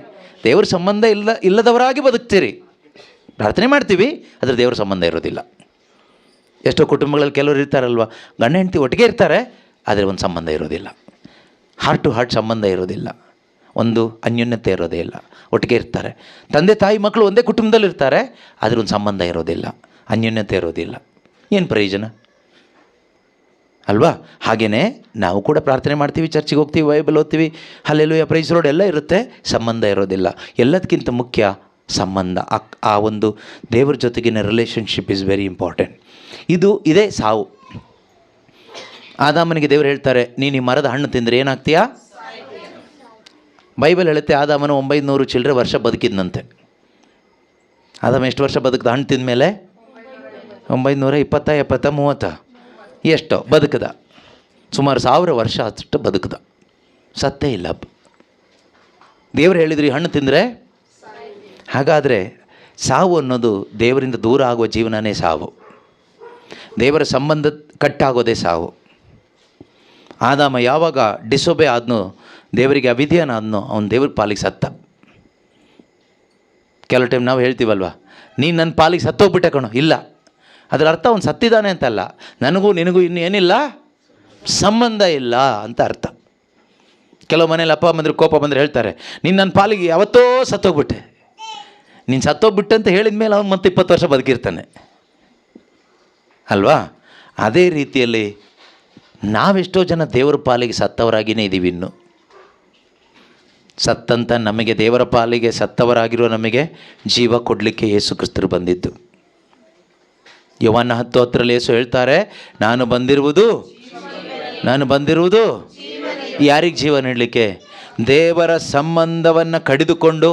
ದೇವ್ರ ಸಂಬಂಧ ಇಲ್ಲದವರಾಗಿ ಬದುಕ್ತೀರಿ. ಪ್ರಾರ್ಥನೆ ಮಾಡ್ತೀವಿ, ಆದರೆ ದೇವ್ರ ಸಂಬಂಧ ಇರೋದಿಲ್ಲ. ಎಷ್ಟೋ ಕುಟುಂಬಗಳಲ್ಲಿ ಕೆಲವರು ಇರ್ತಾರಲ್ವ, ಗಂಡ ಹೆಂಡತಿ ಒಟ್ಟಿಗೆ ಇರ್ತಾರೆ, ಆದರೆ ಒಂದು ಸಂಬಂಧ ಇರೋದಿಲ್ಲ, ಹಾರ್ಟ್ ಟು ಹಾರ್ಟ್ ಸಂಬಂಧ ಇರೋದಿಲ್ಲ, ಒಂದು ಅನ್ಯೋನ್ಯತೆ ಇರೋದೇ ಇಲ್ಲ. ಒಟ್ಟಿಗೆ ಇರ್ತಾರೆ, ತಂದೆ ತಾಯಿ ಮಕ್ಕಳು ಒಂದೇ ಕುಟುಂಬದಲ್ಲಿ ಇರ್ತಾರೆ, ಆದರೆ ಒಂದು ಸಂಬಂಧ ಇರೋದಿಲ್ಲ, ಅನ್ಯೋನ್ಯತೆ ಇರೋದಿಲ್ಲ. ಏನು ಪ್ರಯೋಜನ ಅಲ್ವಾ? ಹಾಗೆಯೇ ನಾವು ಕೂಡ ಪ್ರಾರ್ಥನೆ ಮಾಡ್ತೀವಿ, ಚರ್ಚಿಗೆ ಹೋಗ್ತೀವಿ, ಬೈಬಲ್ ಓದ್ತೀವಿ, ಹಲ್ಲೆಲೂಯಾ, ಪ್ರೈಸ್ ಲಾರ್ಡ್ ಎಲ್ಲ ಇರುತ್ತೆ, ಸಂಬಂಧ ಇರೋದಿಲ್ಲ. ಎಲ್ಲದಕ್ಕಿಂತ ಮುಖ್ಯ ಸಂಬಂಧ. ಆ ಒಂದು ದೇವರ ಜೊತೆಗಿನ ರಿಲೇಷನ್ಶಿಪ್ ಈಸ್ ವೆರಿ ಇಂಪಾರ್ಟೆಂಟ್. ಇದೇ ಸಾವು. ಆದಾಮನಿಗೆ ದೇವರು ಹೇಳ್ತಾರೆ, ನೀನು ಈ ಮರದ ಹಣ್ಣು ತಿಂದರೆ ಏನಾಗ್ತೀಯಾ? ಬೈಬಲ್ ಹೇಳುತ್ತೆ ಆದಾಮನು 900 ಚಿಲ್ಲರೆ ವರ್ಷ ಬದುಕಿದ್ನಂತೆ. ಆದಾಮ ಎಷ್ಟು ವರ್ಷ ಬದುಕಿದ? ಹಣ್ಣು ತಿಂದ ಮೇಲೆ 920, 70, 30 ಎಷ್ಟೋ ಬದುಕದ. ಸುಮಾರು 1000 ವರ್ಷ ಅಷ್ಟು ಬದುಕದ, ಸತ್ತೇ ಇಲ್ಲ. ದೇವರು ಹೇಳಿದ್ರು ಈ ಹಣ್ಣು ತಿಂದರೆ. ಹಾಗಾದರೆ ಸಾವು ಅನ್ನೋದು ದೇವರಿಂದ ದೂರ ಆಗುವ ಜೀವನನೇ ಸಾವು. ದೇವರ ಸಂಬಂಧ ಕಟ್ಟಾಗೋದೇ ಸಾವು. ಆದಾಮ ಯಾವಾಗ ಡಿಸೊಬೆ ಆದ್ನೋ, ದೇವರಿಗೆ ಅವಿಧೇಯನಾದ್ನೋ, ಅವನು ದೇವ್ರ ಪಾಲಿಗೆ ಸತ್ತ. ಕೆಲವು ಟೈಮ್ ನಾವು ಹೇಳ್ತೀವಲ್ವ, ನೀನು ನನ್ನ ಪಾಲಿಗೆ ಸತ್ತೋಗ್ಬಿಟ್ಟೆ ಕಣೋ. ಇಲ್ಲ, ಅದರ ಅರ್ಥ ಅವನು ಸತ್ತಿದ್ದಾನೆ ಅಂತಲ್ಲ. ನನಗೂ ನಿನಗೂ ಇನ್ನೇನಿಲ್ಲ, ಸಂಬಂಧ ಇಲ್ಲ ಅಂತ ಅರ್ಥ. ಕೆಲವು ಮನೇಲಿ ಅಪ್ಪ ಬಂದರೆ ಕೋಪ ಬಂದರೆ ಹೇಳ್ತಾರೆ, ನೀನು ನನ್ನ ಪಾಲಿಗೆ ಯಾವತ್ತೋ ಸತ್ತೋಗ್ಬಿಟ್ಟೆ, ನೀನು ಸತ್ತೋಗ್ಬಿಟ್ಟೆ ಅಂತ ಹೇಳಿದ ಮೇಲೆ ಅವ್ನು ಮತ್ತೆ 20 ವರ್ಷ ಬದುಕಿರ್ತಾನೆ ಅಲ್ವಾ? ಅದೇ ರೀತಿಯಲ್ಲಿ ನಾವೆಷ್ಟೋ ಜನ ದೇವರ ಪಾಲಿಗೆ ಸತ್ತವರಾಗಿಯೇ ಇದ್ದೀವಿ. ಇನ್ನು ಸತ್ತಂತ ನಮಗೆ, ದೇವರ ಪಾಲಿಗೆ ಸತ್ತವರಾಗಿರೋ ನಮಗೆ ಜೀವ ಕೊಡಲಿಕ್ಕೆ ಯೇಸು ಕ್ರಿಸ್ತರು ಬಂದಿದ್ದು. ಯೋಹಾನ 10:10 ಯೇಸು ಹೇಳ್ತಾರೆ, ನಾನು ಬಂದಿರುವುದು ಯಾರಿಗೆ ಜೀವ ನೀಡಲಿಕ್ಕೆ? ದೇವರ ಸಂಬಂಧವನ್ನು ಕಡಿದುಕೊಂಡು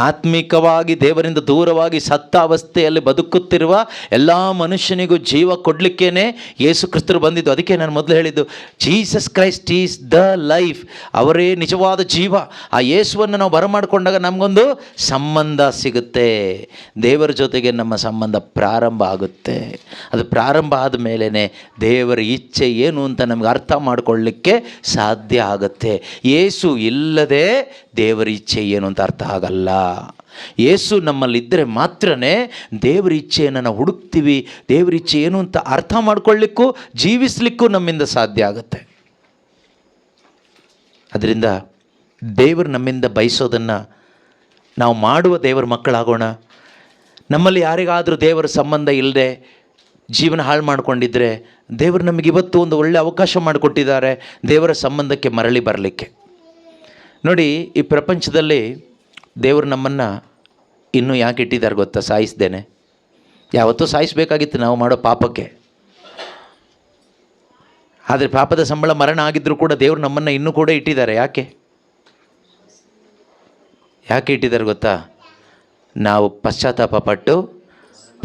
ಆತ್ಮಿಕವಾಗಿ ದೇವರಿಂದ ದೂರವಾಗಿ ಸತ್ತ ಅವಸ್ಥೆಯಲ್ಲಿ ಬದುಕುತ್ತಿರುವ ಎಲ್ಲ ಮನುಷ್ಯನಿಗೂ ಜೀವ ಕೊಡಲಿಕ್ಕೇ ಯೇಸು ಕ್ರಿಸ್ತರು ಬಂದಿದ್ದು. ಅದಕ್ಕೆ ನಾನು ಮೊದಲು ಹೇಳಿದ್ದು, Jesus Christ is the life. ಅವರೇ ನಿಜವಾದ ಜೀವ. ಆ ಯೇಸುವನ್ನು ನಾವು ಬರಮಾಡಿಕೊಂಡಾಗ ನಮಗೊಂದು ಸಂಬಂಧ ಸಿಗುತ್ತೆ, ದೇವರ ಜೊತೆಗೆ ನಮ್ಮ ಸಂಬಂಧ ಪ್ರಾರಂಭ ಆಗುತ್ತೆ. ಅದು ಪ್ರಾರಂಭ ಆದ ಮೇಲೇ ದೇವರ ಇಚ್ಛೆ ಏನು ಅಂತ ನಮಗೆ ಅರ್ಥ ಮಾಡಿಕೊಳ್ಳಲಿಕ್ಕೆ ಸಾಧ್ಯ ಆಗುತ್ತೆ. ಯೇಸು ಇಲ್ಲದೆ ದೇವರ ಇಚ್ಛೆ ಏನು ಅಂತ ಅರ್ಥ ಆಗಲ್ಲ. ಯೇಸು ನಮ್ಮಲ್ಲಿದ್ದರೆ ಮಾತ್ರ ದೇವರ ಇಚ್ಛೆಯನ್ನು ನಾವು ಹುಡುಕ್ತೀವಿ, ದೇವರ ಇಚ್ಛೆ ಏನು ಅಂತ ಅರ್ಥ ಮಾಡ್ಕೊಳ್ಳಿಕ್ಕೂ ಜೀವಿಸಲಿಕ್ಕೂ ನಮ್ಮಿಂದ ಸಾಧ್ಯ ಆಗುತ್ತೆ. ಅದರಿಂದ ದೇವರು ನಮ್ಮಿಂದ ಬಯಸೋದನ್ನು ನಾವು ಮಾಡುವ ದೇವರ ಮಕ್ಕಳಾಗೋಣ. ನಮ್ಮಲ್ಲಿ ಯಾರಿಗಾದರೂ ದೇವರ ಸಂಬಂಧ ಇಲ್ಲದೆ ಜೀವನ ಹಾಳು ಮಾಡಿಕೊಂಡಿದ್ದರೆ ದೇವರು ನಮಗೆ ಇವತ್ತು ಒಂದು ಒಳ್ಳೆಯ ಅವಕಾಶ ಮಾಡಿಕೊಟ್ಟಿದ್ದಾರೆ ದೇವರ ಸಂಬಂಧಕ್ಕೆ ಮರಳಿ ಬರಲಿಕ್ಕೆ. ನೋಡಿ, ಈ ಪ್ರಪಂಚದಲ್ಲಿ ದೇವರು ನಮ್ಮನ್ನು ಇನ್ನೂ ಯಾಕೆ ಇಟ್ಟಿದ್ದಾರೆ ಗೊತ್ತಾ? ಸಾಯಿಸ್ದೇನೆ. ಯಾವತ್ತೂ ಸಾಯಿಸಬೇಕಾಗಿತ್ತು ನಾವು ಮಾಡೋ ಪಾಪಕ್ಕೆ. ಆದರೆ ಪಾಪದ ಸಂಬಳ ಮರಣ ಆಗಿದ್ದರೂ ಕೂಡ ದೇವರು ನಮ್ಮನ್ನು ಇನ್ನೂ ಕೂಡ ಇಟ್ಟಿದ್ದಾರೆ. ಯಾಕೆ ಇಟ್ಟಿದ್ದಾರೆ ಗೊತ್ತಾ? ನಾವು ಪಶ್ಚಾತ್ತಾಪ ಪಟ್ಟು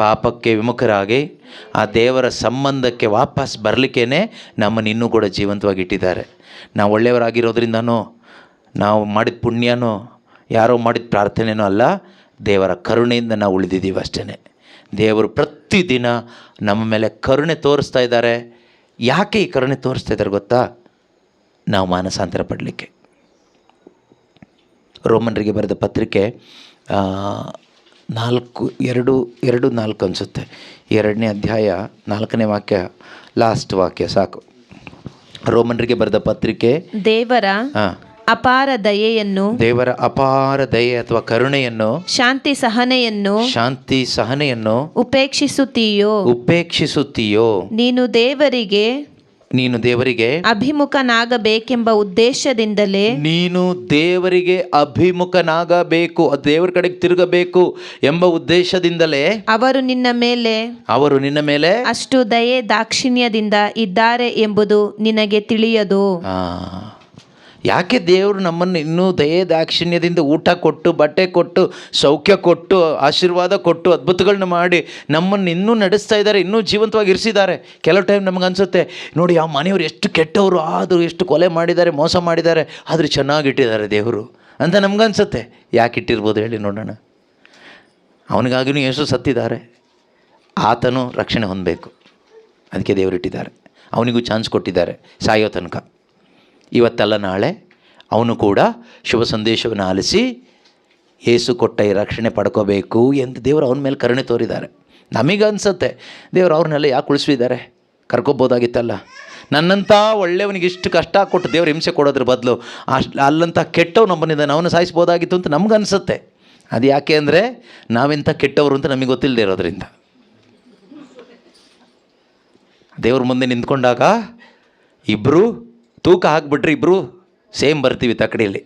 ಪಾಪಕ್ಕೆ ವಿಮುಖರಾಗಿ ಆ ದೇವರ ಸಂಬಂಧಕ್ಕೆ ವಾಪಸ್ ಬರಲಿಕ್ಕೇ ನಮ್ಮನ್ನು ಇನ್ನೂ ಕೂಡ ಜೀವಂತವಾಗಿ ಇಟ್ಟಿದ್ದಾರೆ. ನಾವು ಒಳ್ಳೆಯವರಾಗಿರೋದ್ರಿಂದನೋ, ನಾವು ಮಾಡಿದ ಪುಣ್ಯನೋ, ಯಾರೋ ಮಾಡಿದ ಪ್ರಾರ್ಥನೆಯೂ ಅಲ್ಲ, ದೇವರ ಕರುಣೆಯಿಂದ ನಾವು ಉಳಿದಿದ್ದೀವಿ ಅಷ್ಟೇ. ದೇವರು ಪ್ರತಿದಿನ ನಮ್ಮ ಮೇಲೆ ಕರುಣೆ ತೋರಿಸ್ತಾ ಇದ್ದಾರೆ. ಯಾಕೆ ಈ ಕರುಣೆ ತೋರಿಸ್ತಾ ಇದ್ದಾರೆ ಗೊತ್ತಾ? ನಾವು ಮಾನಸಾಂತರ ಪಡಲಿಕ್ಕೆ. ರೋಮನರಿಗೆ ಬರೆದ ಪತ್ರಿಕೆ 4:2-4 ಅನಿಸುತ್ತೆ, 2ನೇ ಅಧ್ಯಾಯ 4ನೇ ವಾಕ್ಯ, ಲಾಸ್ಟ್ ವಾಕ್ಯ ಸಾಕು. ರೋಮನರಿಗೆ ಬರೆದ ಪತ್ರಿಕೆ, ದೇವರ ಅಪಾರ ದಯೆ ಅಥವಾ ಕರುಣೆಯನ್ನು, ಶಾಂತಿ ಸಹನೆಯನ್ನು ಉಪೇಕ್ಷಿಸುತ್ತೀಯೋ. ನೀನು ದೇವರಿಗೆ ಅಭಿಮುಖನಾಗಬೇಕೆಂಬ ಉದ್ದೇಶದಿಂದಲೇ, ನೀನು ದೇವರಿಗೆ ಅಭಿಮುಖನಾಗಬೇಕು, ದೇವರ ಕಡೆಗೆ ತಿರುಗಬೇಕು ಎಂಬ ಉದ್ದೇಶದಿಂದಲೇ ಅವರು ನಿನ್ನ ಮೇಲೆ ಅಷ್ಟು ದಯೆ ದಾಕ್ಷಿಣ್ಯದಿಂದ ಇದ್ದಾರೆ ಎಂಬುದು ನಿನಗೆ ತಿಳಿಯದು. ಯಾಕೆ ದೇವರು ನಮ್ಮನ್ನು ಇನ್ನೂ ದಯೆ ದಾಕ್ಷಿಣ್ಯದಿಂದ ಊಟ ಕೊಟ್ಟು, ಬಟ್ಟೆ ಕೊಟ್ಟು, ಸೌಖ್ಯ ಕೊಟ್ಟು, ಆಶೀರ್ವಾದ ಕೊಟ್ಟು, ಅದ್ಭುತಗಳನ್ನ ಮಾಡಿ ನಮ್ಮನ್ನು ಇನ್ನೂ ನಡೆಸ್ತಾ ಇದ್ದಾರೆ, ಇನ್ನೂ ಜೀವಂತವಾಗಿ ಇರಿಸಿದ್ದಾರೆ. ಕೆಲವು ಟೈಮ್ ನಮ್ಗೆ ಅನಿಸುತ್ತೆ, ನೋಡಿ ಆ ಮನೆಯವರು ಎಷ್ಟು ಕೆಟ್ಟವರು ಆದರೂ, ಎಷ್ಟು ಕೊಲೆ ಮಾಡಿದ್ದಾರೆ, ಮೋಸ ಮಾಡಿದ್ದಾರೆ, ಆದರೂ ಚೆನ್ನಾಗಿಟ್ಟಿದ್ದಾರೆ ದೇವರು ಅಂತ ನಮ್ಗನ್ಸುತ್ತೆ. ಯಾಕೆ ಇಟ್ಟಿರ್ಬೋದು ಹೇಳಿ ನೋಡೋಣ? ಅವನಿಗಾಗಿಯೂ ಯೇಸು ಸತ್ತಿದ್ದಾರೆ, ಆತನು ರಕ್ಷಣೆ ಹೊಂದಬೇಕು, ಅದಕ್ಕೆ ದೇವರು ಇಟ್ಟಿದ್ದಾರೆ. ಅವನಿಗೂ ಚಾನ್ಸ್ ಕೊಟ್ಟಿದ್ದಾರೆ ಸಾಯೋ ತನಕ. ಇವತ್ತಲ್ಲ ನಾಳೆ ಅವನು ಕೂಡ ಶುಭ ಸಂದೇಶವನ್ನು ಆಲಿಸಿ ಯೇಸು ಕೊಟ್ಟ ಈ ರಕ್ಷಣೆ ಪಡ್ಕೋಬೇಕು ಎಂದು ದೇವರು ಅವನ ಮೇಲೆ ಕರುಣೆ ತೋರಿದ್ದಾರೆ. ನಮಗನ್ಸುತ್ತೆ, ದೇವರು ಅವ್ರನ್ನೆಲ್ಲ ಯಾಕೆ ಉಳಿಸಿದ್ದಾರೆ, ಕರ್ಕೊಬೋದಾಗಿತ್ತಲ್ಲ. ನನ್ನಂಥ ಒಳ್ಳೆಯವನಿಗೆ ಇಷ್ಟು ಕಷ್ಟ ಕೊಟ್ಟು ದೇವ್ರು ಹಿಂಸೆ ಕೊಡೋದ್ರ ಬದಲು ಅಲ್ಲಂಥ ಕೆಟ್ಟವು ನಮ್ಮನಿದ್ದಾನೆ, ಅವನು ಸಾಯಿಸ್ಬೋದಾಗಿತ್ತು ಅಂತ ನಮ್ಗನ್ಸುತ್ತೆ. ಅದು ಯಾಕೆ ಅಂದರೆ ನಾವೆಂಥ ಕೆಟ್ಟವರು ಅಂತ ನಮಗೆ ಗೊತ್ತಿಲ್ಲದೆ ಇರೋದ್ರಿಂದ. ದೇವ್ರ ಮುಂದೆ ನಿಂತ್ಕೊಂಡಾಗ ಇಬ್ಬರು ತೂಕ ಹಾಕ್ಬಿಟ್ರೆ ಇಬ್ಬರು ಸೇಮ್ ಬರ್ತೀವಿ ತಕ್ಕಡಿಯಲ್ಲಿ.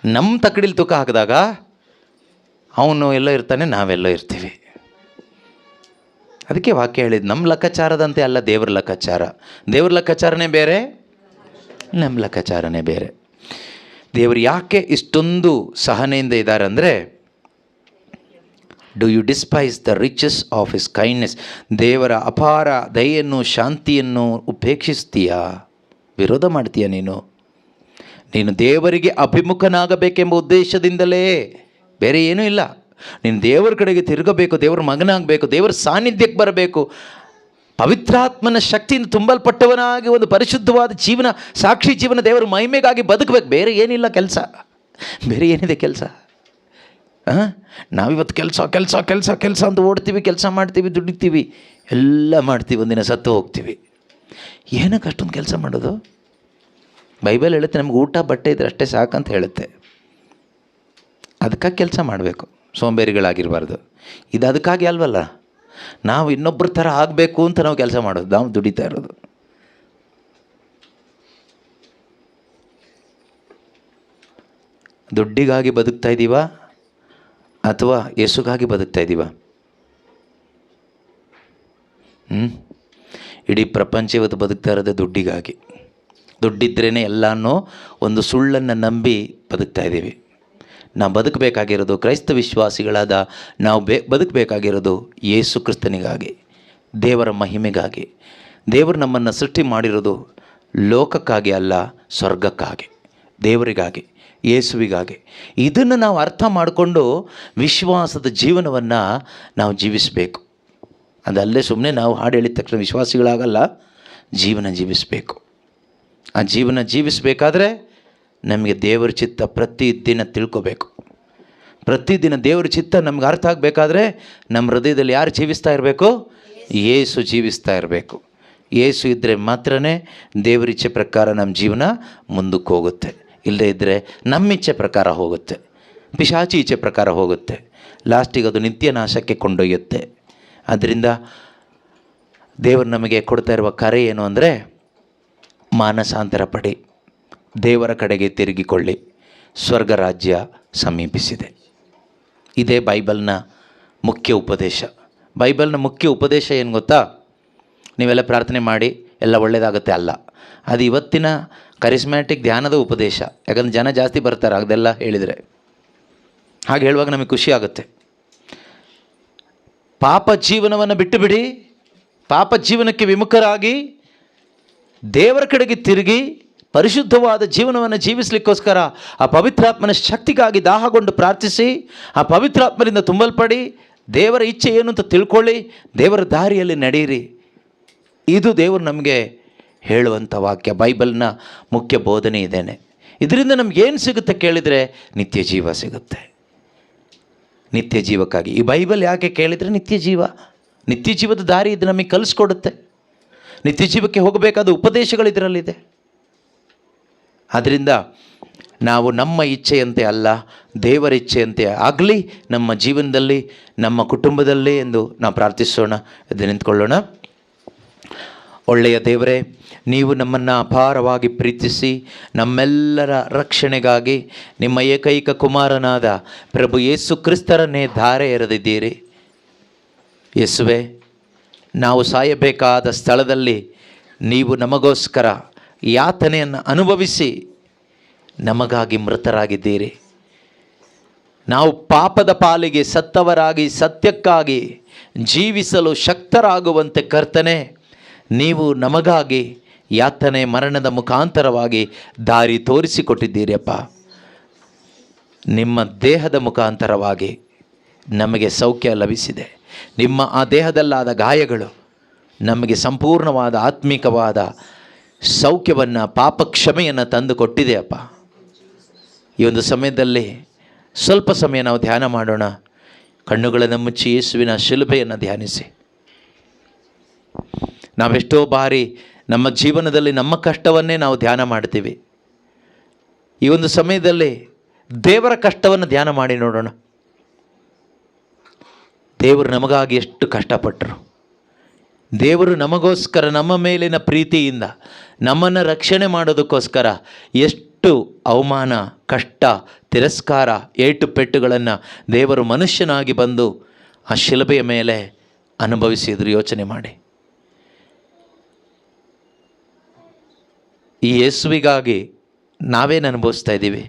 ನಮ್ಮ ತಕ್ಕಡಿಲಿ ತೂಕ ಹಾಕಿದಾಗ ಅವನು ಎಲ್ಲೋ ಇರ್ತಾನೆ, ನಾವೆಲ್ಲೋ ಇರ್ತೀವಿ. ಅದಕ್ಕೆ ವಾಕ್ಯ ಹೇಳಿದ್ದು, ನಮ್ಮ ಲೆಕ್ಕಾಚಾರದಂತೆ ಅಲ್ಲ ದೇವ್ರ ಲೆಕ್ಕಾಚಾರ. ದೇವ್ರ ಲೆಕ್ಕಾಚಾರನೇ ಬೇರೆ, ನಮ್ಮ ಲೆಕ್ಕಾಚಾರನೇ ಬೇರೆ. ದೇವರು ಯಾಕೆ ಇಷ್ಟೊಂದು ಸಹನೆಯಿಂದ ಇದ್ದಾರೆ ಅಂದರೆ, do you despise the riches of his kindness? ದೇವರ ಅಪಾರ ದಯೆಯನ್ನು, ಶಾಂತಿಯನ್ನು ಉಪೇಕ್ಷಿಸ್ತೀಯಾ? ವಿರೋಧ ಮಾಡ್ತೀಯ ನೀನು ದೇವರಿಗೆ ಅಭಿಮುಖನಾಗಬೇಕೆಂಬ ಉದ್ದೇಶದಿಂದಲೇ, ಬೇರೆ ಏನೂ ಇಲ್ಲ. ನೀನು ದೇವರ ಕಡೆಗೆ ತಿರುಗಬೇಕು, ದೇವರ ಮಗನಾಗಬೇಕು, ದೇವರ ಸಾನ್ನಿಧ್ಯಕ್ಕೆ ಬರಬೇಕು, ಪವಿತ್ರಾತ್ಮನ ಶಕ್ತಿಯಿಂದ ತುಂಬಲ್ಪಟ್ಟವನಾಗಿ ಒಂದು ಪರಿಶುದ್ಧವಾದ ಜೀವನ, ಸಾಕ್ಷಿ ಜೀವನ, ದೇವರ ಮಹಿಮೆಗಾಗಿ ಬದುಕಬೇಕು. ಬೇರೆ ಏನಿಲ್ಲ ಕೆಲಸ, ಬೇರೆ ಏನಿದೆ ಕೆಲಸ? ನಾವಿವತ್ತು ಕೆಲಸ ಕೆಲಸ ಕೆಲಸ ಕೆಲಸ ಅಂತ ಓಡ್ತೀವಿ, ಕೆಲಸ ಮಾಡ್ತೀವಿ, ದುಡಿತೀವಿ, ಎಲ್ಲ ಮಾಡ್ತೀವಿ, ಒಂದಿನ ಸತ್ತು ಹೋಗ್ತೀವಿ. ಏನಕ್ಕೆ ಅಷ್ಟೊಂದು ಕೆಲಸ ಮಾಡೋದು? ಬೈಬಲ್ ಹೇಳುತ್ತೆ ನಮ್ಗೆ ಊಟ ಬಟ್ಟೆ ಇದ್ರೆ ಅಷ್ಟೇ ಸಾಕಂತ ಹೇಳುತ್ತೆ. ಅದಕ್ಕಾಗಿ ಕೆಲಸ ಮಾಡಬೇಕು, ಸೋಂಬೇರಿಗಳಾಗಿರಬಾರ್ದು. ಇದು ಅದಕ್ಕಾಗಿ ಅಲ್ವಲ್ಲ, ನಾವು ಇನ್ನೊಬ್ಬರ ಥರ ಆಗಬೇಕು ಅಂತ ನಾವು ಕೆಲಸ ಮಾಡೋದು, ನಾವು ದುಡಿತಾ ಇರೋದು. ದುಡ್ಡಿಗಾಗಿ ಬದುಕ್ತಾ ಇದ್ದೀವಾ ಅಥವಾ ಯೇಸುಗಾಗಿ ಬದುಕ್ತಾ ಇದ್ದೀವಾ? ಇಡೀ ಪ್ರಪಂಚ ಇವತ್ತು ಬದುಕ್ತಾ ಇರೋದು ದುಡ್ಡಿಗಾಗಿ. ದುಡ್ಡಿದ್ರೇ ಎಲ್ಲನೂ ಒಂದು ಸುಳ್ಳನ್ನು ನಂಬಿ ಬದುಕ್ತಾ ಇದ್ದೀವಿ. ನಾವು ಬದುಕಬೇಕಾಗಿರೋದು, ಕ್ರೈಸ್ತ ವಿಶ್ವಾಸಿಗಳಾದ ನಾವು ಬದುಕಬೇಕಾಗಿರೋದು ಯೇಸು ಕ್ರಿಸ್ತನಿಗಾಗಿ, ದೇವರ ಮಹಿಮೆಗಾಗಿ. ದೇವರು ನಮ್ಮನ್ನು ಸೃಷ್ಟಿ ಮಾಡಿರೋದು ಲೋಕಕ್ಕಾಗಿ ಅಲ್ಲ, ಸ್ವರ್ಗಕ್ಕಾಗಿ, ದೇವರಿಗಾಗಿ, ಯೇಸುವಿಗಾಗಿ. ಇದನ್ನು ನಾವು ಅರ್ಥ ಮಾಡಿಕೊಂಡು ವಿಶ್ವಾಸದ ಜೀವನವನ್ನು ನಾವು ಜೀವಿಸಬೇಕು. ಅದಲ್ಲೇ ಸುಮ್ಮನೆ ನಾವು ಹಾಡು ಹೇಳಿದ ತಕ್ಷಣ ವಿಶ್ವಾಸಿಗಳಾಗಲ್ಲ, ಜೀವನ ಜೀವಿಸಬೇಕು. ಆ ಜೀವನ ಜೀವಿಸಬೇಕಾದ್ರೆ ನಮಗೆ ದೇವರ ಚಿತ್ತ ಪ್ರತಿದಿನ ತಿಳ್ಕೋಬೇಕು. ಪ್ರತಿದಿನ ದೇವರ ಚಿತ್ತ ನಮ್ಗೆ ಅರ್ಥ ಆಗಬೇಕಾದ್ರೆ ನಮ್ಮ ಹೃದಯದಲ್ಲಿ ಯಾರು ಜೀವಿಸ್ತಾ ಇರಬೇಕು? ಯೇಸು ಜೀವಿಸ್ತಾ ಇರಬೇಕು. ಯೇಸು ಇದ್ದರೆ ಮಾತ್ರ ದೇವರ ಇಚ್ಛೆ ಪ್ರಕಾರ ನಮ್ಮ ಜೀವನ ಮುಂದಕ್ಕೆ ಹೋಗುತ್ತೆ. ಇಲ್ಲದೇ ಇದ್ದರೆ ನಮ್ಮ ಇಚ್ಛೆ ಪ್ರಕಾರ ಹೋಗುತ್ತೆ, ಪಿಶಾಚಿ ಇಚ್ಛೆ ಪ್ರಕಾರ ಹೋಗುತ್ತೆ, ಲಾಸ್ಟಿಗೆ ಅದು ನಿತ್ಯ ನಾಶಕ್ಕೆ ಕೊಂಡೊಯ್ಯುತ್ತೆ. ಆದ್ದರಿಂದ ದೇವರು ನಮಗೆ ಕೊಡ್ತಾ ಇರುವ ಕರೆ ಏನು ಅಂದರೆ, ಮಾನಸಾಂತರ ಪಡಿ, ದೇವರ ಕಡೆಗೆ ತಿರುಗಿಕೊಳ್ಳಿ, ಸ್ವರ್ಗ ರಾಜ್ಯ ಸಮೀಪಿಸಿದೆ. ಇದೇ ಬೈಬಲ್ನ ಮುಖ್ಯ ಉಪದೇಶ. ಬೈಬಲ್ನ ಮುಖ್ಯ ಉಪದೇಶ ಏನು ಗೊತ್ತಾ? ನೀವೆಲ್ಲ ಪ್ರಾರ್ಥನೆ ಮಾಡಿ ಎಲ್ಲ ಒಳ್ಳೆಯದಾಗುತ್ತೆ ಅಲ್ಲ. ಅದು ಇವತ್ತಿನ ಕರಿಸ್ಮ್ಯಾಟಿಕ್ ಧ್ಯಾನದ ಉಪದೇಶ. ಯಾಕಂದ್ರೆ ಜನ ಜಾಸ್ತಿ ಬರ್ತಾರೆ ಅದೆಲ್ಲ ಹೇಳಿದರೆ. ಹಾಗೆ ಹೇಳುವಾಗ ನಮಗೆ ಖುಷಿ ಆಗುತ್ತೆ. ಪಾಪ ಜೀವನವನ್ನು ಬಿಟ್ಟು ಬಿಡಿ, ಪಾಪ ಜೀವನಕ್ಕೆ ವಿಮುಖರಾಗಿ ದೇವರ ಕಡೆಗೆ ತಿರುಗಿ ಪರಿಶುದ್ಧವಾದ ಜೀವನವನ್ನು ಜೀವಿಸಲಿಕ್ಕೋಸ್ಕರ ಆ ಪವಿತ್ರಾತ್ಮನ ಶಕ್ತಿಗಾಗಿ ದಾಹಗೊಂಡು ಪ್ರಾರ್ಥಿಸಿ, ಆ ಪವಿತ್ರಾತ್ಮರಿಂದ ತುಂಬಲ್ಪಡಿ, ದೇವರ ಇಚ್ಛೆ ಏನು ಅಂತ ತಿಳ್ಕೊಳ್ಳಿ, ದೇವರ ದಾರಿಯಲ್ಲಿ ನಡೆಯಿರಿ. ಇದು ದೇವರು ನಮಗೆ ಹೇಳುವಂಥ ವಾಕ್ಯ. ಬೈಬಲ್ನ ಮುಖ್ಯ ಬೋಧನೆ ಇದೇನೆ. ಇದರಿಂದ ನಮಗೇನು ಸಿಗುತ್ತೆ ಕೇಳಿದರೆ ನಿತ್ಯ ಜೀವ ಸಿಗುತ್ತೆ. ನಿತ್ಯ ಜೀವಕ್ಕಾಗಿ ಈ ಬೈಬಲ್ ಯಾಕೆ ಕೇಳಿದರೆ ನಿತ್ಯ ಜೀವ, ನಿತ್ಯ ಜೀವದ ದಾರಿ ಇದು ನಮಗೆ ಕಲಿಸ್ಕೊಡುತ್ತೆ. ನಿತ್ಯ ಜೀವಕ್ಕೆ ಹೋಗಬೇಕಾದ ಉಪದೇಶಗಳು ಇದರಲ್ಲಿದೆ. ಆದ್ದರಿಂದ ನಾವು ನಮ್ಮ ಇಚ್ಛೆಯಂತೆ ಅಲ್ಲ, ದೇವರ ಇಚ್ಛೆಯಂತೆ ಆಗಲಿ ನಮ್ಮ ಜೀವನದಲ್ಲಿ, ನಮ್ಮ ಕುಟುಂಬದಲ್ಲಿ ಎಂದು ನಾವು ಪ್ರಾರ್ಥಿಸೋಣ. ಎದ್ದು ನಿಂತ್ಕೊಳ್ಳೋಣ. ಒಳ್ಳೆಯ ದೇವರೇ, ನೀವು ನಮ್ಮನ್ನು ಅಪಾರವಾಗಿ ಪ್ರೀತಿಸಿ ನಮ್ಮೆಲ್ಲರ ರಕ್ಷಣೆಗಾಗಿ ನಿಮ್ಮ ಏಕೈಕ ಕುಮಾರನಾದ ಪ್ರಭು ಯೇಸು ಕ್ರಿಸ್ತರನ್ನೇ ಧಾರೆ ಎರೆದಿದ್ದೀರಿ. ಯೇಸುವೆ, ನಾವು ಸಾಯಬೇಕಾದ ಸ್ಥಳದಲ್ಲಿ ನೀವು ನಮಗೋಸ್ಕರ ಯಾತನೆಯನ್ನು ಅನುಭವಿಸಿ ನಮಗಾಗಿ ಮೃತರಾಗಿದ್ದೀರಿ. ನಾವು ಪಾಪದ ಪಾಲಿಗೆ ಸತ್ತವರಾಗಿ ಸತ್ಯಕ್ಕಾಗಿ ಜೀವಿಸಲು ಶಕ್ತರಾಗುವಂತೆ ಕರ್ತನೆ, ನೀವು ನಮಗಾಗಿ ಯಾತನೆ ಮರಣದ ಮುಖಾಂತರವಾಗಿ ದಾರಿ ತೋರಿಸಿಕೊಟ್ಟಿದ್ದೀರಿಯಪ್ಪ. ನಿಮ್ಮ ದೇಹದ ಮುಖಾಂತರವಾಗಿ ನಮಗೆ ಸೌಖ್ಯ ಲಭಿಸಿದೆ. ನಿಮ್ಮ ಆ ದೇಹದಲ್ಲಾದ ಗಾಯಗಳು ನಮಗೆ ಸಂಪೂರ್ಣವಾದ ಆತ್ಮಿಕವಾದ ಸೌಖ್ಯವನ್ನು, ಪಾಪ ಕ್ಷಮೆಯನ್ನು ತಂದು ಕೊಟ್ಟಿದೆಯಪ್ಪ. ಈ ಒಂದು ಸಮಯದಲ್ಲಿ ಸ್ವಲ್ಪ ಸಮಯ ನಾವು ಧ್ಯಾನ ಮಾಡೋಣ. ಕಣ್ಣುಗಳನ್ನು ಮುಚ್ಚಿ ಯೇಸುವಿನ ಶಿಲುಬೆಯನ್ನು ಧ್ಯಾನಿಸಿ. ನಾವೆಷ್ಟೋ ಬಾರಿ ನಮ್ಮ ಜೀವನದಲ್ಲಿ ನಮ್ಮ ಕಷ್ಟವನ್ನೇ ನಾವು ಧ್ಯಾನ ಮಾಡ್ತೀವಿ. ಈ ಒಂದು ಸಮಯದಲ್ಲಿ ದೇವರ ಕಷ್ಟವನ್ನು ಧ್ಯಾನ ಮಾಡಿ ನೋಡೋಣ. ದೇವರು ನಮಗಾಗಿ ಎಷ್ಟು ಕಷ್ಟಪಟ್ಟರು. ದೇವರು ನಮಗೋಸ್ಕರ, ನಮ್ಮ ಮೇಲಿನ ಪ್ರೀತಿಯಿಂದ ನಮ್ಮನ್ನು ರಕ್ಷಣೆ ಮಾಡೋದಕ್ಕೋಸ್ಕರ ಎಷ್ಟು ಅವಮಾನ, ಕಷ್ಟ, ತಿರಸ್ಕಾರ, ಏಟು ಪೆಟ್ಟುಗಳನ್ನು ದೇವರು ಮನುಷ್ಯನಾಗಿ ಬಂದು ಆ ಶಿಲುಬೆಯ ಮೇಲೆ ಅನುಭವಿಸಿದ್ರು. ಯೋಚನೆ ಮಾಡಿ. ಈ ಯೇಸುವಿಗಾಗಿ ನಾವೇನು ಅನುಭವಿಸ್ತಾ ಇದ್ದೀವಿ?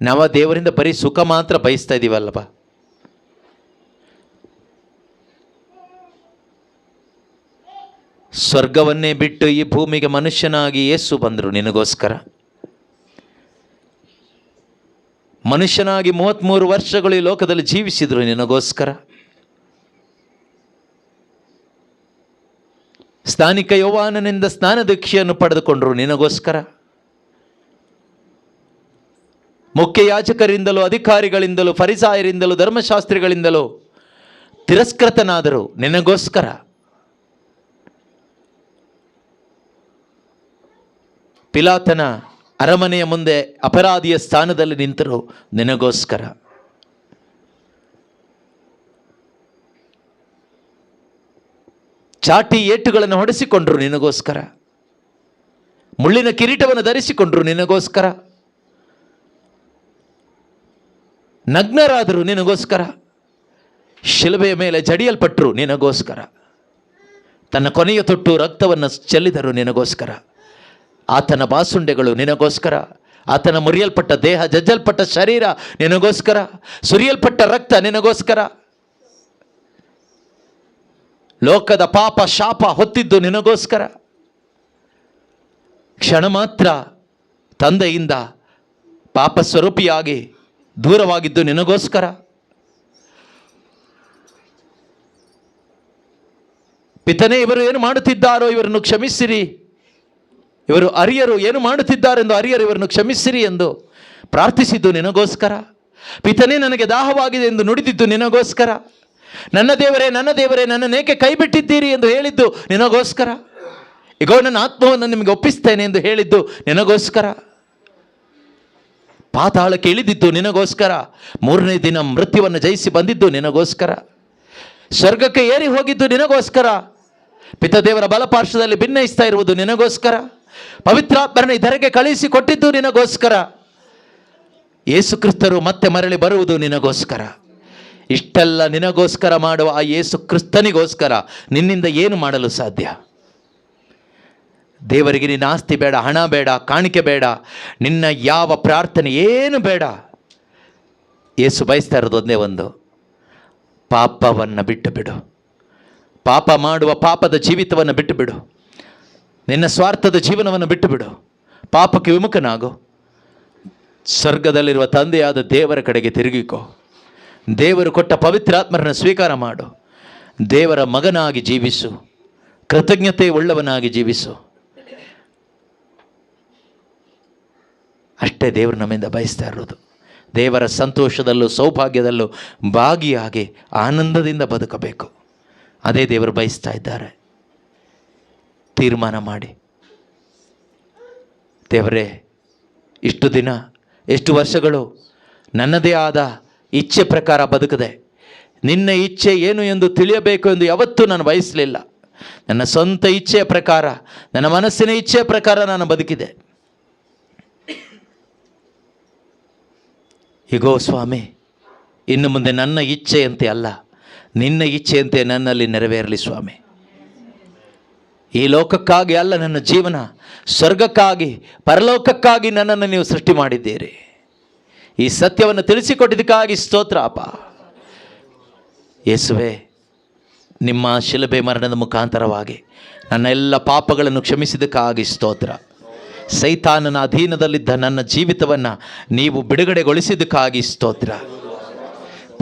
ನಾವು ದೇವರಿಂದ ಬರೀ ಸುಖ ಮಾತ್ರ ಬಯಸ್ತಾ ಇದ್ದೀವಲ್ಲಪ್ಪ. ಸ್ವರ್ಗವನ್ನೇ ಬಿಟ್ಟು ಈ ಭೂಮಿಗೆ ಮನುಷ್ಯನಾಗಿ ಯೇಸು ಬಂದರು ನಿನಗೋಸ್ಕರ. ಮನುಷ್ಯನಾಗಿ 33 ವರ್ಷಗಳು ಈ ಲೋಕದಲ್ಲಿ ಜೀವಿಸಿದರು ನಿನಗೋಸ್ಕರ. ಸ್ಥಾನಿಕ ಯೋವಾನನಿಂದ ಸ್ನಾನ ದೀಕ್ಷೆಯನ್ನು ಪಡೆದುಕೊಂಡರು ನಿನಗೋಸ್ಕರ. ಮುಖ್ಯ ಯಾಜಕರಿಂದಲೂ ಅಧಿಕಾರಿಗಳಿಂದಲೂ ಫರಿಸಾಯರಿಂದಲೂ ಧರ್ಮಶಾಸ್ತ್ರಿಗಳಿಂದಲೂ ತಿರಸ್ಕೃತನಾದರೂ ನಿನಗೋಸ್ಕರ. ಪಿಲಾತನ ಅರಮನೆಯ ಮುಂದೆ ಅಪರಾಧಿಯ ಸ್ಥಾನದಲ್ಲಿ ನಿಂತರು ನಿನಗೋಸ್ಕರ. ಚಾಟಿ ಏಟುಗಳನ್ನು ಹೊಡೆಸಿಕೊಂಡ್ರು ನಿನಗೋಸ್ಕರ. ಮುಳ್ಳಿನ ಕಿರೀಟವನ್ನು ಧರಿಸಿಕೊಂಡ್ರು ನಿನಗೋಸ್ಕರ. ನಗ್ನರಾದರು ನಿನಗೋಸ್ಕರ. ಶಿಲುಬೆಯ ಮೇಲೆ ಜಡಿಯಲ್ಪಟ್ಟರು ನಿನಗೋಸ್ಕರ. ತನ್ನ ಕೊನೆಯ ತೊಟ್ಟು ರಕ್ತವನ್ನು ಚೆಲ್ಲಿದರು ನಿನಗೋಸ್ಕರ. ಆತನ ಬಾಸುಂಡೆಗಳು ನಿನಗೋಸ್ಕರ. ಆತನ ಮುರಿಯಲ್ಪಟ್ಟ ದೇಹ, ಜಜ್ಜಲ್ಪಟ್ಟ ಶರೀರ ನಿನಗೋಸ್ಕರ. ಸುರಿಯಲ್ಪಟ್ಟ ರಕ್ತ ನಿನಗೋಸ್ಕರ. ಲೋಕದ ಪಾಪ ಶಾಪ ಹೊತ್ತಿದ್ದು ನಿನಗೋಸ್ಕರ. ಕ್ಷಣ ಮಾತ್ರ ತಂದೆಯಿಂದ ಪಾಪ ಸ್ವರೂಪಿಯಾಗಿ ದೂರವಾಗಿದ್ದು ನಿನಗೋಸ್ಕರ. ಪಿತನೇ, ಇವರು ಏನು ಮಾಡುತ್ತಿದ್ದಾರೋ ಇವರನ್ನು ಕ್ಷಮಿಸಿರಿ, ಇವರು ಅರಿಯರು ಏನು ಮಾಡುತ್ತಿದ್ದಾರೆಂದು ಅರಿಯರು, ಇವರನ್ನು ಕ್ಷಮಿಸಿರಿ ಎಂದು ಪ್ರಾರ್ಥಿಸಿದ್ದು ನಿನಗೋಸ್ಕರ. ಪಿತನೇ, ನನಗೆ ದಾಹವಾಗಿದೆ ಎಂದು ನುಡಿದಿದ್ದು ನಿನಗೋಸ್ಕರ. ನನ್ನ ದೇವರೇ, ನನ್ನ ದೇವರೇ, ನನ್ನನ್ನೇಕೆ ಕೈ ಬಿಟ್ಟಿದ್ದೀರಿ ಎಂದು ಹೇಳಿದ್ದು ನಿನಗೋಸ್ಕರ. ಈಗೋ ನನ್ನ ಆತ್ಮವನ್ನು ನಿಮಗೆ ಒಪ್ಪಿಸ್ತೇನೆ ಎಂದು ಹೇಳಿದ್ದು ನಿನಗೋಸ್ಕರ. ಪಾತಾಳಕ್ಕೆ ಇಳಿದಿದ್ದು ನಿನಗೋಸ್ಕರ. ಮೂರನೇ ದಿನ ಮೃತ್ಯುವನ್ನು ಜಯಿಸಿ ಬಂದಿದ್ದು ನಿನಗೋಸ್ಕರ. ಸ್ವರ್ಗಕ್ಕೆ ಏರಿ ಹೋಗಿದ್ದು ನಿನಗೋಸ್ಕರ. ಪಿತದೇವರ ಬಲಪಾರ್ಶ್ವದಲ್ಲಿ ಭಿನ್ನಯಿಸ್ತಾ ಇರುವುದು ನಿನಗೋಸ್ಕರ. ಪವಿತ್ರಾತ್ಮರನ್ನು ಧರೆಗೆ ಕಳುಹಿಸಿ ಕೊಟ್ಟಿದ್ದು ನಿನಗೋಸ್ಕರ. ಯೇಸು ಕ್ರಿಸ್ತರು ಮತ್ತೆ ಮರಳಿ ಬರುವುದು ನಿನಗೋಸ್ಕರ. ಇಷ್ಟೆಲ್ಲ ನಿನಗೋಸ್ಕರ ಮಾಡುವ ಆ ಯೇಸು ಕ್ರಿಸ್ತನಿಗೋಸ್ಕರ ನಿನ್ನಿಂದ ಏನು ಮಾಡಲು ಸಾಧ್ಯ? ದೇವರಿಗೆ ನಿನ್ನ ಆಸ್ತಿ ಬೇಡ, ಹಣ ಬೇಡ, ಕಾಣಿಕೆ ಬೇಡ, ನಿನ್ನ ಯಾವ ಪ್ರಾರ್ಥನೆ ಏನು ಬೇಡ. ಯೇಸು ಬಯಸ್ತಾ ಇರೋದು ಒಂದೇ ಒಂದು, ಪಾಪವನ್ನು ಬಿಟ್ಟು ಬಿಡು. ಪಾಪ ಮಾಡುವ ಪಾಪದ ಜೀವಿತವನ್ನು ಬಿಟ್ಟು ಬಿಡು. ನಿನ್ನ ಸ್ವಾರ್ಥದ ಜೀವನವನ್ನು ಬಿಟ್ಟು ಬಿಡು. ಪಾಪಕ್ಕೆ ವಿಮುಖನಾಗು. ಸ್ವರ್ಗದಲ್ಲಿರುವ ತಂದೆಯಾದ ದೇವರ ಕಡೆಗೆ ತಿರುಗಿಕೋ. ದೇವರು ಕೊಟ್ಟ ಪವಿತ್ರಾತ್ಮರನ್ನು ಸ್ವೀಕಾರ ಮಾಡು. ದೇವರ ಮಗನಾಗಿ ಜೀವಿಸು. ಕೃತಜ್ಞತೆ ಉಳ್ಳವನಾಗಿ ಜೀವಿಸು. ಅಷ್ಟೇ ದೇವರು ನಮ್ಮಿಂದ ಬಯಸ್ತಾ ಇರೋದು. ದೇವರ ಸಂತೋಷದಲ್ಲೂ ಸೌಭಾಗ್ಯದಲ್ಲೂ ಭಾಗಿಯಾಗಿ ಆನಂದದಿಂದ ಬದುಕಬೇಕು. ಅದೇ ದೇವರು ಬಯಸ್ತಾ ಇದ್ದಾರೆ. ತೀರ್ಮಾನ ಮಾಡಿ, ದೇವರೇ, ಇಷ್ಟು ದಿನ, ಎಷ್ಟು ವರ್ಷಗಳು ನನ್ನದೇ ಆದ ಇಚ್ಛೆ ಪ್ರಕಾರ ಬದುಕದೆ ನಿನ್ನ ಇಚ್ಛೆ ಏನು ಎಂದು ತಿಳಿಯಬೇಕು ಎಂದು ಯಾವತ್ತೂ ನಾನು ಬಯಸಲಿಲ್ಲ. ನನ್ನ ಸ್ವಂತ ಇಚ್ಛೆಯ ಪ್ರಕಾರ, ನನ್ನ ಮನಸ್ಸಿನ ಇಚ್ಛೆಯ ಪ್ರಕಾರ ನಾನು ಬದುಕಿದೆ. ಹೀಗೋ ಸ್ವಾಮಿ, ಇನ್ನು ಮುಂದೆ ನನ್ನ ಇಚ್ಛೆಯಂತೆ ಅಲ್ಲ, ನಿನ್ನ ಇಚ್ಛೆಯಂತೆ ನನ್ನಲ್ಲಿ ನೆರವೇರಲಿ ಸ್ವಾಮಿ. ಈ ಲೋಕಕ್ಕಾಗಿ ಅಲ್ಲ ನನ್ನ ಜೀವನ, ಸ್ವರ್ಗಕ್ಕಾಗಿ, ಪರಲೋಕಕ್ಕಾಗಿ ನನ್ನನ್ನು ನೀವು ಸೃಷ್ಟಿ ಮಾಡಿದ್ದೀರಿ. ಈ ಸತ್ಯವನ್ನು ತಿಳಿಸಿಕೊಟ್ಟಿದ್ದಕ್ಕಾಗಿ ಸ್ತೋತ್ರ ಅಪ್ಪ. ಯೇಸುವೆ, ನಿಮ್ಮ ಶಿಲುಬೆ ಮರಣದ ಮುಖಾಂತರವಾಗಿ ನನ್ನ ಎಲ್ಲ ಪಾಪಗಳನ್ನು ಕ್ಷಮಿಸಿದ್ದಕ್ಕಾಗಿ ಸ್ತೋತ್ರ. ಸೈತಾನನ ಅಧೀನದಲ್ಲಿದ್ದ ನನ್ನ ಜೀವಿತವನ್ನು ನೀವು ಬಿಡುಗಡೆಗೊಳಿಸಿದ್ದಕ್ಕಾಗಿ ಸ್ತೋತ್ರ.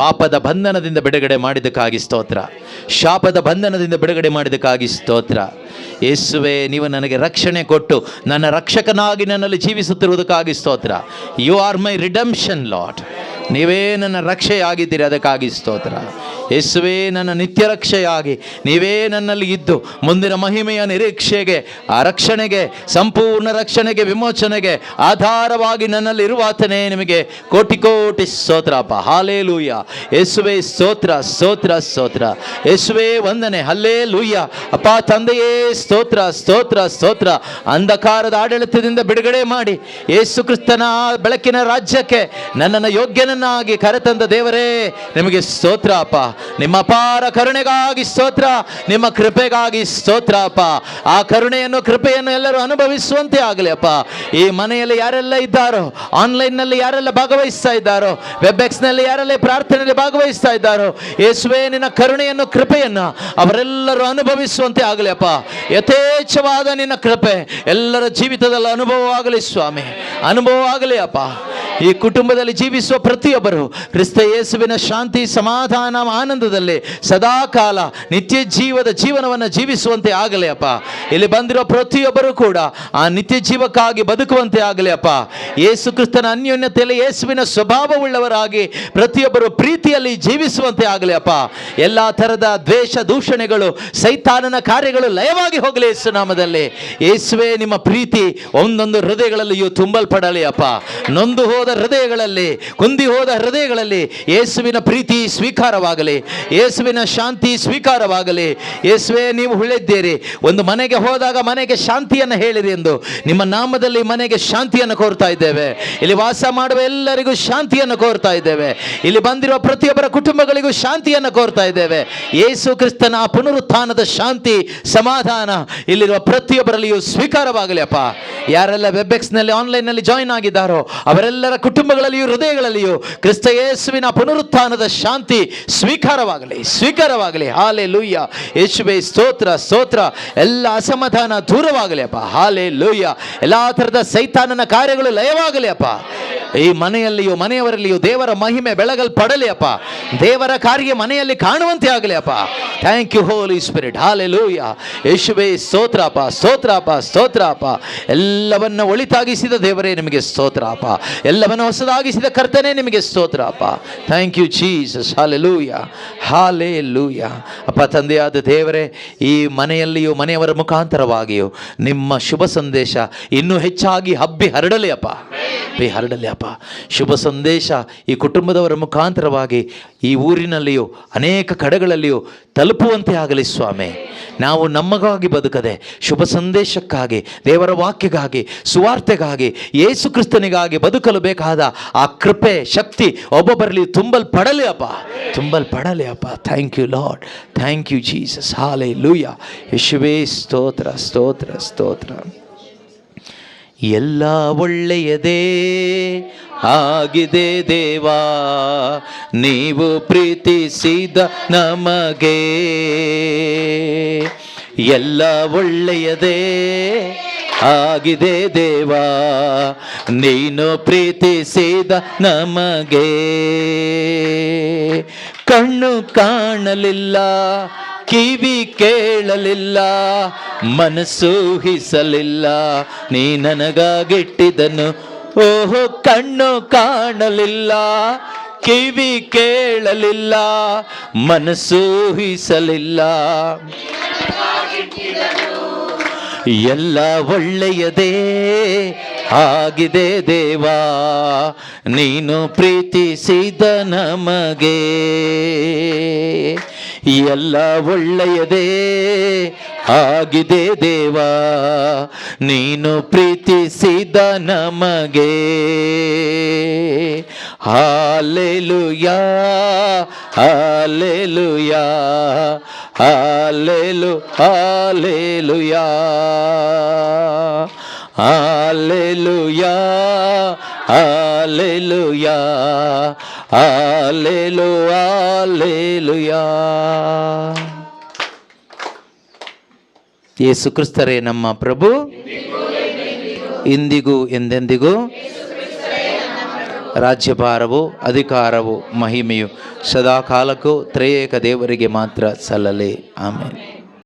ಪಾಪದ ಬಂಧನದಿಂದ ಬಿಡುಗಡೆ ಮಾಡಿದ್ದಕ್ಕಾಗಿ ಸ್ತೋತ್ರ. ಶಾಪದ ಬಂಧನದಿಂದ ಬಿಡುಗಡೆ ಮಾಡಿದ್ದಕ್ಕಾಗಿ ಸ್ತೋತ್ರ. ಯೇಸುವೆ, ನೀವು ನನಗೆ ರಕ್ಷಣೆ ಕೊಟ್ಟು ನನ್ನ ರಕ್ಷಕನಾಗಿ ನನ್ನಲ್ಲಿ ಜೀವಿಸುತ್ತಿರುವುದಕ್ಕಾಗಿ ಸ್ತೋತ್ರ. You are my redemption Lord. ನೀವೇ ನನ್ನ ರಕ್ಷೆಯಾಗಿದ್ದೀರಿ, ಅದಕ್ಕಾಗಿ ಸ್ತೋತ್ರ. ಯೇಸುವೇ, ನನ್ನ ನಿತ್ಯ ರಕ್ಷೆಯಾಗಿ ನೀವೇ ನನ್ನಲ್ಲಿ ಇದ್ದು ಮುಂದಿನ ಮಹಿಮೆಯ ನಿರೀಕ್ಷೆಗೆ, ಆ ರಕ್ಷಣೆಗೆ, ಸಂಪೂರ್ಣ ರಕ್ಷಣೆಗೆ, ವಿಮೋಚನೆಗೆ ಆಧಾರವಾಗಿ ನನ್ನಲ್ಲಿ ಇರುವಾತನೇ ನಿಮಗೆ ಕೋಟಿ ಕೋಟಿ ಸ್ತೋತ್ರ ಅಪ್ಪ. ಹಾಲೇಲೂಯ. ಯೇಸುವೇ ಸ್ತೋತ್ರ, ಸ್ತೋತ್ರ, ಸ್ತೋತ್ರ. ಯೇಸುವೇ ವಂದನೆ. ಹಲ್ಲೇಲೂಯ. ಅಪ್ಪ ತಂದೆಯೇ ಸ್ತೋತ್ರ, ಸ್ತೋತ್ರ, ಸ್ತೋತ್ರ. ಅಂಧಕಾರದ ಆಡಳಿತದಿಂದ ಬಿಡುಗಡೆ ಮಾಡಿ ಯೇಸು ಕ್ರಿಸ್ತನ ಬೆಳಕಿನ ರಾಜ್ಯಕ್ಕೆ ನನ್ನನ್ನು ಯೋಗ್ಯನನ್ನಾಗಿ ಕರೆತಂದ ದೇವರೇ, ನಿಮಗೆ ಸ್ತೋತ್ರ ಅಪ್ಪ. ನಿಮ್ಮ ಅಪಾರ ಕರುಣೆಗಾಗಿ ಸ್ತೋತ್ರ, ನಿಮ್ಮ ಕೃಪೆಗಾಗಿ ಸ್ತೋತ್ರ ಅಪ್ಪ. ಆ ಕರುಣೆಯನ್ನು, ಕೃಪೆಯನ್ನು ಎಲ್ಲರೂ ಅನುಭವಿಸುವಂತೆ ಆಗಲಿ ಅಪ್ಪ. ಈ ಮನೆಯಲ್ಲಿ ಯಾರೆಲ್ಲ ಇದ್ದಾರೋ, ಆನ್ಲೈನ್ನಲ್ಲಿ ಯಾರೆಲ್ಲ ಭಾಗವಹಿಸ್ತಾ ಇದ್ದಾರೋ, ವೆಬ್ಎಕ್ಸ್ನಲ್ಲಿ ಯಾರೆಲ್ಲ ಪ್ರಾರ್ಥನೆಯಲ್ಲಿ ಭಾಗವಹಿಸ್ತಾ ಇದ್ದಾರೋ, ಯೇಸುವೇ, ನಿನ್ನ ಕರುಣೆಯನ್ನು, ಕೃಪೆಯನ್ನು ಅವರೆಲ್ಲರೂ ಅನುಭವಿಸುವಂತೆ ಆಗಲಿ ಅಪ್ಪ. ಯಥೇಚ್ಛವಾದ ನಿನ್ನ ಕೃಪೆ ಎಲ್ಲರ ಜೀವಿತದಲ್ಲಿ ಅನುಭವವಾಗಲಿ ಸ್ವಾಮಿ, ಅನುಭವ ಆಗಲಿ ಅಪ್ಪ. ಈ ಕುಟುಂಬದಲ್ಲಿ ಜೀವಿಸುವ ಪ್ರತಿಯೊಬ್ಬರು ಕ್ರಿಸ್ತ ಯೇಸುವಿನ ಶಾಂತಿ, ಸಮಾಧಾನ, ಆನಂದದಲ್ಲಿ ಸದಾಕಾಲ ನಿತ್ಯ ಜೀವನವನ್ನು ಜೀವಿಸುವಂತೆ ಆಗಲಿ ಅಪ್ಪ. ಇಲ್ಲಿ ಬಂದಿರೋ ಪ್ರತಿಯೊಬ್ಬರು ಕೂಡ ಆ ನಿತ್ಯ ಜೀವಕ್ಕಾಗಿ ಬದುಕುವಂತೆ ಆಗಲಿ ಅಪ್ಪ. ಯೇಸು ಕ್ರಿಸ್ತನ ಅನ್ಯೋನ್ಯತೆಯಲ್ಲಿ ಯೇಸುವಿನ ಸ್ವಭಾವವುಳ್ಳವರಾಗಿ ಪ್ರತಿಯೊಬ್ಬರು ಪ್ರೀತಿಯಲ್ಲಿ ಜೀವಿಸುವಂತೆ ಆಗಲಿ ಅಪ್ಪ. ಎಲ್ಲ ಥರದ ದ್ವೇಷ, ದೂಷಣೆಗಳು, ಸೈತಾನನ ಕಾರ್ಯಗಳು ಲಯವಾಗಿ ಹೋಗಲಿ ಯೇಸು ನಾಮದಲ್ಲಿ. ಯೇಸುವೇ, ನಿಮ್ಮ ಪ್ರೀತಿ ಒಂದೊಂದು ಹೃದಯಗಳಲ್ಲಿಯೂ ತುಂಬಲ್ಪಡಲಿ ಅಪ್ಪ. ನೊಂದು ಹೋದ ಹೃದಯಗಳಲ್ಲಿ, ಕುಂದಿ ಹೋದ ಹೃದಯಗಳಲ್ಲಿ ಯೇಸುವಿನ ಪ್ರೀತಿ ಸ್ವೀಕಾರವಾಗಲಿ, ಯೇಸುವಿನ ಶಾಂತಿ ಸ್ವೀಕಾರವಾಗಲಿ. ಯೇಸುವೇ, ನೀವು ಹೇಳಿದ್ದೀರಿ, ಒಂದು ಮನೆಗೆ ಹೋದಾಗ ಮನೆಗೆ ಶಾಂತಿಯನ್ನು ಹೇಳಿರಿ ಎಂದು. ನಿಮ್ಮ ನಾಮದಲ್ಲಿ ಮನೆಗೆ ಶಾಂತಿಯನ್ನು ಕೋರ್ತಾ ಇದ್ದೇವೆ. ಇಲ್ಲಿ ವಾಸ ಮಾಡುವ ಎಲ್ಲರಿಗೂ ಶಾಂತಿಯನ್ನು ಕೋರ್ತಾ ಇದ್ದೇವೆ. ಇಲ್ಲಿ ಬಂದಿರುವ ಪ್ರತಿಯೊಬ್ಬರ ಕುಟುಂಬಗಳಿಗೂ ಶಾಂತಿಯನ್ನು ಕೋರ್ತಾ ಇದ್ದೇವೆ. ಯೇಸು ಕ್ರಿಸ್ತನ ಪುನರುತ್ಥಾನದ ಶಾಂತಿ, ಸಮಾಧಾನ ಇಲ್ಲಿರುವ ಪ್ರತಿಯೊಬ್ಬರಲ್ಲಿಯೂ ಸ್ವೀಕಾರವಾಗಲಿ ಅಪ್ಪ. ಯಾರೆಲ್ಲ ವೆಬ್ಎಕ್ಸ್ನಲ್ಲಿ, ಆನ್ಲೈನ್ನಲ್ಲಿ ಜಾಯಿನ್ ಆಗಿದ್ದಾರೋ ಅವರೆಲ್ಲರ ಕುಟುಂಬಗಳಲ್ಲಿಯೂ ಹೃದಯಗಳಲ್ಲಿಯೂ ಕ್ರಿಸ್ತ ಯೇಸುವಿನ ಪುನರುತ್ಥಾನದ ಶಾಂತಿ ಸ್ವೀಕಾರವಾಗಲಿ. ಹಾಲೆಲೂಯ. ಯೇಸುವೇ, ಸ್ತೋತ್ರ ಸ್ತೋತ್ರ. ಎಲ್ಲ ಅಸಮಾಧಾನ ದೂರವಾಗಲಿ ಅಪ್ಪ. ಹಾಲೆಲೂಯ. ಎಲ್ಲ ಥರದ ಸೈತಾನನ ಕಾರ್ಯಗಳು ಲಯವಾಗಲಿ ಅಪ್ಪ. ಈ ಮನೆಯಲ್ಲಿಯೂ ಮನೆಯವರಲ್ಲಿಯೂ ದೇವರ ಮಹಿಮೆ ಬೆಳಗಲ್ಪಡಲಿ ಅಪ್ಪ. ದೇವರ ಕಾರ್ಯ ಮನೆಯಲ್ಲಿ ಕಾಣುವಂತೆ ಆಗಲಿ ಅಪ್ಪ. Thank you Holy Spirit. Hallelujah. ಯೇಸುವೇ, ಸ್ತೋತ್ರ ಅಪ್ಪ, ಸ್ತೋತ್ರ ಅಪ್ಪ, ಸ್ತೋತ್ರ ಅಪ್ಪ. ಎಲ್ಲವನ್ನ ಒಳಿತಾಗಿಸಿದ ದೇವರೇ ನಿಮಗೆ ಸ್ತೋತ್ರ ಅಪ್ಪ. ಎಲ್ಲವನ್ನು ಹೊಸದಾಗಿಸಿದ ಕರ್ತನೇ ನಿಮಗೆ ಸ್ತೋತ್ರ ಅಪ್ಪ. Thank you Jesus. Hallelujah, hallelujah. ಅಪ್ಪ, ತಂದೆಯಾದ ದೇವರೇ, ಈ ಮನೆಯಲ್ಲಿಯೂ ಮನೆಯವರ ಮುಖಾಂತರವಾಗಿಯೂ ನಿಮ್ಮ ಶುಭ ಸಂದೇಶ ಇನ್ನೂ ಹೆಚ್ಚಾಗಿ ಹಬ್ಬಿ ಹರಡಲಿ ಅಪ್ಪ. ಹರಡಲಿ ಅಪ್ಪ. ಶುಭ ಸಂದೇಶ ಈ ಕುಟುಂಬದವರ ಮುಖಾಂತರವಾಗಿ ಈ ಊರಿನಲ್ಲಿಯೂ ಅನೇಕ ಕಡೆಗಳಲ್ಲಿಯೂ ತಲುಪುವಂತೆ ಆಗಲಿ ಸ್ವಾಮಿ. ನಾವು ನಮಗಾಗಿ ಬದುಕದೆ ಶುಭ ಸಂದೇಶಕ್ಕಾಗಿ, ದೇವರ ವಾಕ್ಯಗಾಗಿ, ಸುವಾರ್ತೆಗಾಗಿ, ಯೇಸು ಕ್ರಿಸ್ತನಿಗಾಗಿ ಬದುಕಲು ಬೇಕಾದ ಆ ಕೃಪೆ, ಶಕ್ತಿ ಒಬ್ಬೊಬ್ಬರಲ್ಲಿ ತುಂಬಲ್ಪಡಲಿ ಅಪ್ಪ. Thank you Lord. Thank you Jesus. Hallelujah. ಯೇಸುವೇ, ಸ್ತೋತ್ರ ಸ್ತೋತ್ರ ಸ್ತೋತ್ರ. ಎಲ್ಲ ಒಳ್ಳೆಯದೇ ಆಗಿದೆ ದೇವಾ, ನೀವು ಪ್ರೀತಿಸಿದ ನಮಗೆ. ಎಲ್ಲ ಒಳ್ಳೆಯದೇ ಆಗಿದೆ ದೇವಾ, ನೀನು ಪ್ರೀತಿಸಿದ ನಮಗೆ. ಕಣ್ಣು ಕಾಣಲಿಲ್ಲ, ಕಿವಿ ಕೇಳಲಿಲ್ಲ, ಮನಸ್ಸು ಊಹಿಸಲಿಲ್ಲ, ನೀ ನನಗಾಗಿಟ್ಟಿದನು. ಓಹೋ, ಕಣ್ಣು ಕಾಣಲಿಲ್ಲ, ಕಿವಿ ಕೇಳಲಿಲ್ಲ, ಮನಸ್ಸು ಊಹಿಸಲಿಲ್ಲ, ಎಲ್ಲ ಒಳ್ಳೆಯದೇ ಆಗಿದೆ ದೇವಾ, ನೀನು ಪ್ರೀತಿಸಿದ ನಮಗೆ. ಎಲ್ಲ ಒಳ್ಳೆಯದೇ ಆಗಿದೆ ದೇವಾ, ನೀನು ಪ್ರೀತಿಸಿದ ನಮಗೆ. Hallelujah, hallelujah, hallelujah, hallelujah, hallelujah, hallelujah. ಯೇಸು ಕ್ರಿಸ್ತರೇ ನಮ್ಮ ಪ್ರಭು, ಇಂದಿಗೂ ಎಂದೆಂದಿಗೂ ರಾಜ್ಯಭಾರವು, ಅಧಿಕಾರವು, ಮಹಿಮೆಯು ಸದಾಕಾಲಕ್ಕೂ ತ್ರಿಯೇಕ ದೇವರಿಗೆ ಮಾತ್ರ ಸಲ್ಲಲಿ. ಆಮೆನ್.